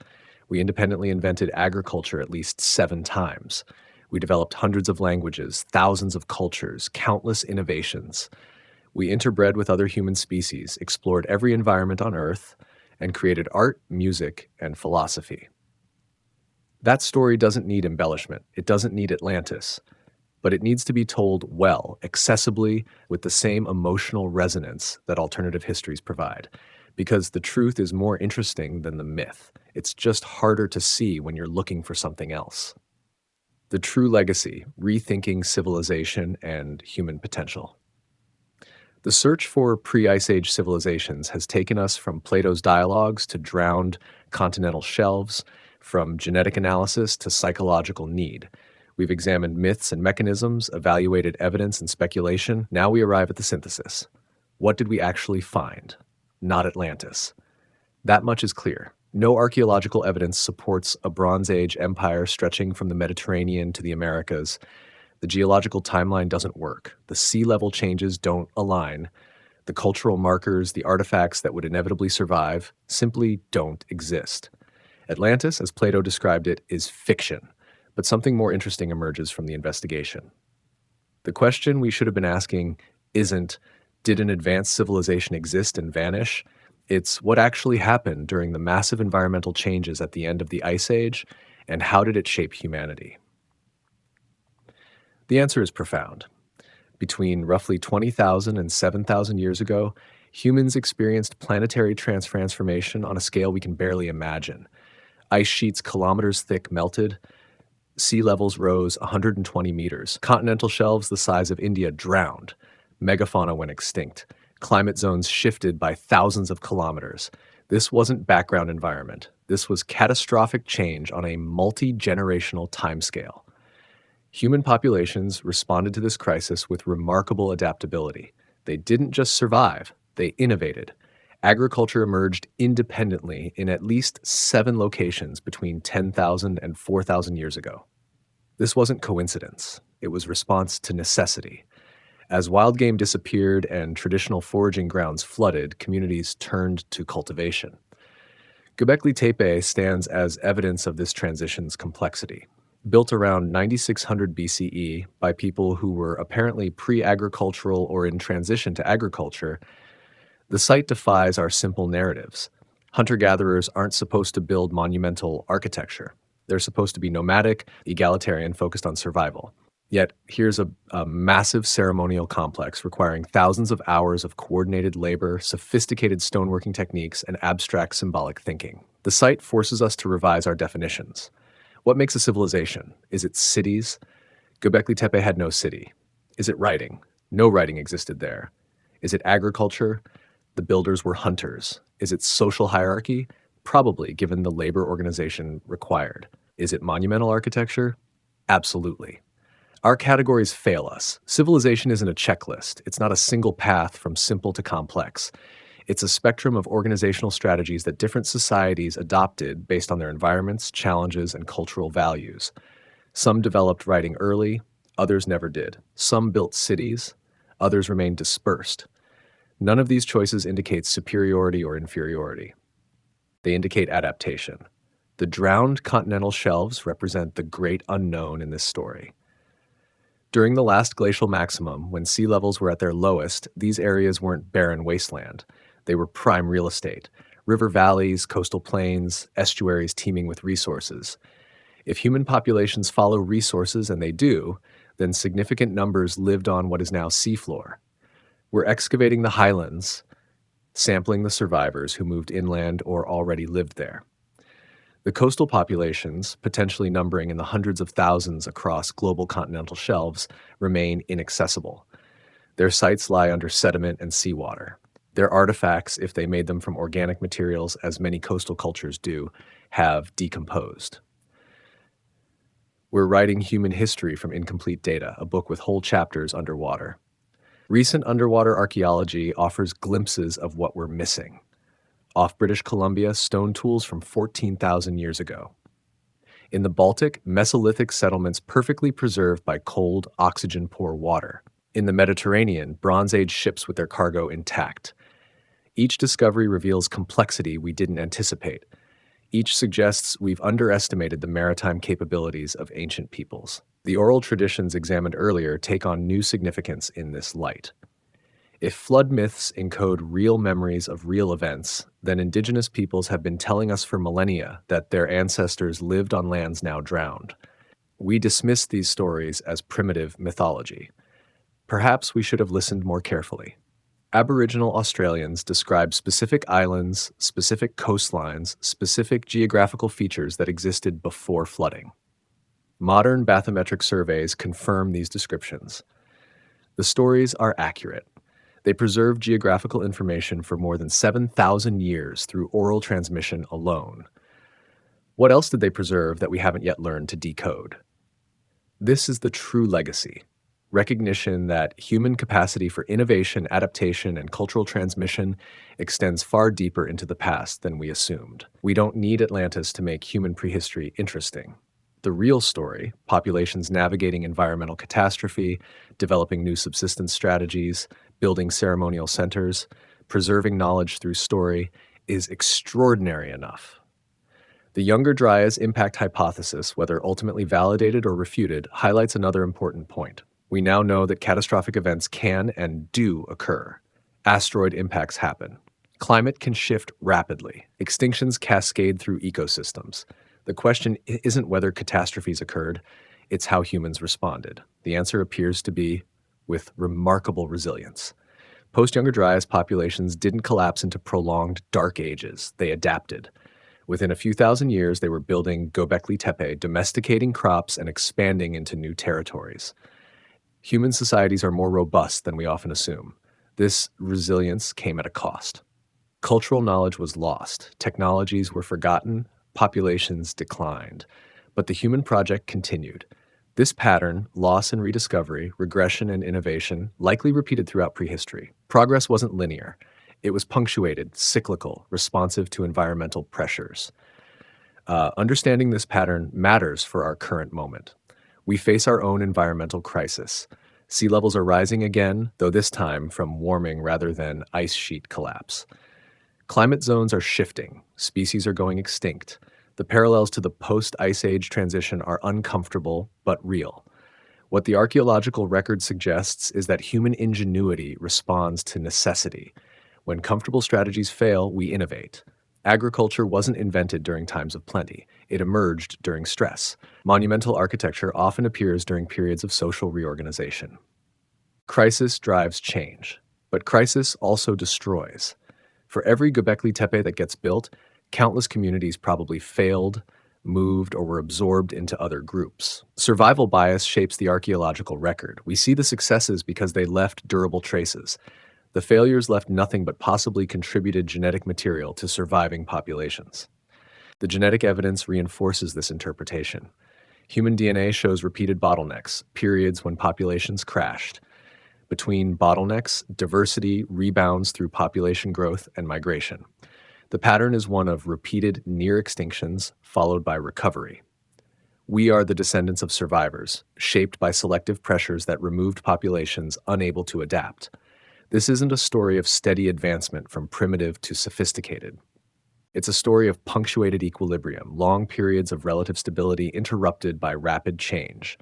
We independently invented agriculture at least 7 times. We developed hundreds of languages, thousands of cultures, countless innovations. We interbred with other human species, explored every environment on Earth, and created art, music, and philosophy. That story doesn't need embellishment. It doesn't need Atlantis. But it needs to be told well, accessibly, with the same emotional resonance that alternative histories provide. Because the truth is more interesting than the myth. It's just harder to see when you're looking for something else. The true legacy: rethinking civilization and human potential. The search for pre-Ice Age civilizations has taken us from Plato's dialogues to drowned continental shelves, from genetic analysis to psychological need. We've examined myths and mechanisms, evaluated evidence and speculation. Now we arrive at the synthesis. What did we actually find? Not Atlantis. That much is clear. No archaeological evidence supports a Bronze Age empire stretching from the Mediterranean to the Americas. The geological timeline doesn't work. The sea level changes don't align. The cultural markers, the artifacts that would inevitably survive, simply don't exist. Atlantis, as Plato described it, is fiction. But something more interesting emerges from the investigation. The question we should have been asking isn't, did an advanced civilization exist and vanish? It's what actually happened during the massive environmental changes at the end of the Ice Age, and how did it shape humanity? The answer is profound. Between roughly 20,000 and 7,000 years ago, humans experienced planetary transformation on a scale we can barely imagine. Ice sheets kilometers thick melted. Sea levels rose 120 meters. Continental shelves the size of India drowned. Megafauna went extinct. Climate zones shifted by thousands of kilometers. This wasn't background environment. This was catastrophic change on a multi-generational timescale. Human populations responded to this crisis with remarkable adaptability. They didn't just survive, they innovated. Agriculture emerged independently in at least 7 locations between 10,000 and 4,000 years ago. This wasn't coincidence. It was response to necessity. As wild game disappeared and traditional foraging grounds flooded, communities turned to cultivation. Gobekli Tepe stands as evidence of this transition's complexity. Built around 9600 BCE by people who were apparently pre-agricultural or in transition to agriculture, the site defies our simple narratives. Hunter-gatherers aren't supposed to build monumental architecture. They're supposed to be nomadic, egalitarian, focused on survival. Yet, here's a massive ceremonial complex requiring thousands of hours of coordinated labor, sophisticated stoneworking techniques, and abstract symbolic thinking. The site forces us to revise our definitions. What makes a civilization? Is it cities? Gobekli Tepe had no city. Is it writing? No writing existed there. Is it agriculture? The builders were hunters. Is it social hierarchy? Probably, given the labor organization required. Is it monumental architecture? Absolutely. Our categories fail us. Civilization isn't a checklist. It's not a single path from simple to complex. It's a spectrum of organizational strategies that different societies adopted based on their environments, challenges, and cultural values. Some developed writing early, others never did. Some built cities, others remained dispersed. None of these choices indicates superiority or inferiority. They indicate adaptation. The drowned continental shelves represent the great unknown in this story. During the last glacial maximum, when sea levels were at their lowest, these areas weren't barren wasteland. They were prime real estate. River valleys, coastal plains, estuaries teeming with resources. If human populations follow resources, and they do, then significant numbers lived on what is now seafloor. We're excavating the highlands, sampling the survivors who moved inland or already lived there. The coastal populations, potentially numbering in the hundreds of thousands across global continental shelves, remain inaccessible. Their sites lie under sediment and seawater. Their artifacts, if they made them from organic materials, as many coastal cultures do, have decomposed. We're writing human history from incomplete data, a book with whole chapters underwater. Recent underwater archaeology offers glimpses of what we're missing. Off British Columbia, stone tools from 14,000 years ago. In the Baltic, Mesolithic settlements perfectly preserved by cold, oxygen-poor water. In the Mediterranean, Bronze Age ships with their cargo intact. Each discovery reveals complexity we didn't anticipate. Each suggests we've underestimated the maritime capabilities of ancient peoples. The oral traditions examined earlier take on new significance in this light. If flood myths encode real memories of real events, then indigenous peoples have been telling us for millennia that their ancestors lived on lands now drowned. We dismiss these stories as primitive mythology. Perhaps we should have listened more carefully. Aboriginal Australians describe specific islands, specific coastlines, specific geographical features that existed before flooding. Modern bathymetric surveys confirm these descriptions. The stories are accurate. They preserve geographical information for more than 7,000 years through oral transmission alone. What else did they preserve that we haven't yet learned to decode? This is the true legacy. Recognition that human capacity for innovation, adaptation, and cultural transmission extends far deeper into the past than we assumed. We don't need Atlantis to make human prehistory interesting. The real story, populations navigating environmental catastrophe, developing new subsistence strategies, building ceremonial centers, preserving knowledge through story, is extraordinary enough. The Younger Dryas impact hypothesis, whether ultimately validated or refuted, highlights another important point. We now know that catastrophic events can and do occur. Asteroid impacts happen. Climate can shift rapidly. Extinctions cascade through ecosystems. The question isn't whether catastrophes occurred, it's how humans responded. The answer appears to be with remarkable resilience. Post-Younger Dryas populations didn't collapse into prolonged dark ages. They adapted. Within a few thousand years, they were building Gobekli Tepe, domesticating crops, and expanding into new territories. Human societies are more robust than we often assume. This resilience came at a cost. Cultural knowledge was lost, technologies were forgotten, populations declined. But the human project continued. This pattern, loss and rediscovery, regression and innovation, likely repeated throughout prehistory. Progress wasn't linear. It was punctuated, cyclical, responsive to environmental pressures. Understanding this pattern matters for our current moment. We face our own environmental crisis. Sea levels are rising again, though this time from warming rather than ice sheet collapse. Climate zones are shifting. Species are going extinct. The parallels to the post-Ice Age transition are uncomfortable but real. What the archaeological record suggests is that human ingenuity responds to necessity. When comfortable strategies fail, we innovate. Agriculture wasn't invented during times of plenty. It emerged during stress. Monumental architecture often appears during periods of social reorganization. Crisis drives change, but crisis also destroys. For every Gobekli Tepe that gets built, countless communities probably failed, moved, or were absorbed into other groups. Survival bias shapes the archaeological record. We see the successes because they left durable traces. The failures left nothing but possibly contributed genetic material to surviving populations. The genetic evidence reinforces this interpretation. Human DNA shows repeated bottlenecks, periods when populations crashed. Between bottlenecks, diversity rebounds through population growth and migration. The pattern is one of repeated near extinctions followed by recovery. We are the descendants of survivors, shaped by selective pressures that removed populations unable to adapt. This isn't a story of steady advancement from primitive to sophisticated. It's a story of punctuated equilibrium, long periods of relative stability interrupted by rapid change.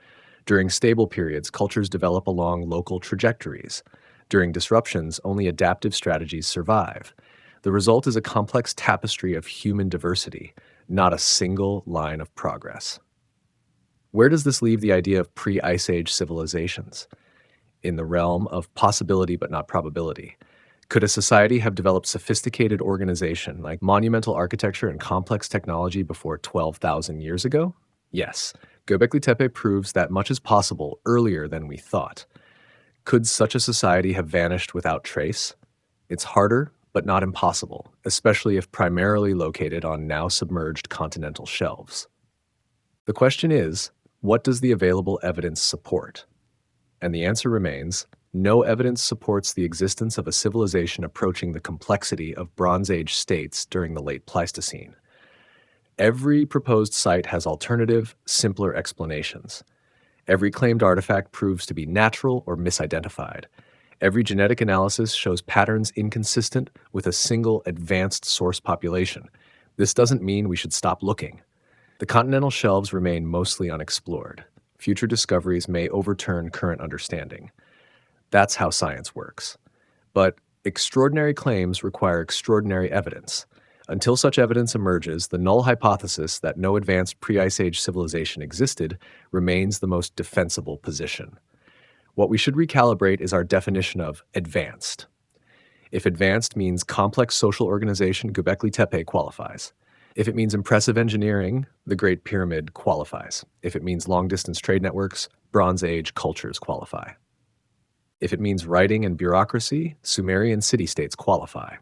During stable periods, cultures develop along local trajectories. During disruptions, only adaptive strategies survive. The result is a complex tapestry of human diversity, not a single line of progress. Where does this leave the idea of pre-Ice Age civilizations? In the realm of possibility but not probability. Could a society have developed sophisticated organization like monumental architecture and complex technology before 12,000 years ago? Yes. Gobekli Tepe proves that much is possible earlier than we thought. Could such a society have vanished without trace? It's harder, but not impossible, especially if primarily located on now submerged continental shelves. The question is, what does the available evidence support? And the answer remains, no evidence supports the existence of a civilization approaching the complexity of Bronze Age states during the late Pleistocene. Every proposed site has alternative, simpler explanations. Every claimed artifact proves to be natural or misidentified. Every genetic analysis shows patterns inconsistent with a single advanced source population. This doesn't mean we should stop looking. The continental shelves remain mostly unexplored. Future discoveries may overturn current understanding. That's how science works. But extraordinary claims require extraordinary evidence. Until such evidence emerges, the null hypothesis that no advanced pre-Ice Age civilization existed remains the most defensible position. What we should recalibrate is our definition of advanced. If advanced means complex social organization, Gobekli Tepe qualifies. If it means impressive engineering, the Great Pyramid qualifies. If it means long-distance trade networks, Bronze Age cultures qualify. If it means writing and bureaucracy, Sumerian city-states qualify.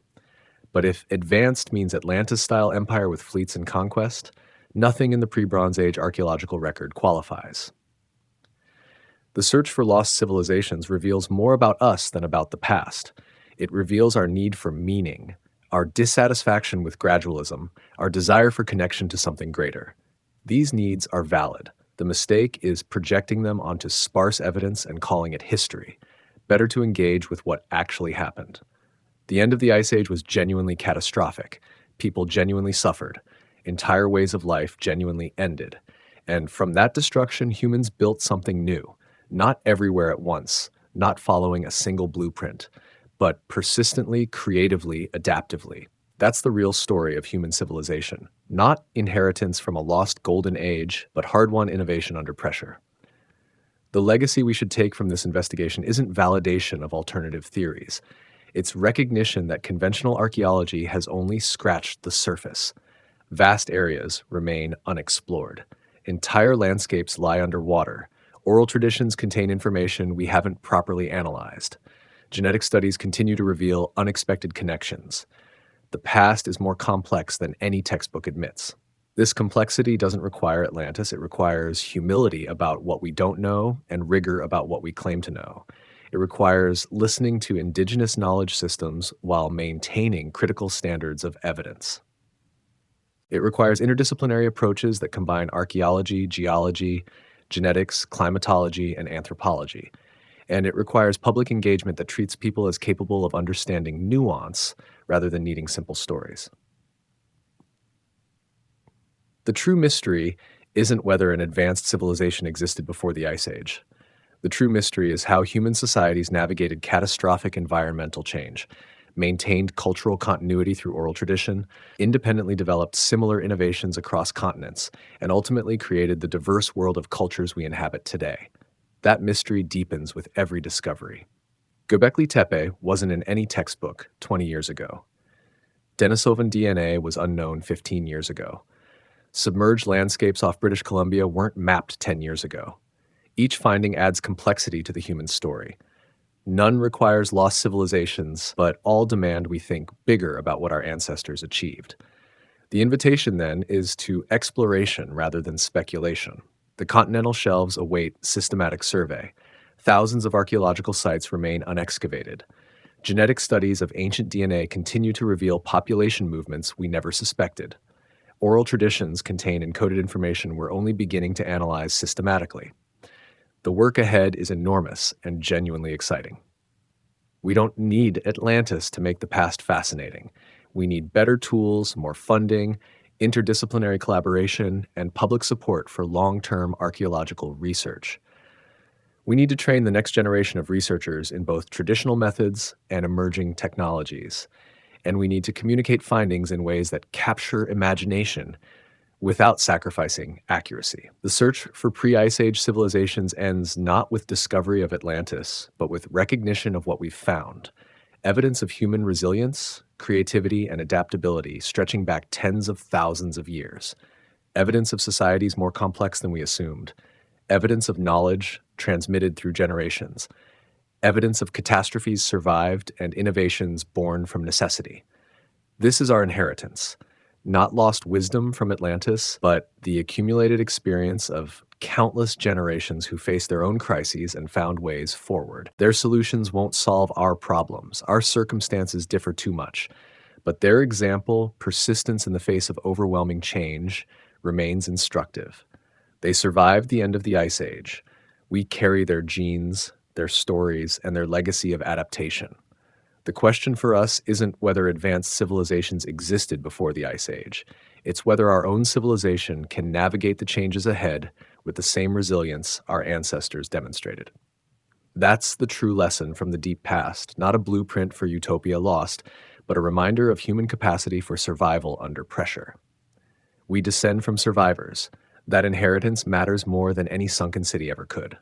But if advanced means Atlantis-style empire with fleets and conquest, nothing in the pre-Bronze Age archaeological record qualifies. The search for lost civilizations reveals more about us than about the past. It reveals our need for meaning, our dissatisfaction with gradualism, our desire for connection to something greater. These needs are valid. The mistake is projecting them onto sparse evidence and calling it history. Better to engage with what actually happened. The end of the Ice Age was genuinely catastrophic. People genuinely suffered. Entire ways of life genuinely ended. And from that destruction, humans built something new. Not everywhere at once, not following a single blueprint, but persistently, creatively, adaptively. That's the real story of human civilization. Not inheritance from a lost golden age, but hard-won innovation under pressure. The legacy we should take from this investigation isn't validation of alternative theories. It's recognition that conventional archaeology has only scratched the surface. Vast areas remain unexplored. Entire landscapes lie underwater. Oral traditions contain information we haven't properly analyzed. Genetic studies continue to reveal unexpected connections. The past is more complex than any textbook admits. This complexity doesn't require Atlantis. It requires humility about what we don't know and rigor about what we claim to know. It requires listening to indigenous knowledge systems while maintaining critical standards of evidence. It requires interdisciplinary approaches that combine archaeology, geology, genetics, climatology, and anthropology. And it requires public engagement that treats people as capable of understanding nuance rather than needing simple stories. The true mystery isn't whether an advanced civilization existed before the Ice Age. The true mystery is how human societies navigated catastrophic environmental change, maintained cultural continuity through oral tradition, independently developed similar innovations across continents, and ultimately created the diverse world of cultures we inhabit today. That mystery deepens with every discovery. Gobekli Tepe wasn't in any textbook 20 years ago. Denisovan DNA was unknown 15 years ago. Submerged landscapes off British Columbia weren't mapped 10 years ago. Each finding adds complexity to the human story. None requires lost civilizations, but all demand we think bigger about what our ancestors achieved. The invitation, then, is to exploration rather than speculation. The continental shelves await systematic survey. Thousands of archaeological sites remain unexcavated. Genetic studies of ancient DNA continue to reveal population movements we never suspected. Oral traditions contain encoded information we're only beginning to analyze systematically. The work ahead is enormous and genuinely exciting. We don't need Atlantis to make the past fascinating. We need better tools, more funding, interdisciplinary collaboration, and public support for long-term archaeological research. We need to train the next generation of researchers in both traditional methods and emerging technologies. And we need to communicate findings in ways that capture imagination without sacrificing accuracy. The search for pre-Ice Age civilizations ends not with discovery of Atlantis, but with recognition of what we've found. Evidence of human resilience, creativity, and adaptability stretching back tens of thousands of years. Evidence of societies more complex than we assumed. Evidence of knowledge transmitted through generations. Evidence of catastrophes survived and innovations born from necessity. This is our inheritance. Not lost wisdom from Atlantis, but the accumulated experience of countless generations who faced their own crises and found ways forward. Their solutions won't solve our problems. Our circumstances differ too much. But their example, persistence in the face of overwhelming change, remains instructive. They survived the end of the Ice Age. We carry their genes, their stories, and their legacy of adaptation. The question for us isn't whether advanced civilizations existed before the Ice Age. It's whether our own civilization can navigate the changes ahead with the same resilience our ancestors demonstrated. That's the true lesson from the deep past, not a blueprint for utopia lost, but a reminder of human capacity for survival under pressure. We descend from survivors. That inheritance matters more than any sunken city ever could.